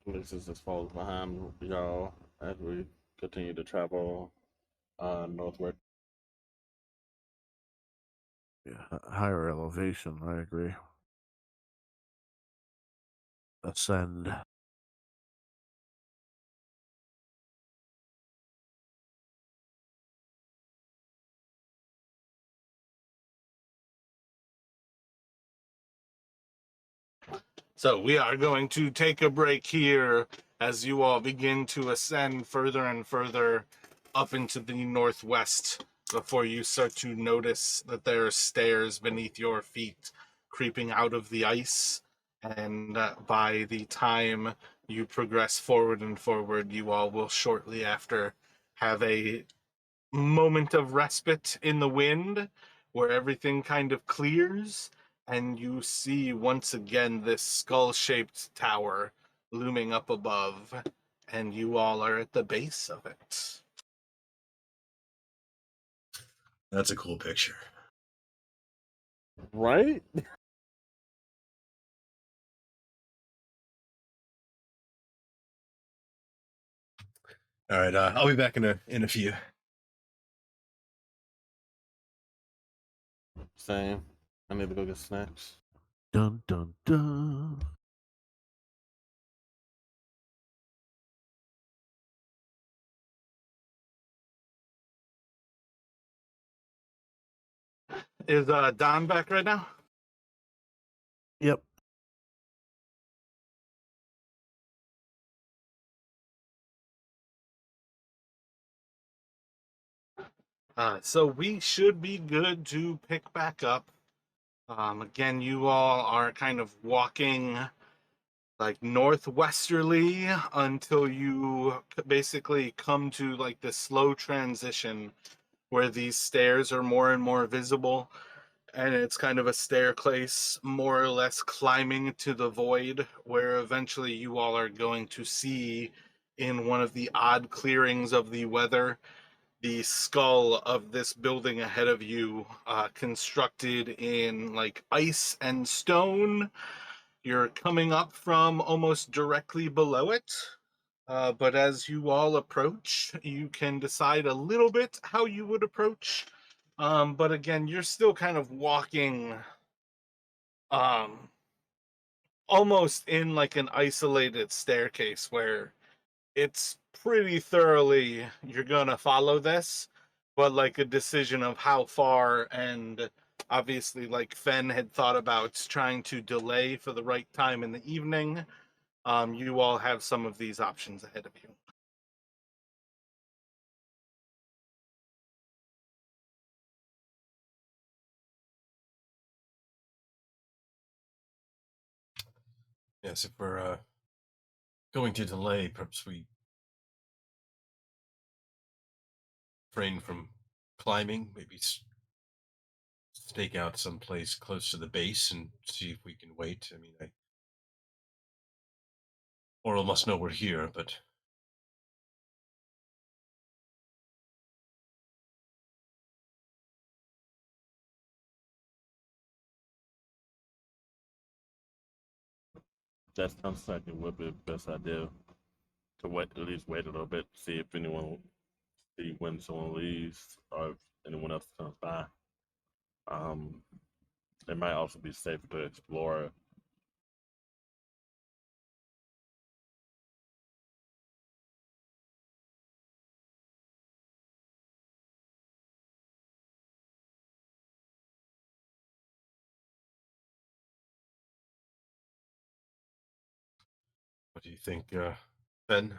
places just falls behind y'all as we continue to travel northward. Yeah, higher elevation. I agree. ascend. So we are going to take a break here as you all begin to ascend further and further up into the northwest before you start to notice that there are stairs beneath your feet creeping out of the ice. And by the time you progress forward and forward, you all will shortly after have a moment of respite in the wind where everything kind of clears and you see once again this skull-shaped tower looming up above, and you all are at the base of it. That's a cool picture. Right? All right, I'll be back in a few. Same. I need to go get snacks. Dun dun dun. Is Don back right now? Yep. So we should be good to pick back up. Again, you all are kind of walking like northwesterly until you basically come to like this slow transition where these stairs are more and more visible, and it's kind of a staircase more or less climbing to the void where eventually you all are going to see in one of the odd clearings of the weather the skull of this building ahead of you, constructed in like ice and stone. You're coming up from almost directly below it. But as you all approach, you can decide a little bit how you would approach. But again, you're still kind of walking um, almost in like an isolated staircase where it's pretty thoroughly you're gonna follow this, but like a decision of how far, and obviously like Fen had thought about trying to delay for the right time in the evening. You all have some of these options ahead of you. Yes, if we're going to delay, perhaps we refrain from climbing, maybe stake out someplace close to the base and see if we can wait. I mean, Oral must know we're here, but That sounds like it would be the best idea to wait, at least wait a little bit, see if anyone, see when someone leaves or if anyone else comes by. Um, it might also be safer to explore. what do you think, Ben?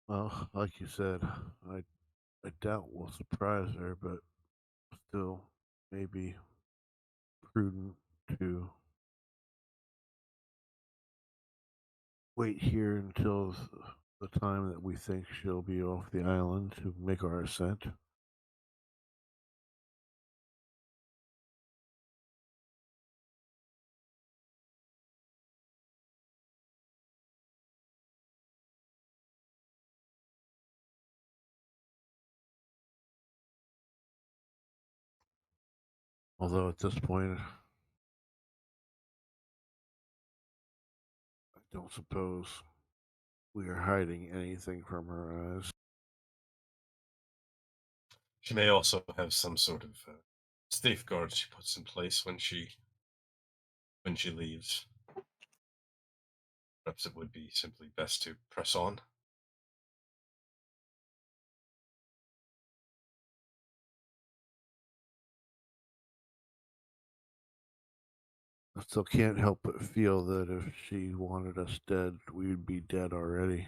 Well, like you said, I doubt we'll surprise her, but still, maybe prudent to wait here until the time that we think she'll be off the island to make our ascent. Although at this point, I don't suppose we are hiding anything from her eyes. She may also have some sort of safeguards she puts in place when she leaves. Perhaps it would be simply best to press on. I still can't help but feel that if she wanted us dead, we'd be dead already.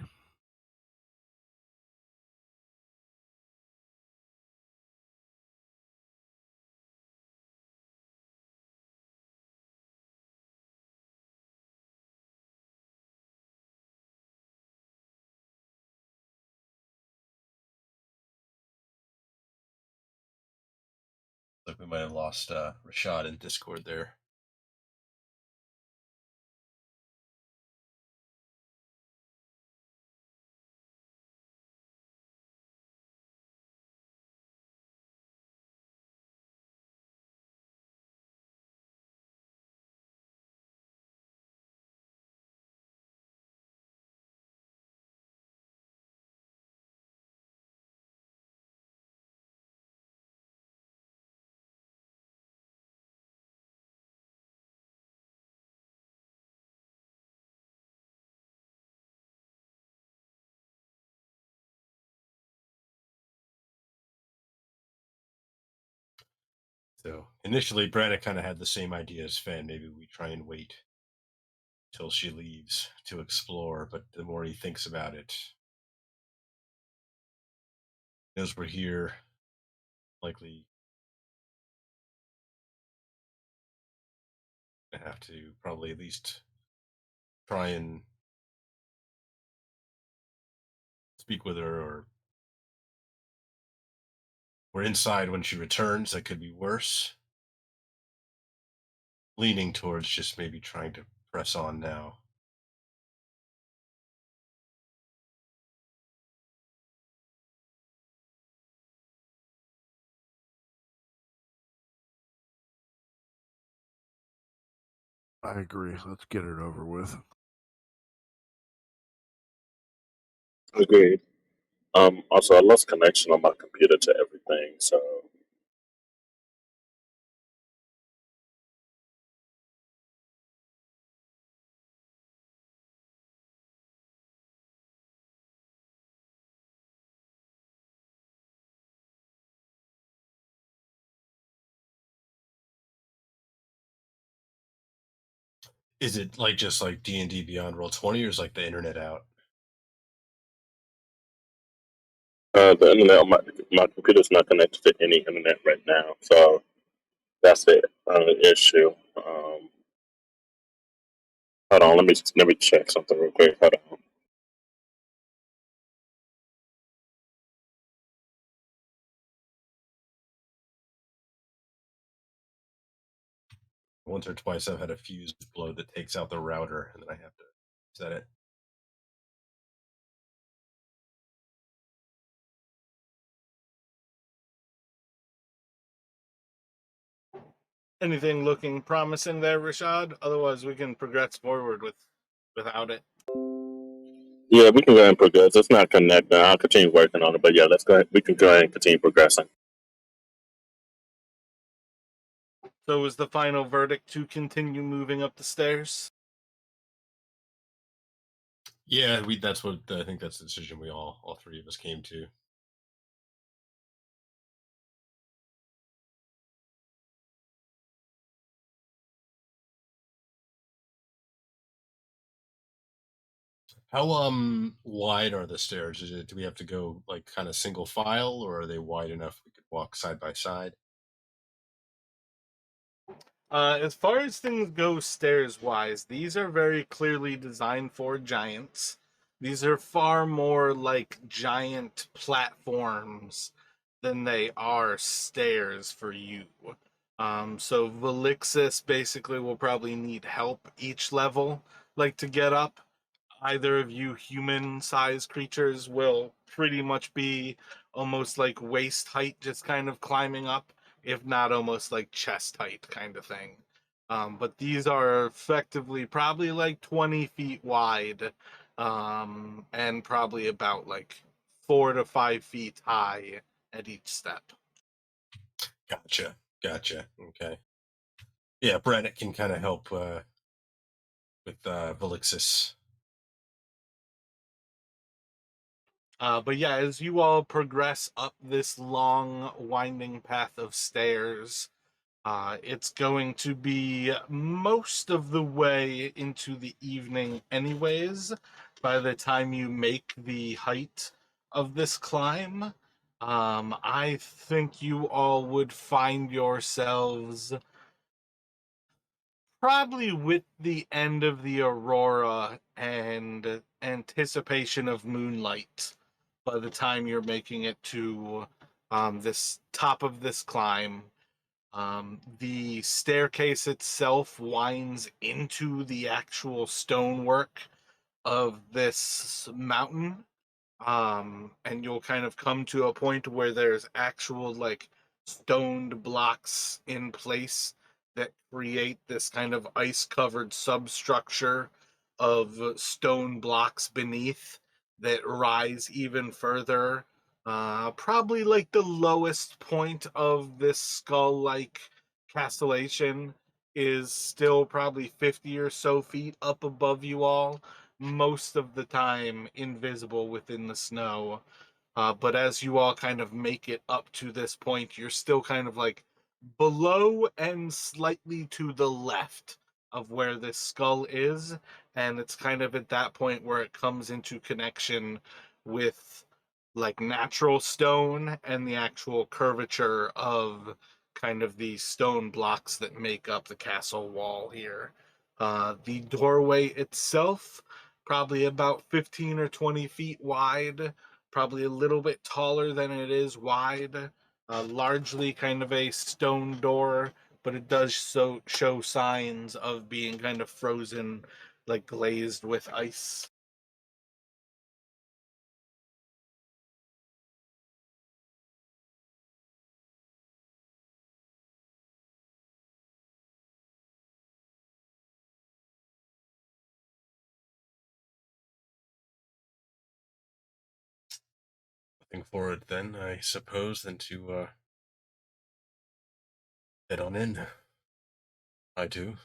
Like we might have lost Rashad in Discord there. So initially, Brannick kind of had the same idea as Fen. Maybe we try and wait till she leaves to explore. But the more he thinks about it, knows we're here, likely gonna have to probably at least try and speak with her, or we're inside when she returns. That could be worse. Leaning towards just maybe trying to press on now. I agree. Let's get it over with. Agreed. Also, I lost connection on my computer to everything, so Is it like just like D&D Beyond Roll20, or is like the internet out? the internet on my computer's not connected to any internet right now, so that's the issue. Hold on, let me check something real quick. Hold on. Once or twice I've had a fuse blow that takes out the router, and then I have to set it. Anything looking promising there, Rashad? Otherwise, we can progress forward without it. Yeah, we can go ahead and progress. It's not connecting. I'll continue working on it, but yeah, let's go ahead. We can go ahead and continue progressing. So, is the final verdict to continue moving up the stairs? Yeah, that's what I think that's the decision we all three of us came to. How wide are the stairs? Do we have to go like kind of single file, or are they wide enough we could walk side by side? As far as things go stairs wise, these are very clearly designed for giants. These are far more like giant platforms than they are stairs for you. So Velixis basically will probably need help each level, like to get up. Either of you human-sized creatures will pretty much be almost like waist height, just kind of climbing up, if not almost like chest height kind of thing. But these are effectively probably like 20 feet wide, and probably about like 4 to 5 feet high at each step. Gotcha. Okay. Yeah, Brannick can kind of help with Velixis. But yeah, as you all progress up this long, winding path of stairs, it's going to be most of the way into the evening, anyways, by the time you make the height of this climb. I think you all would find yourselves probably with the end of the aurora and anticipation of moonlight by the time you're making it to this top of this climb. The staircase itself winds into the actual stonework of this mountain, and you'll kind of come to a point where there's actual like stoned blocks in place that create this kind of ice covered substructure of stone blocks beneath that rise even further. Probably like the lowest point of this skull like castellation is still probably 50 or so feet up above you all, most of the time invisible within the snow. But as you all kind of make it up to this point, you're still kind of like below and slightly to the left of where this skull is. And it's kind of at that point where it comes into connection with like natural stone and the actual curvature of kind of the stone blocks that make up the castle wall here. The doorway itself, probably about 15 or 20 feet wide, probably a little bit taller than it is wide. Largely kind of a stone door, but it does show signs of being kind of frozen, like glazed with ice. Looking forward then, I suppose, than to head on in. I do.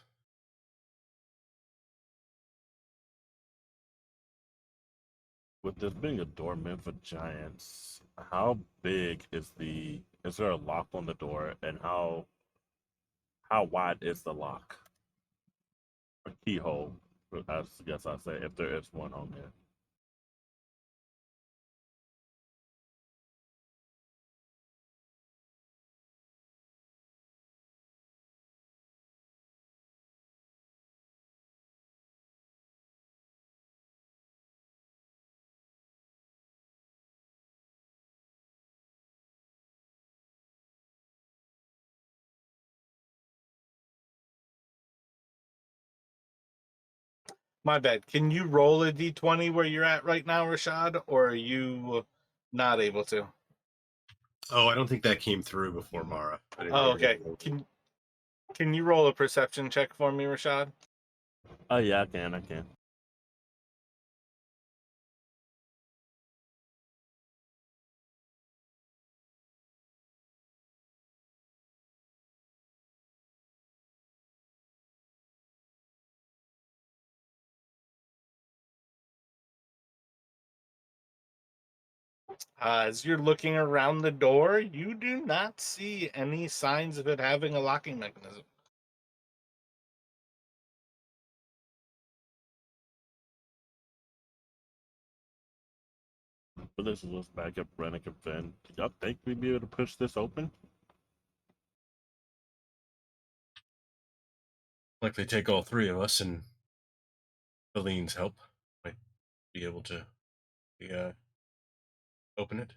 With this being a door meant for giants, how big is there a lock on the door, and how wide is the lock? A keyhole, I guess I say, if there is one on there. My bad. Can you roll a d20 where you're at right now, Rashad, or are you not able to? Oh, I don't think that came through before, Mara. Oh, okay. Can you roll a perception check for me, Rashad? Oh yeah, I can. As you're looking around the door, you do not see any signs of it having a locking mechanism. But this looks back at Brennick and Finn. Do y'all think we'd be able to push this open? Likely take all three of us, and Vellynne's help might be able to open it.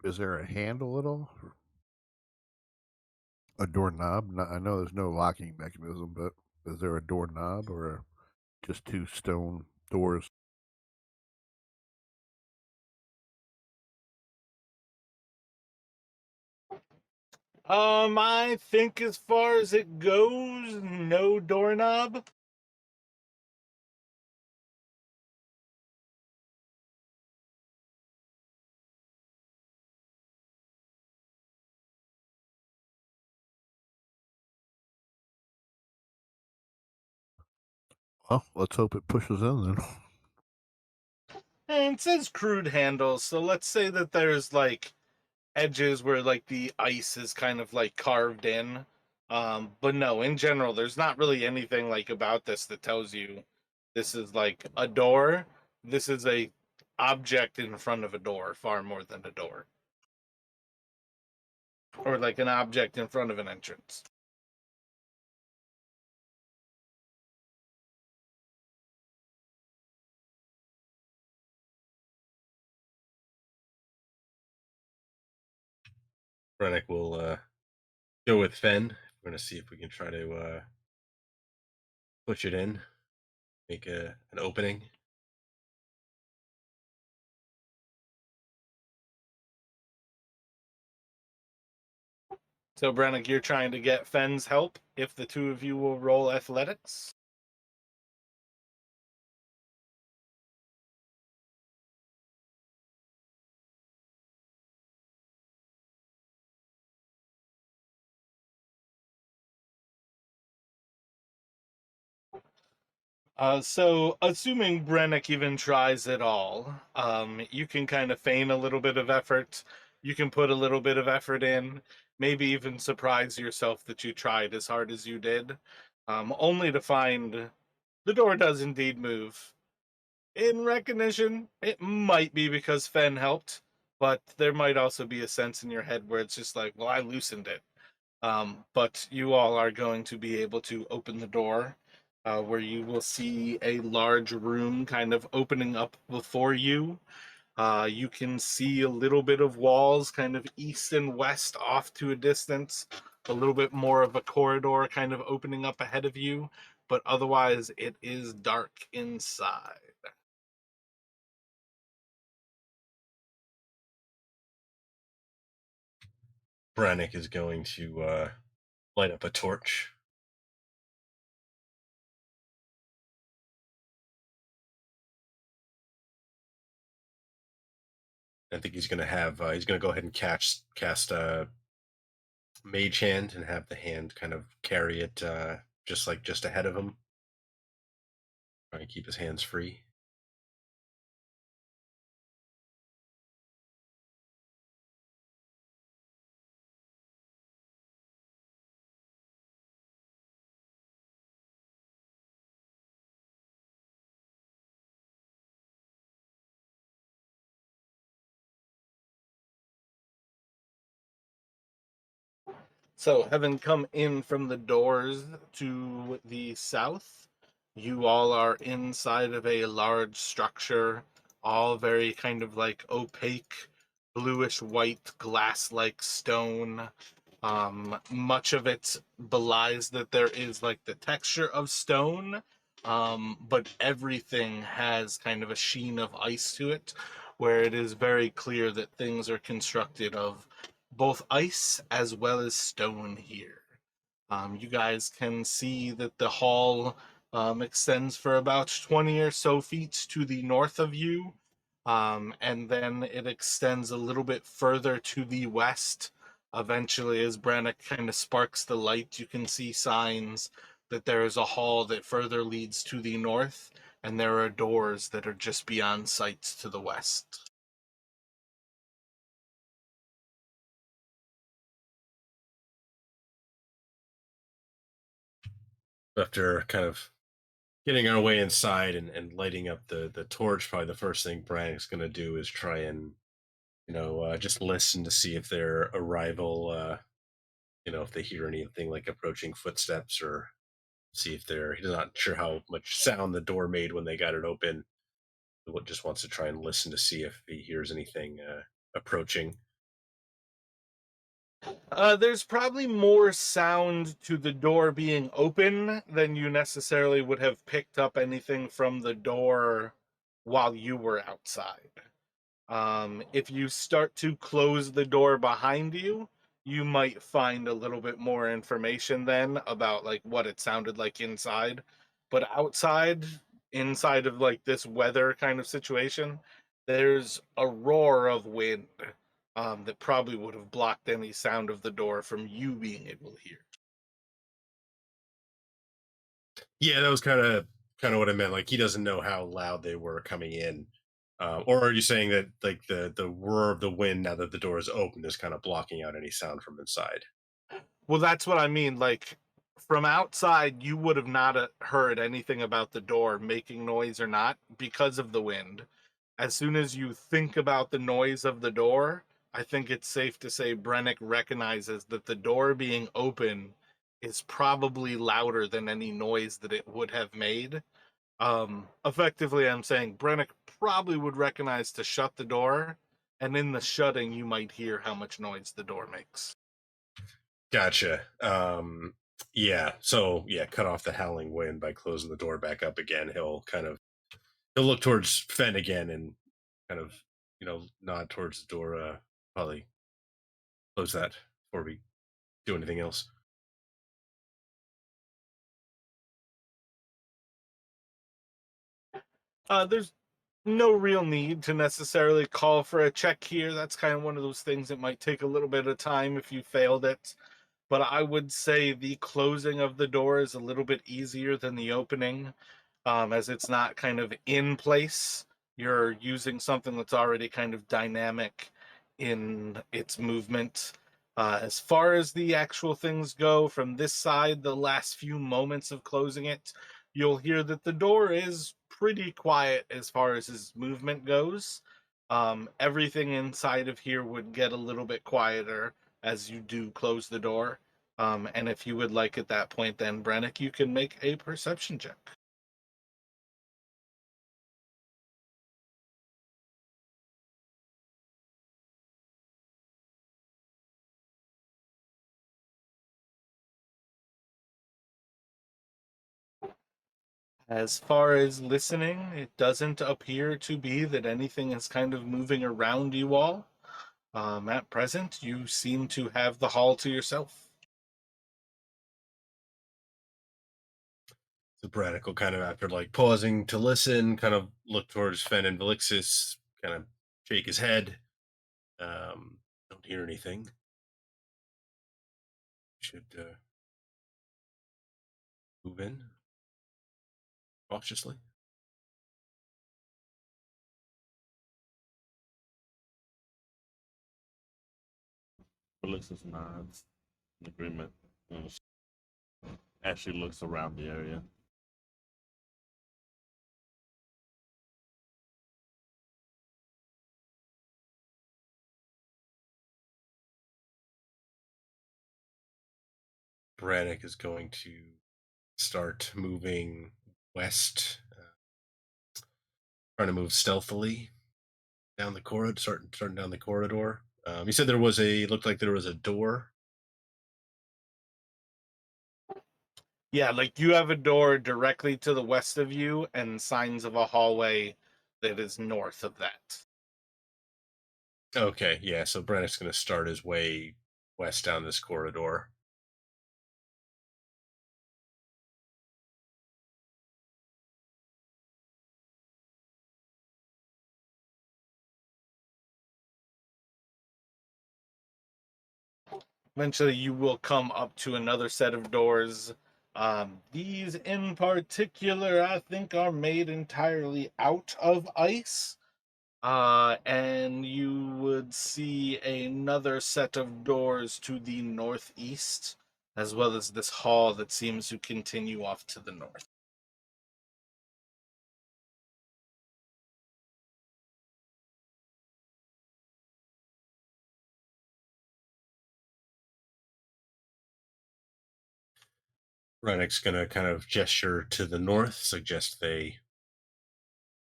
Is there a handle at all? A doorknob? No, I know there's no locking mechanism, but is there a doorknob or just two stone doors? I think as far as it goes, no doorknob. Well, let's hope it pushes in then. And it says crude handles, so let's say that there's like edges where like the ice is kind of like carved in. But no, in general, there's not really anything like about this that tells you this is like a door. This is a object in front of a door, far more than a door. Or like an object in front of an entrance. Brennick will go with Fen. We're gonna see if we can try to push it in, make an opening. So, Brennick, you're trying to get Fenn's help if the two of you will roll athletics. So assuming Brennick even tries at all, you can kind of feign a little bit of effort. You can put a little bit of effort in, maybe even surprise yourself that you tried as hard as you did, only to find the door does indeed move. In recognition, it might be because Fen helped, but there might also be a sense in your head where it's just like, well, I loosened it. But you all are going to be able to open the door, where you will see a large room kind of opening up before you. You can see a little bit of walls kind of east and west off to a distance, a little bit more of a corridor kind of opening up ahead of you, but otherwise it is dark inside. Brennick is going to light up a torch. I think he's going to have. He's going to go ahead and cast Mage Hand and have the hand kind of carry it just ahead of him. Trying to keep his hands free. So, having come in from the doors to the south, you all are inside of a large structure, all very kind of like opaque, bluish white, glass like stone. Much of it belies that there is like the texture of stone, but everything has kind of a sheen of ice to it, where it is very clear that things are constructed of both ice as well as stone here. You guys can see that the hall extends for about 20 or so feet to the north of you, and then it extends a little bit further to the west. Eventually, as Brannock kind of sparks the light, you can see signs that there is a hall that further leads to the north, and there are doors that are just beyond sight to the west. After kind of getting our way inside and lighting up the torch, probably the first thing Brennick's going to do is try and just listen to see if their arrival, if they hear anything like approaching footsteps, or see if he's not sure how much sound the door made when they got it open. He just wants to try and listen to see if he hears anything approaching. There's probably more sound to the door being open than you necessarily would have picked up anything from the door while you were outside. If you start to close the door behind you, you might find a little bit more information then about like what it sounded like inside. But outside, inside of like this weather kind of situation, there's a roar of wind that probably would have blocked any sound of the door from you being able to hear. Yeah, that was kind of kind of what I meant. Like he doesn't know how loud they were coming in, or are you saying that like the roar of the wind now that the door is open is kind of blocking out any sound from inside? Well, that's what I mean. Like from outside, you would have not heard anything about the door making noise or not because of the wind. As soon as you think about the noise of the door, I think it's safe to say Brennick recognizes that the door being open is probably louder than any noise that it would have made. Effectively, I'm saying Brennick probably would recognize to shut the door, and in the shutting, you might hear how much noise the door makes. Gotcha. Yeah. So yeah, cut off the howling wind by closing the door back up again. He'll look towards Fen again and kind of nod towards the door. Probably close that before we do anything else. There's no real need to necessarily call for a check here. That's kind of one of those things that might take a little bit of time if you failed it. But I would say the closing of the door is a little bit easier than the opening, as it's not kind of in place. You're using something that's already kind of dynamic in its movement. As far as the actual things go, from this side, the last few moments of closing it, you'll hear that the door is pretty quiet as far as his movement goes. Everything inside of here would get a little bit quieter as you do close the door. And if you would like at that point, then Brennick, you can make a perception check. As far as listening, it doesn't appear to be that anything is kind of moving around you all. At present, you seem to have the hall to yourself. So Braddock will kind of, after like pausing to listen, kind of look towards Fen and Velixis, kind of shake his head. Don't hear anything. Should move in cautiously. Felix nods in agreement as she looks around the area. Braddock is going to start moving west, trying to move stealthily down the corridor, starting down the corridor. You said looked like there was a door. Yeah, like you have a door directly to the west of you and signs of a hallway that is north of that. Okay, yeah. So Braddock's going to start his way west down this corridor. Eventually, you will come up to another set of doors. These in particular, I think, are made entirely out of ice. And you would see another set of doors to the northeast, as well as this hall that seems to continue off to the north. Braddock's going to kind of gesture to the north, suggest they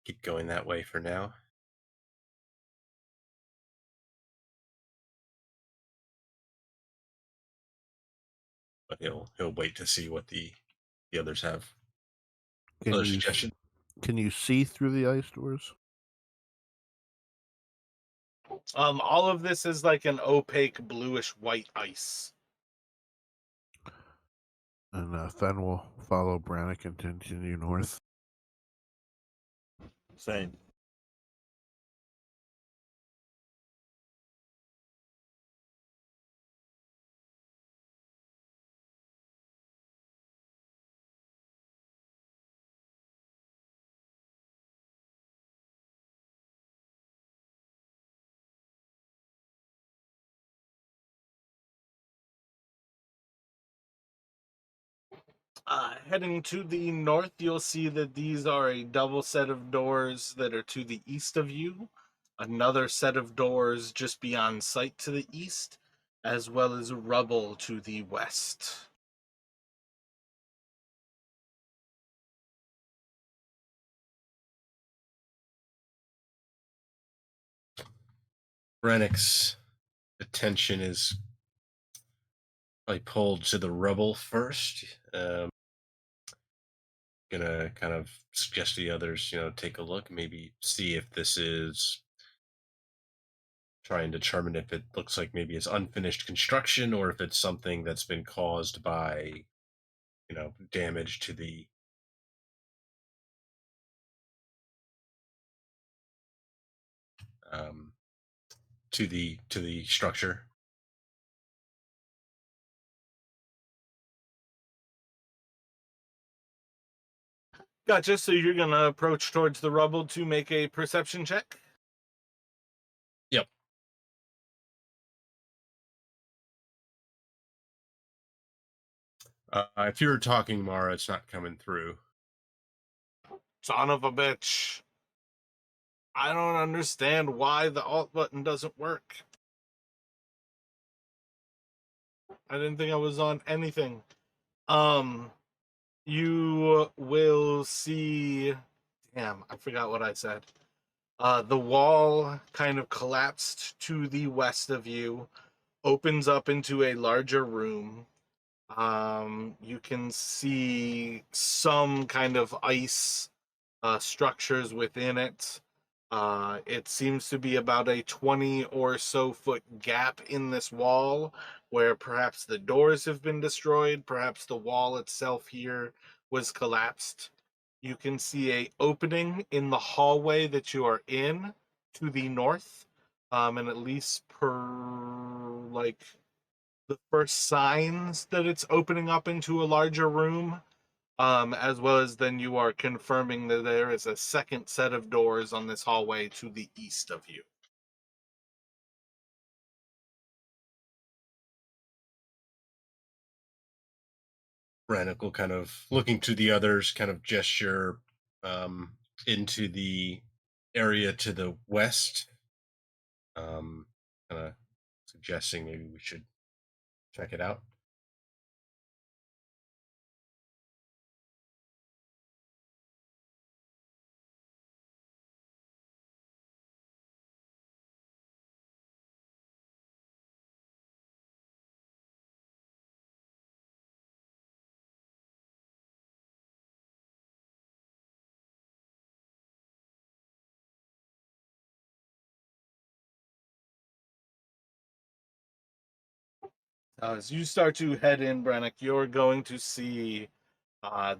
keep going that way for now. But he'll wait to see what the others have. Other suggestion. Can you see through the ice doors? All of this is like an opaque bluish white ice. And Fen will follow Brannick and continue north. Same. Heading to the north, you'll see that these are a double set of doors that are to the east of you, another set of doors just beyond sight to the east, as well as rubble to the west. Rennick's attention is probably pulled to the rubble first. Gonna kind of suggest to the others, take a look, maybe see if this is try and determine if it looks like maybe it's unfinished construction or if it's something that's been caused by, damage um, to the structure. Gotcha. So you're gonna approach towards the rubble to make a perception check. Yep. If you're talking, Mara, it's not coming through. Son of a bitch. I don't understand why the alt button doesn't work. I didn't think I was on anything. You will see. Damn, I forgot what I said. The wall kind of collapsed to the west of you, opens up into a larger room. You can see some kind of ice structures within it. It seems to be about a 20 or so foot gap in this wall where perhaps the doors have been destroyed, perhaps the wall itself here was collapsed. You can see a opening in the hallway that you are in to the north, and at least per like the first signs that it's opening up into a larger room, as well as then you are confirming that there is a second set of doors on this hallway to the east of you. Rennick will kind of looking to the others, kind of gesture into the area to the west, kind of suggesting maybe we should check it out. As you start to head in, Brennick, you're going to see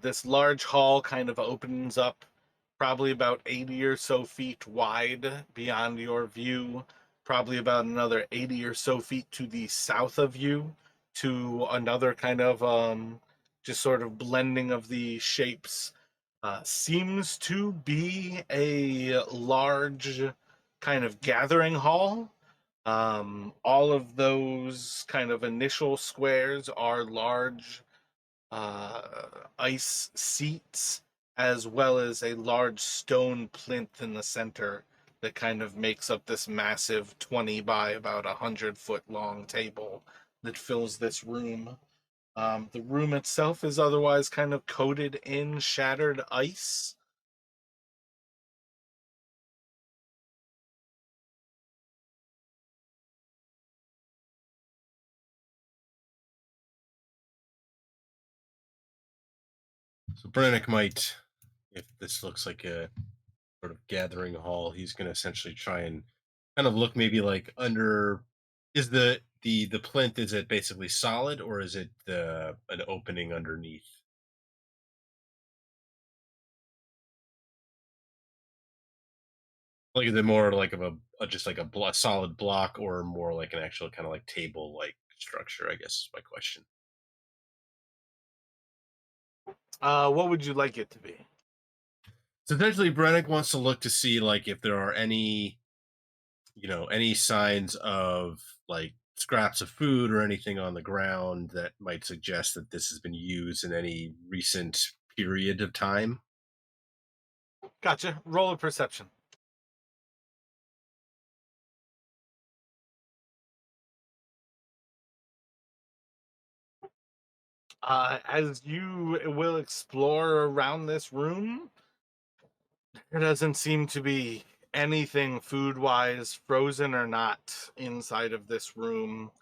this large hall kind of opens up, probably about 80 or so feet wide beyond your view, probably about another 80 or so feet to the south of you, to another kind of just sort of blending of the shapes. Seems to be a large kind of gathering hall. All of those kind of initial squares are large uh, ice seats, as well as a large stone plinth in the center that kind of makes up this massive 20 by about 100-foot long table that fills this room. The room itself is otherwise kind of coated in shattered ice. So Brannick might, if this looks like a sort of gathering hall, he's going to essentially try and kind of look maybe like under. Is the plinth, is it basically solid or is it an opening underneath? Like is it more like of just like a solid block or more like an actual kind of like table like structure? I guess is my question. What would you like it to be? So essentially, Brennick wants to look to see like if there are any, any signs of like scraps of food or anything on the ground that might suggest that this has been used in any recent period of time. Gotcha. Roll a perception. As you will explore around this room, there doesn't seem to be anything food-wise, frozen or not, inside of this room.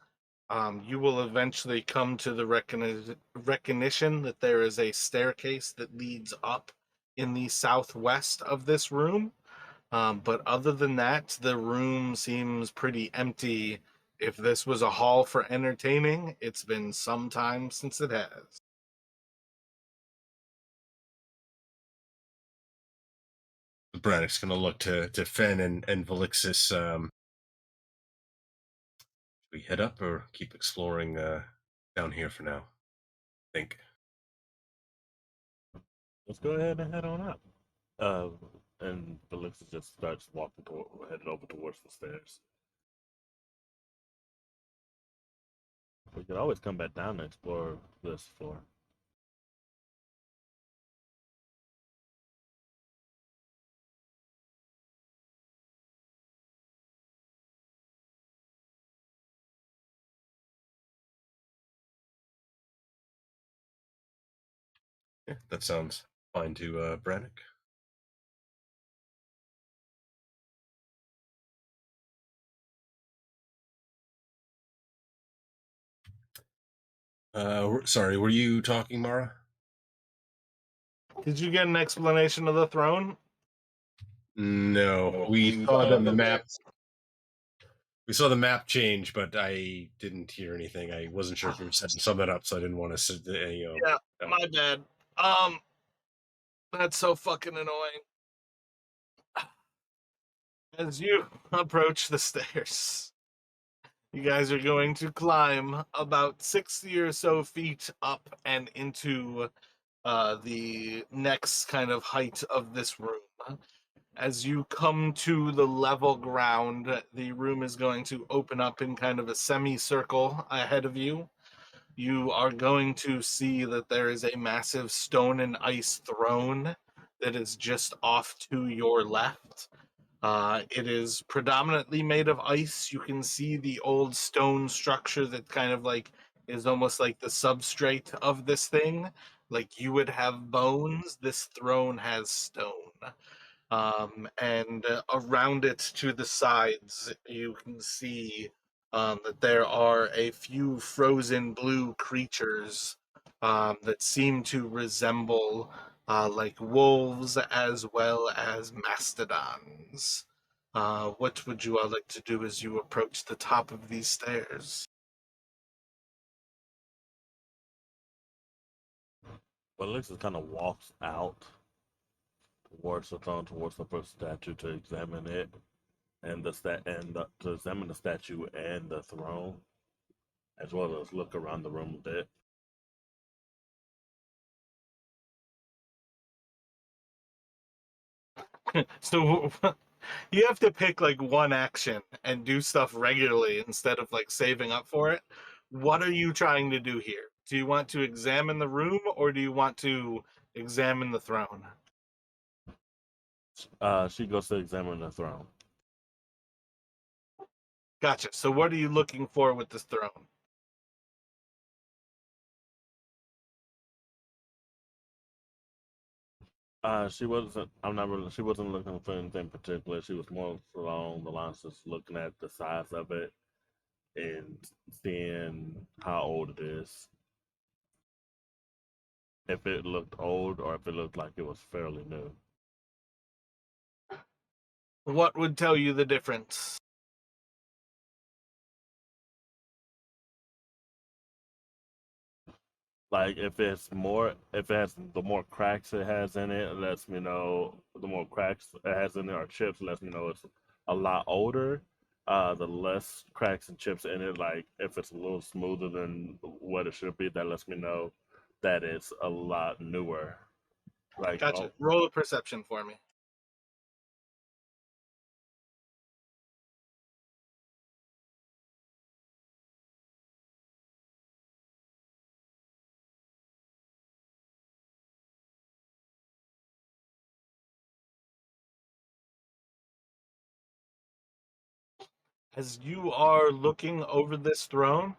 You will eventually come to the recognition that there is a staircase that leads up in the southwest of this room. But other than that, the room seems pretty empty. If this was a hall for entertaining, it's been some time since it has. Braddock's going to look to Fen and Velixis. We head up or keep exploring down here for now? I think. Let's go ahead and head on up. And Felix just starts walking headed over towards the stairs. We could always come back down and explore this floor. Yeah, that sounds fine to Braddock. Sorry, were you talking, Mara? Did you get an explanation of the throne? No, we saw the map. We saw the map change, but I didn't hear anything. I wasn't sure if you were setting something up, so I didn't want to sit. Yeah, my bad. That's so fucking annoying. As you approach the stairs, you guys are going to climb about 60 or so feet up and into the next kind of height of this room. As you come to the level ground, the room is going to open up in kind of a semicircle ahead of you. You are going to see that there is a massive stone and ice throne that is just off to your left. It is predominantly made of ice. You can see the old stone structure that kind of like is almost like the substrate of this thing. Like you would have bones, this throne has stone. And around it to the sides, you can see that there are a few frozen blue creatures that seem to resemble like wolves as well as mastodons. What would you all like to do as you approach the top of these stairs? Well, Alexis kind of walks out towards the throne, towards the first statue to examine it, and to examine the statue and the throne, as well as look around the room a bit. So you have to pick like one action and do stuff regularly instead of like saving up for it. What are you trying to do here? Do you want to examine the room or do you want to examine the throne? She goes to examine the throne. Gotcha. So what are you looking for with this throne? She wasn't. I'm not really. She wasn't looking for anything particular. She was more along the lines just looking at the size of it and seeing how old it is. If it looked old or if it looked like it was fairly new. What would tell you the difference? Like if it has the more cracks it has in it, lets me know the more cracks it has in it or chips lets me know it's a lot older. The less cracks and chips in it, like if it's a little smoother than what it should be, that lets me know that it's a lot newer. Like Gotcha. Roll a perception for me. As you are looking over this throne,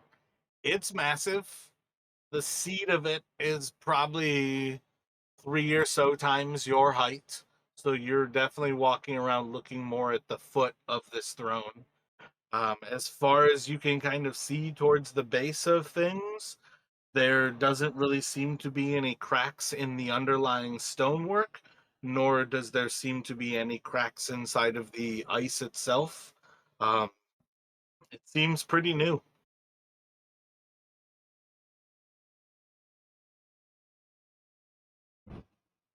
it's massive. The seat of it is probably 3 or so times your height. So you're definitely walking around looking more at the foot of this throne. As far as you can kind of see towards the base of things, there doesn't really seem to be any cracks in the underlying stonework, nor does there seem to be any cracks inside of the ice itself. Um, it seems pretty new.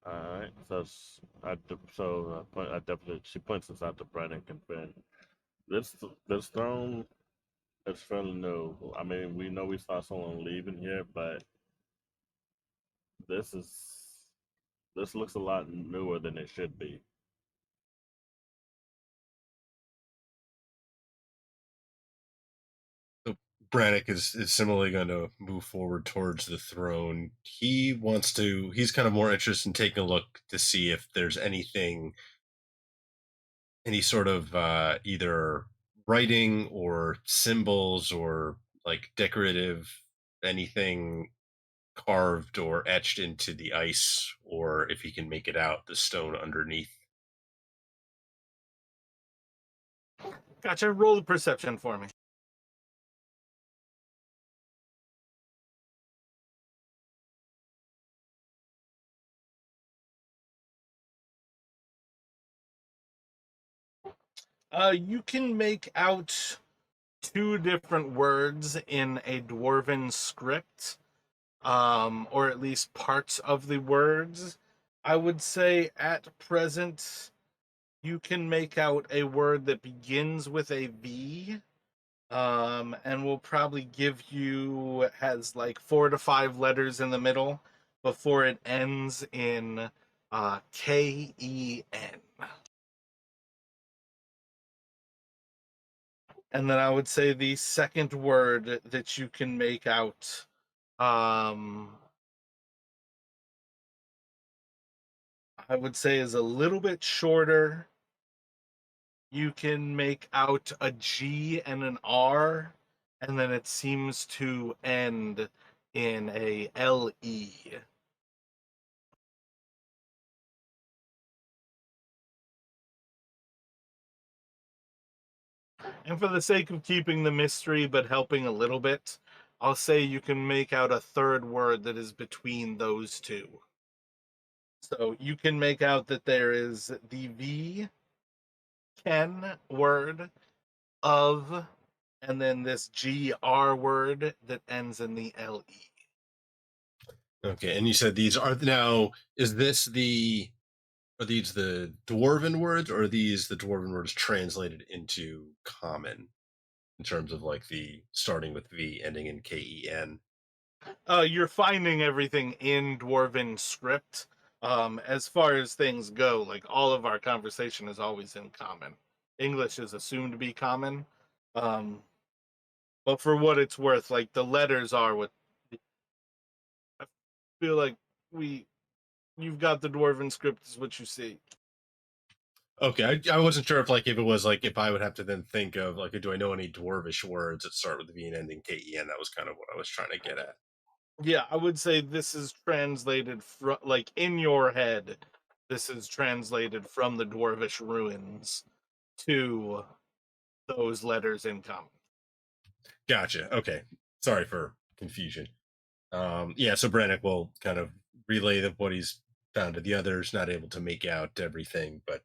All right. I definitely she points this out to Brennan and Finn. This this throne is fairly new. I mean, we know we saw someone leaving here, but this is this looks a lot newer than it should be. So Brannick is similarly going to move forward towards the throne. He's kind of more interested in taking a look to see if there's any sort of either writing or symbols or like decorative anything carved or etched into the ice, or if he can make it out the stone underneath. Gotcha. Roll the perception for me. You can make out two different words in a dwarven script, or at least parts of the words. I would say at present, you can make out a word that begins with a V, and will probably give you has like 4 to 5 letters in the middle before it ends in KEN. And then I would say the second word that you can make out, I would say is a little bit shorter. You can make out a G and an R, and then it seems to end in a LE. And for the sake of keeping the mystery but helping a little bit, I'll say you can make out a third word that is between those two. So you can make out that there is the V Ken word of, and then this GR word that ends in the LE. Okay, and you said these are now. Is this the Are these the dwarven words, or are these the dwarven words translated into common in terms of like the starting with V, ending in KEN? You're finding everything in dwarven script. As far as things go, like all of our conversation is always in common. English is assumed to be common. Um, but for what it's worth, like the letters are what I feel like we you've got the dwarven script is what you see. Okay, I wasn't sure if it was like if I would have to then think of like, do I know any dwarvish words that start with V and end in KEN? That was kind of what I was trying to get at. Yeah, I would say this is translated from like in your head. This is translated from the dwarvish ruins to those letters in common. Gotcha. Okay, sorry for confusion. Yeah, so Brannick will kind of relay what he's found to the others, not able to make out everything, but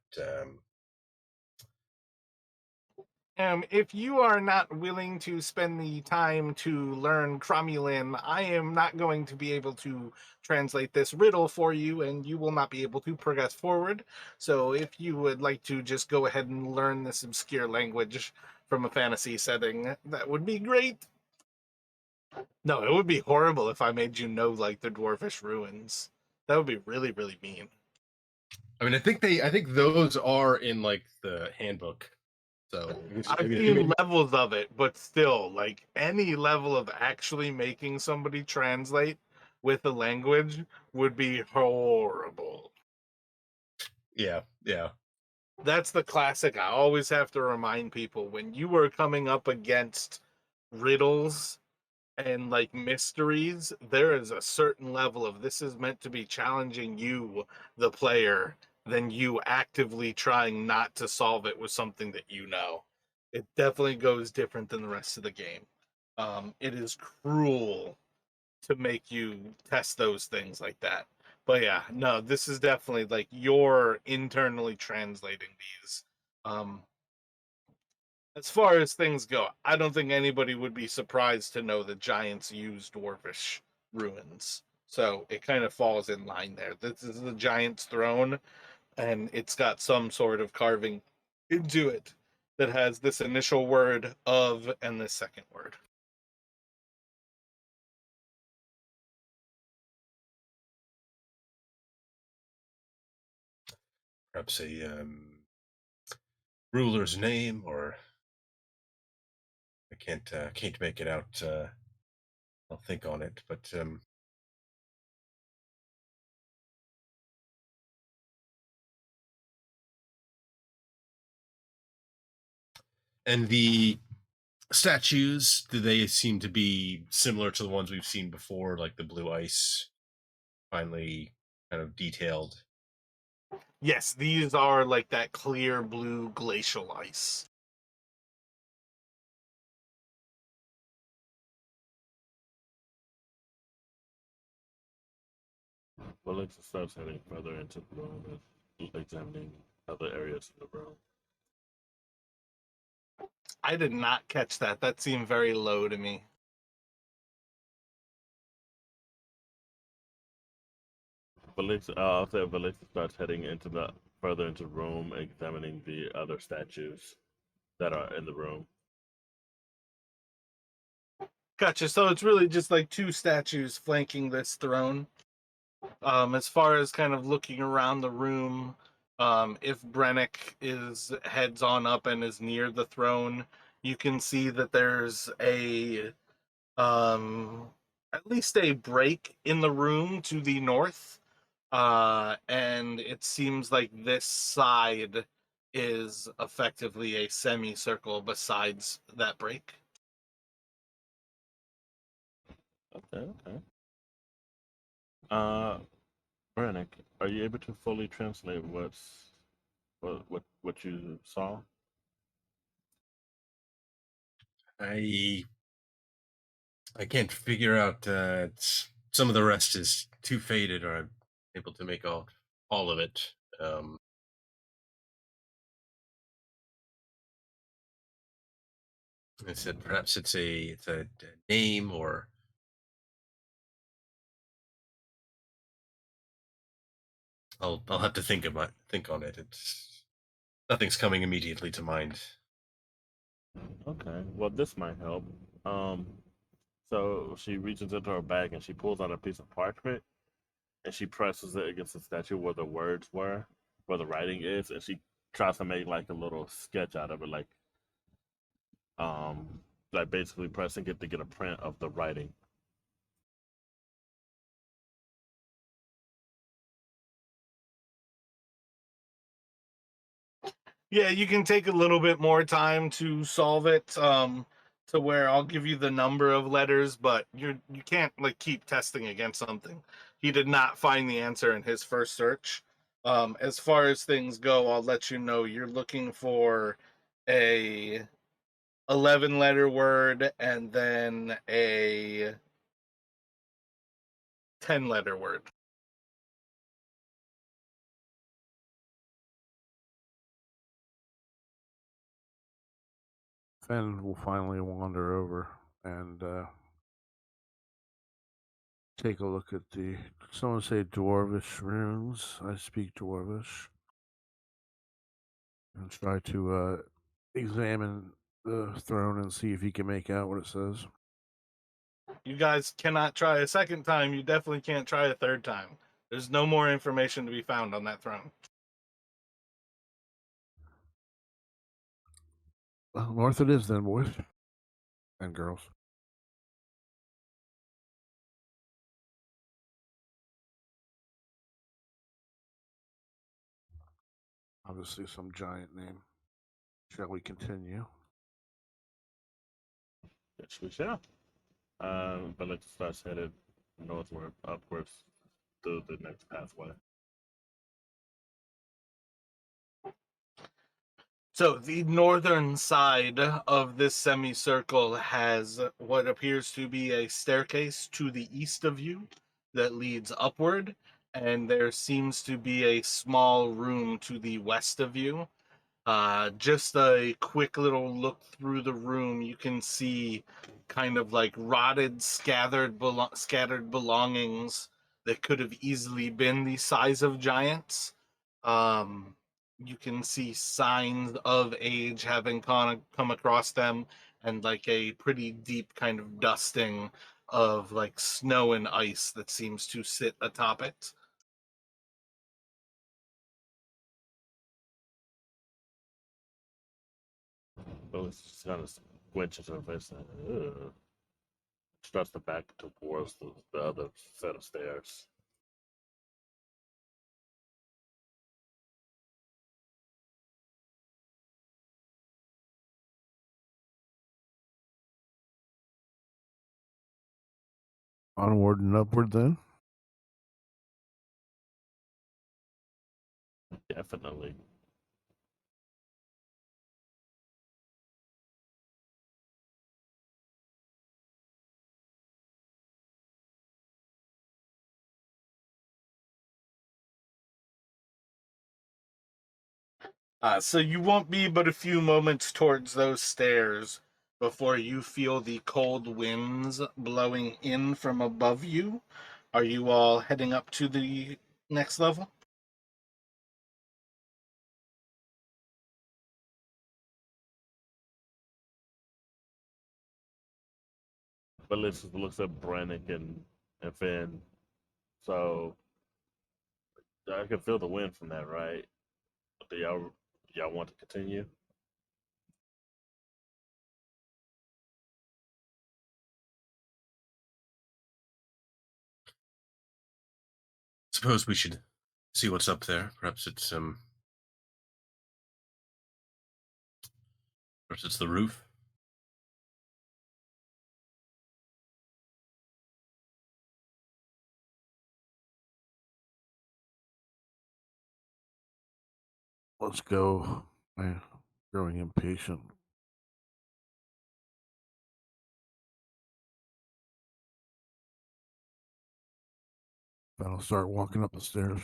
If you are not willing to spend the time to learn Cromulin, I am not going to be able to translate this riddle for you, and you will not be able to progress forward. So, if you would like to just go ahead and learn this obscure language from a fantasy setting, that would be great. No, it would be horrible if I made you know like the dwarfish ruins. That would be really, really mean. I mean, I think those are in like the handbook. So I've seen levels of it, but still, like any level of actually making somebody translate with a language would be horrible. yeah, yeah. That's the classic. I always have to remind people when you are coming up against riddles and like mysteries, there is a certain level of this is meant to be challenging you, the player, than you actively trying not to solve it with something that you know. It definitely goes different than the rest of the game. It is cruel to make you test those things like that. But yeah, no, this is definitely like you're internally translating these. Um, as far as things go, I don't think anybody would be surprised to know that giants use dwarvish ruins. So it kind of falls in line there. This is the giant's throne, and it's got some sort of carving into it that has this initial word of and this second word. Perhaps a ruler's name, or I can't make it out. I'll think on it, but and the statues, do they seem to be similar to the ones we've seen before, like the blue ice, finely kind of detailed? Yes, these are like that clear blue glacial ice. Alexa starts heading further into the room and examining other areas of the room. I did not catch that. That seemed very low to me. I'll say Valexa starts heading into the further into the room, examining the other statues that are in the room. Gotcha. So it's really just like two statues flanking this throne. As far as kind of looking around the room, if Brennick is heads on up and is near the throne, you can see that there's a at least a break in the room to the north. And it seems like this side is effectively a semicircle besides that break. Okay, okay. Uh, Brannick, are you able to fully translate what you saw? I I can't figure out. Some of the rest is too faded, or I'm able to make all of it. I said perhaps it's a name, or I'll have to think on it. It's nothing's coming immediately to mind. Okay, well, this might help. Um, so she reaches into her bag and she pulls out a piece of parchment and she presses it against the statue where the words were, where the writing is, and she tries to make like a little sketch out of it, um, like basically pressing it to get a print of the writing. Yeah, you can take a little bit more time to solve it. To where I'll give you the number of letters, but you can't like keep testing against something. He did not find the answer in his first search. As far as things go, I'll let you know you're looking for a 11-letter word and then a 10-letter word. Fen will finally wander over and take a look at the. Someone say dwarvish runes. I speak dwarvish. And try to examine the throne and see if he can make out what it says. You guys cannot try a second time. You definitely can't try a third time. There's no more information to be found on that throne. Well, north it is then, boys and girls. Obviously, some giant name. Shall we continue? Yes, we shall. Village starts headed northward, upwards through the next pathway. So the northern side of this semicircle has what appears to be a staircase to the east of you that leads upward, and there seems to be a small room to the west of you. Just a quick little look through the room, you can see kind of like rotted, scattered belongings that could have easily been the size of giants. Um, you can see signs of age having come across them, and like a pretty deep kind of dusting of like snow and ice that seems to sit atop it. Village just kind of squinches her face and starts to back towards the other set of stairs. Onward and upward then? Definitely. So you won't be but a few moments towards those stairs before you feel the cold winds blowing in from above you. Are you all heading up to the next level? Village looks at Brannick and Finn. So I can feel the wind from that, right? Do y'all want to continue? Suppose we should see what's up there. Perhaps it's the roof. Let's go. I'm growing impatient. Then I'll start walking up the stairs.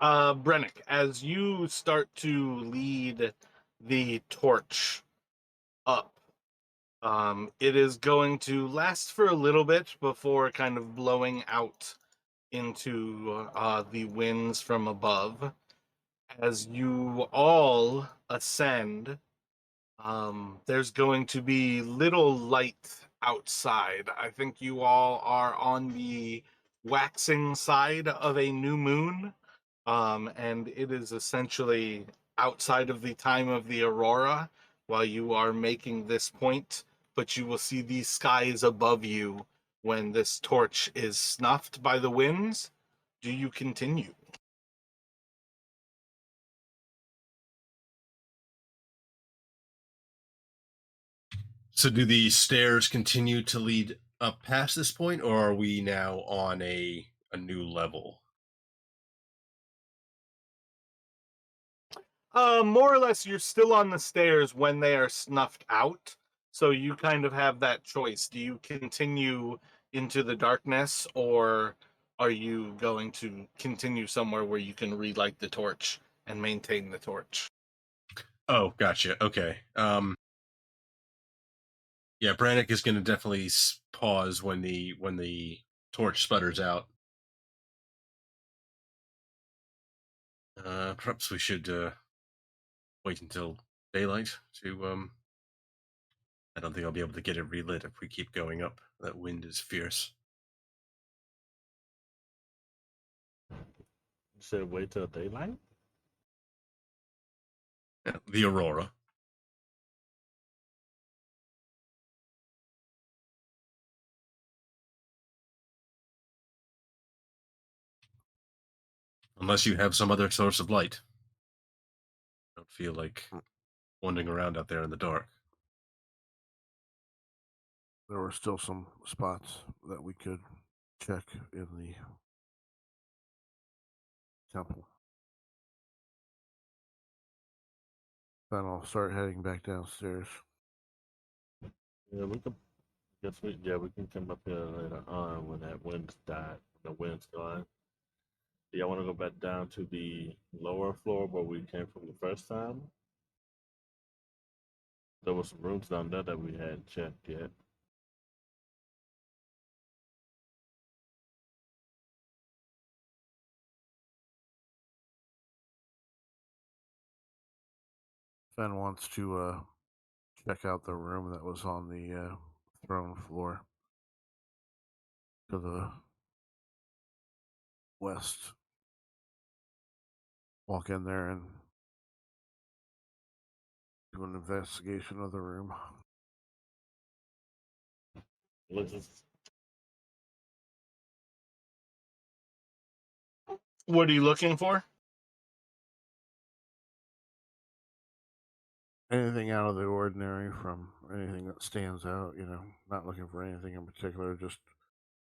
Brennick, as you start to lead the torch up, it is going to last for a little bit before kind of blowing out into the winds from above. As you all ascend, there's going to be little light outside. I think you all are on the waxing side of a new moon, and it is essentially outside of the time of the aurora while you are making this point, but you will see these skies above you when this torch is snuffed by the winds. Do you continue? So do the stairs continue to lead up past this point, or are we now on a new level? More or less, you're still on the stairs when they are snuffed out. So you kind of have that choice. Do you continue into the darkness, or are you going to continue somewhere where you can relight the torch and maintain the torch? Oh, gotcha. Okay. Yeah, Brannick is going to definitely pause when the torch sputters out. Perhaps we should wait until daylight to. I don't think I'll be able to get it relit if we keep going up. That wind is fierce. You said wait till daylight? Yeah, the aurora. Unless you have some other source of light. Don't feel like Mm. wandering around out there in the dark. There were still some spots that we could check in the temple. Then I'll start heading back downstairs. Yeah, we can. We can come up here later on when that wind's died, when the wind's gone. Do y'all want to go back down to the lower floor where we came from the first time? There were some rooms down there that we hadn't checked yet. Fen wants to check out the room that was on the throne floor to the west. Walk in there and do an investigation of the room. Let's just, What are you looking for? Anything out of the ordinary from anything that stands out, not looking for anything in particular, just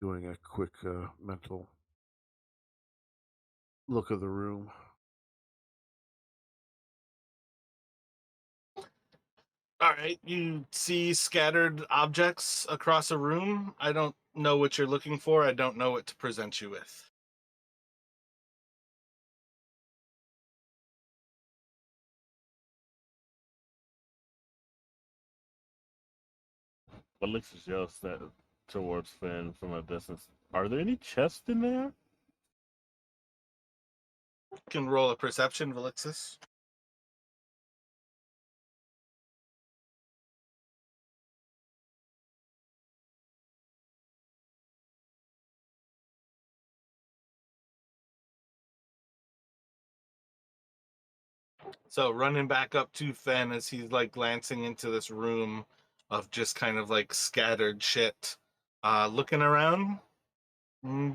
doing a quick mental look of the room. All right, you see scattered objects across a room. I don't know what you're looking for. I don't know what to present you with. Felix yells that towards Finn from a distance. Are there any chests in there? Can roll a perception, Velixis. So running back up to Fen as he's like glancing into this room of just kind of like scattered shit. Looking around,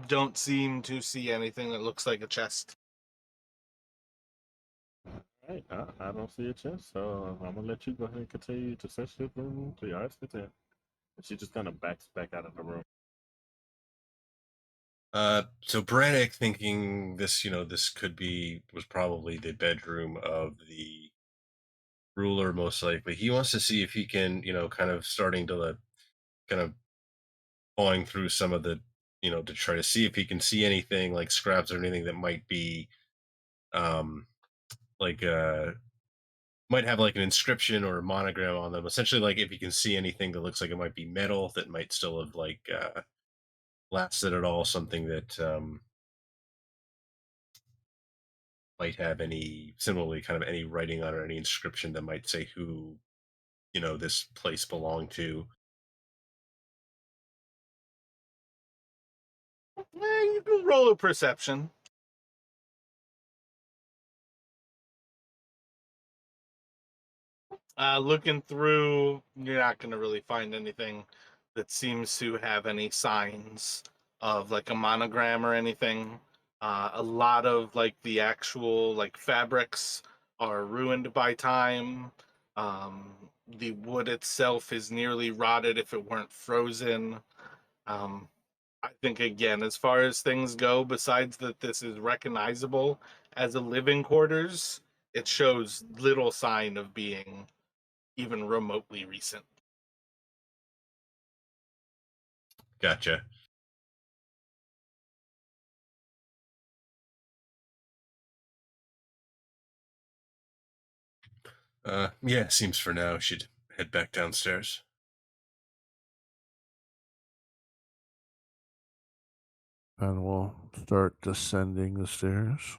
don't seem to see anything that looks like a chest. Right, I don't see a chest, so I'm gonna let you go ahead and continue to search the room to your heart's content. And she just kind of backs back out of the room. So Brannick, thinking this, this was probably the bedroom of the ruler, most likely. He wants to see if he can, kind of starting to kind of going through some of the, to try to see if he can see anything like scraps or anything that might be, um, like might have like an inscription or a monogram on them. Essentially, like if you can see anything that looks like it might be metal that might still have like lasted at all, something that might have any similarly kind of any writing on it or any inscription that might say who this place belonged to. You can roll a perception. Looking through, you're not going to really find anything that seems to have any signs of like a monogram or anything. A lot of like the actual like fabrics are ruined by time. The wood itself is nearly rotted if it weren't frozen. Um, I think again, as far as things go, besides that this is recognizable as a living quarters, it shows little sign of being even remotely recent. Gotcha. Yeah, seems for now she'd head back downstairs. And we'll start descending the stairs.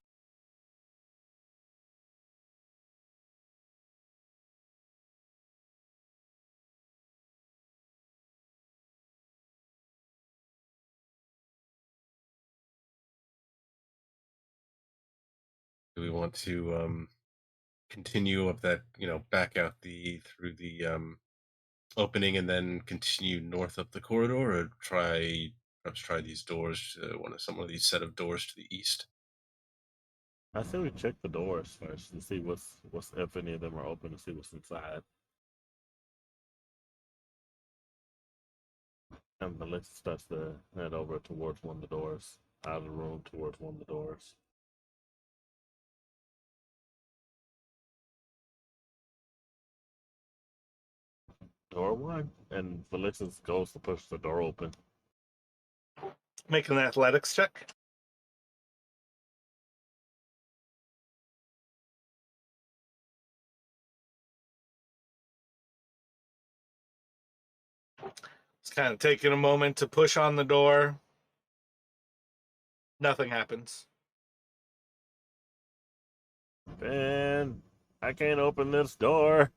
Do we want to continue up that, back out the through the opening and then continue north up the corridor, or perhaps try these doors, one of these set of doors to the east? I say we check the doors first and see what's if any of them are open and see what's inside. And Alexa starts to head over towards one of the doors, out of the room towards one of the doors. Door one, and Felixis goes to push the door open. Make an athletics check. It's kind of taking a moment to push on the door. Nothing happens. And I can't open this door.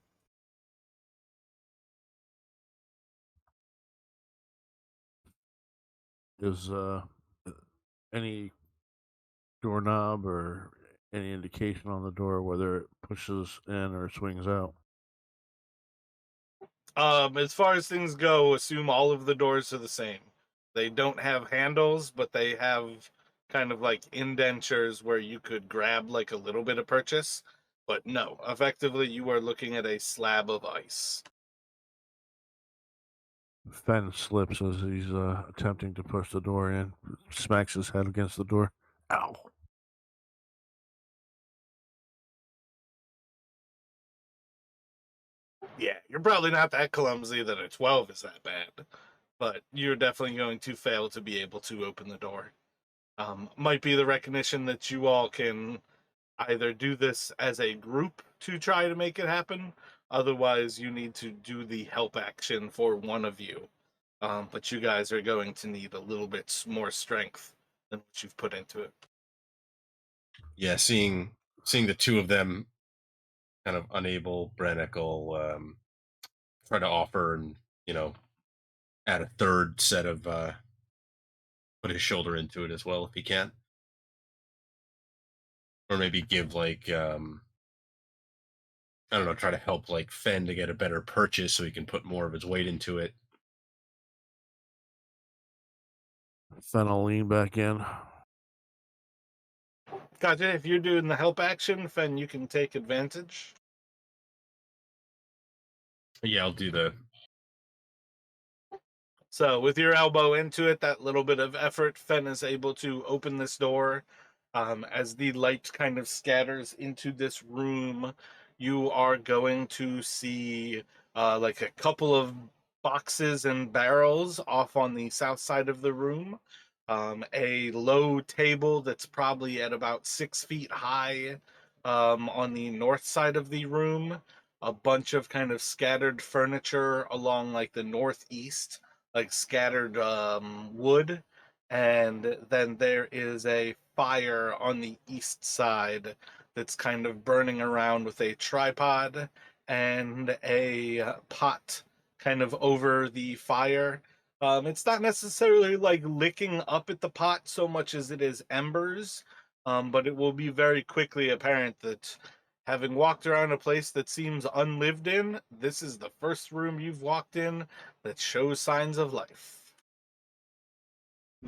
Is any doorknob or any indication on the door whether it pushes in or swings out? As far as things go, assume all of the doors are the same. They don't have handles, but they have kind of like indentures where you could grab like a little bit of purchase. But no, effectively, you are looking at a slab of ice. Fen slips as he's attempting to push the door in, smacks his head against the door. Ow. Yeah, you're probably not that clumsy that a 12 is that bad, but you're definitely going to fail to be able to open the door. Might be the recognition that you all can either do this as a group to try to make it happen. Otherwise, you need to do the help action for one of you. But you guys are going to need a little bit more strength than what you've put into it. Yeah, seeing the two of them kind of unable, Brannick will try to offer and add a third set of put his shoulder into it as well if he can, or maybe give like I don't know, try to help like Fen to get a better purchase so he can put more of his weight into it. Fen will lean back in. Gotcha. If you're doing the help action, Fen, you can take advantage. Yeah, I'll do the. So with your elbow into it, that little bit of effort, Fen is able to open this door. As the light kind of scatters into this room, you are going to see like a couple of boxes and barrels off on the south side of the room. A low table that's probably at about 6 feet high on the north side of the room. A bunch of kind of scattered furniture along like the northeast, like scattered wood, and then there is a fire on the east side that's kind of burning around with a tripod and a pot kind of over the fire. It's not necessarily like licking up at the pot so much as it is embers, but it will be very quickly apparent that having walked around a place that seems unlived in, this is the first room you've walked in that shows signs of life.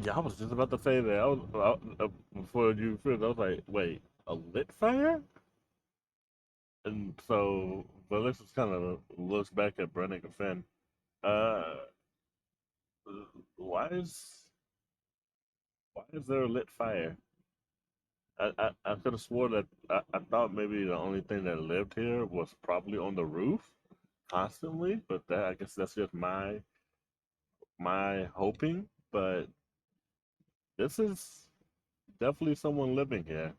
Yeah, I was just about to say that. Before you finished, I was like, wait, a lit fire? And so Felix kind of looks back at Brennick and Finn. Uh, why is why is there a lit fire? I could have swore that I thought maybe the only thing that lived here was probably on the roof constantly, but that I guess that's just my hoping. But this is definitely someone living here,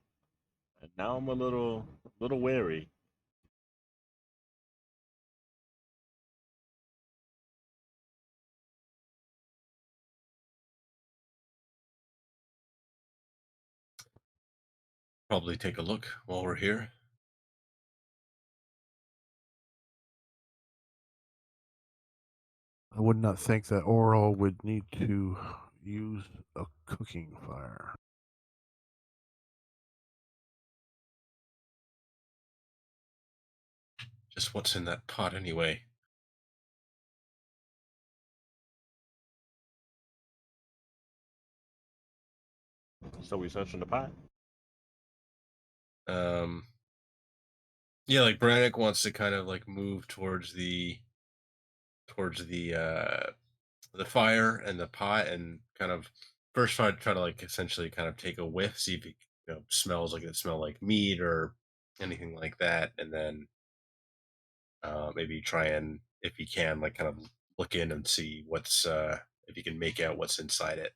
and now I'm a little wary. Probably take a look while we're here. I would not think that Auril would need to use a cooking fire. Just what's in that pot anyway? So we searching the pot. Yeah, like Brannick wants to kind of like move towards the fire and the pot, and kind of first try to like essentially kind of take a whiff, see if it smells like it smell like meat or anything like that, and then maybe try and, if you can, like kind of look in and see what's if you can make out what's inside it.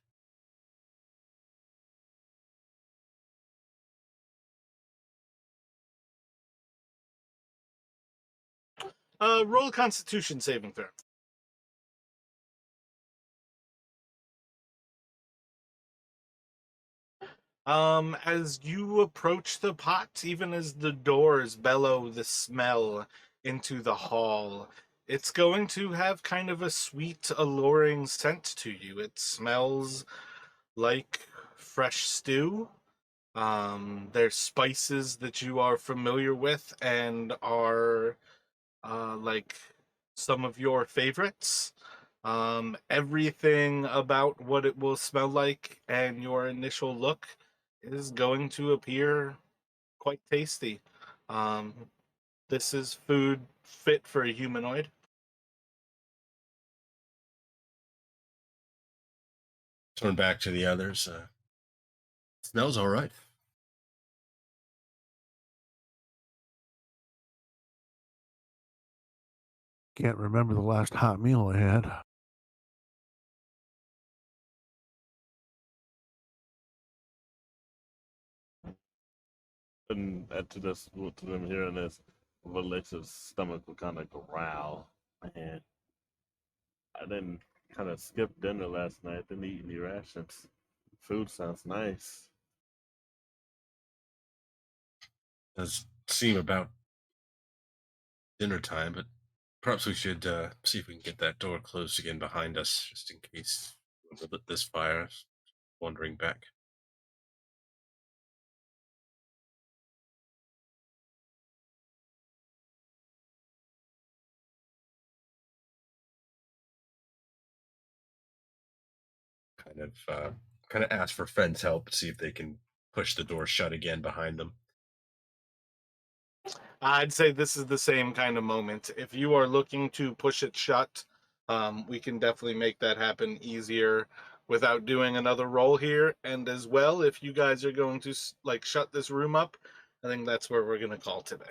Roll a Constitution saving throw. As you approach the pot, even as the doors bellow the smell into the hall, it's going to have kind of a sweet, alluring scent to you. It smells like fresh stew. There's spices that you are familiar with and are like some of your favorites. Everything about what it will smell like and your initial look is going to appear quite tasty. Um, this is food fit for a humanoid. Turn back to the others. Smells all right. Can't remember the last hot meal I had. And to them hearing this, Alexa's stomach would kind of growl. Man, I didn't kind of skip dinner last night. Didn't eat any rations. Food sounds nice. Does seem about dinner time, but perhaps we should see if we can get that door closed again behind us, just in case we lit this fire. Wandering back. Kind of ask for Fen's help, see if they can push the door shut again behind them. I'd say this is the same kind of moment. If you are looking to push it shut, we can definitely make that happen easier without doing another roll here. And as well, if you guys are going to like shut this room up, I think that's where we're going to call today.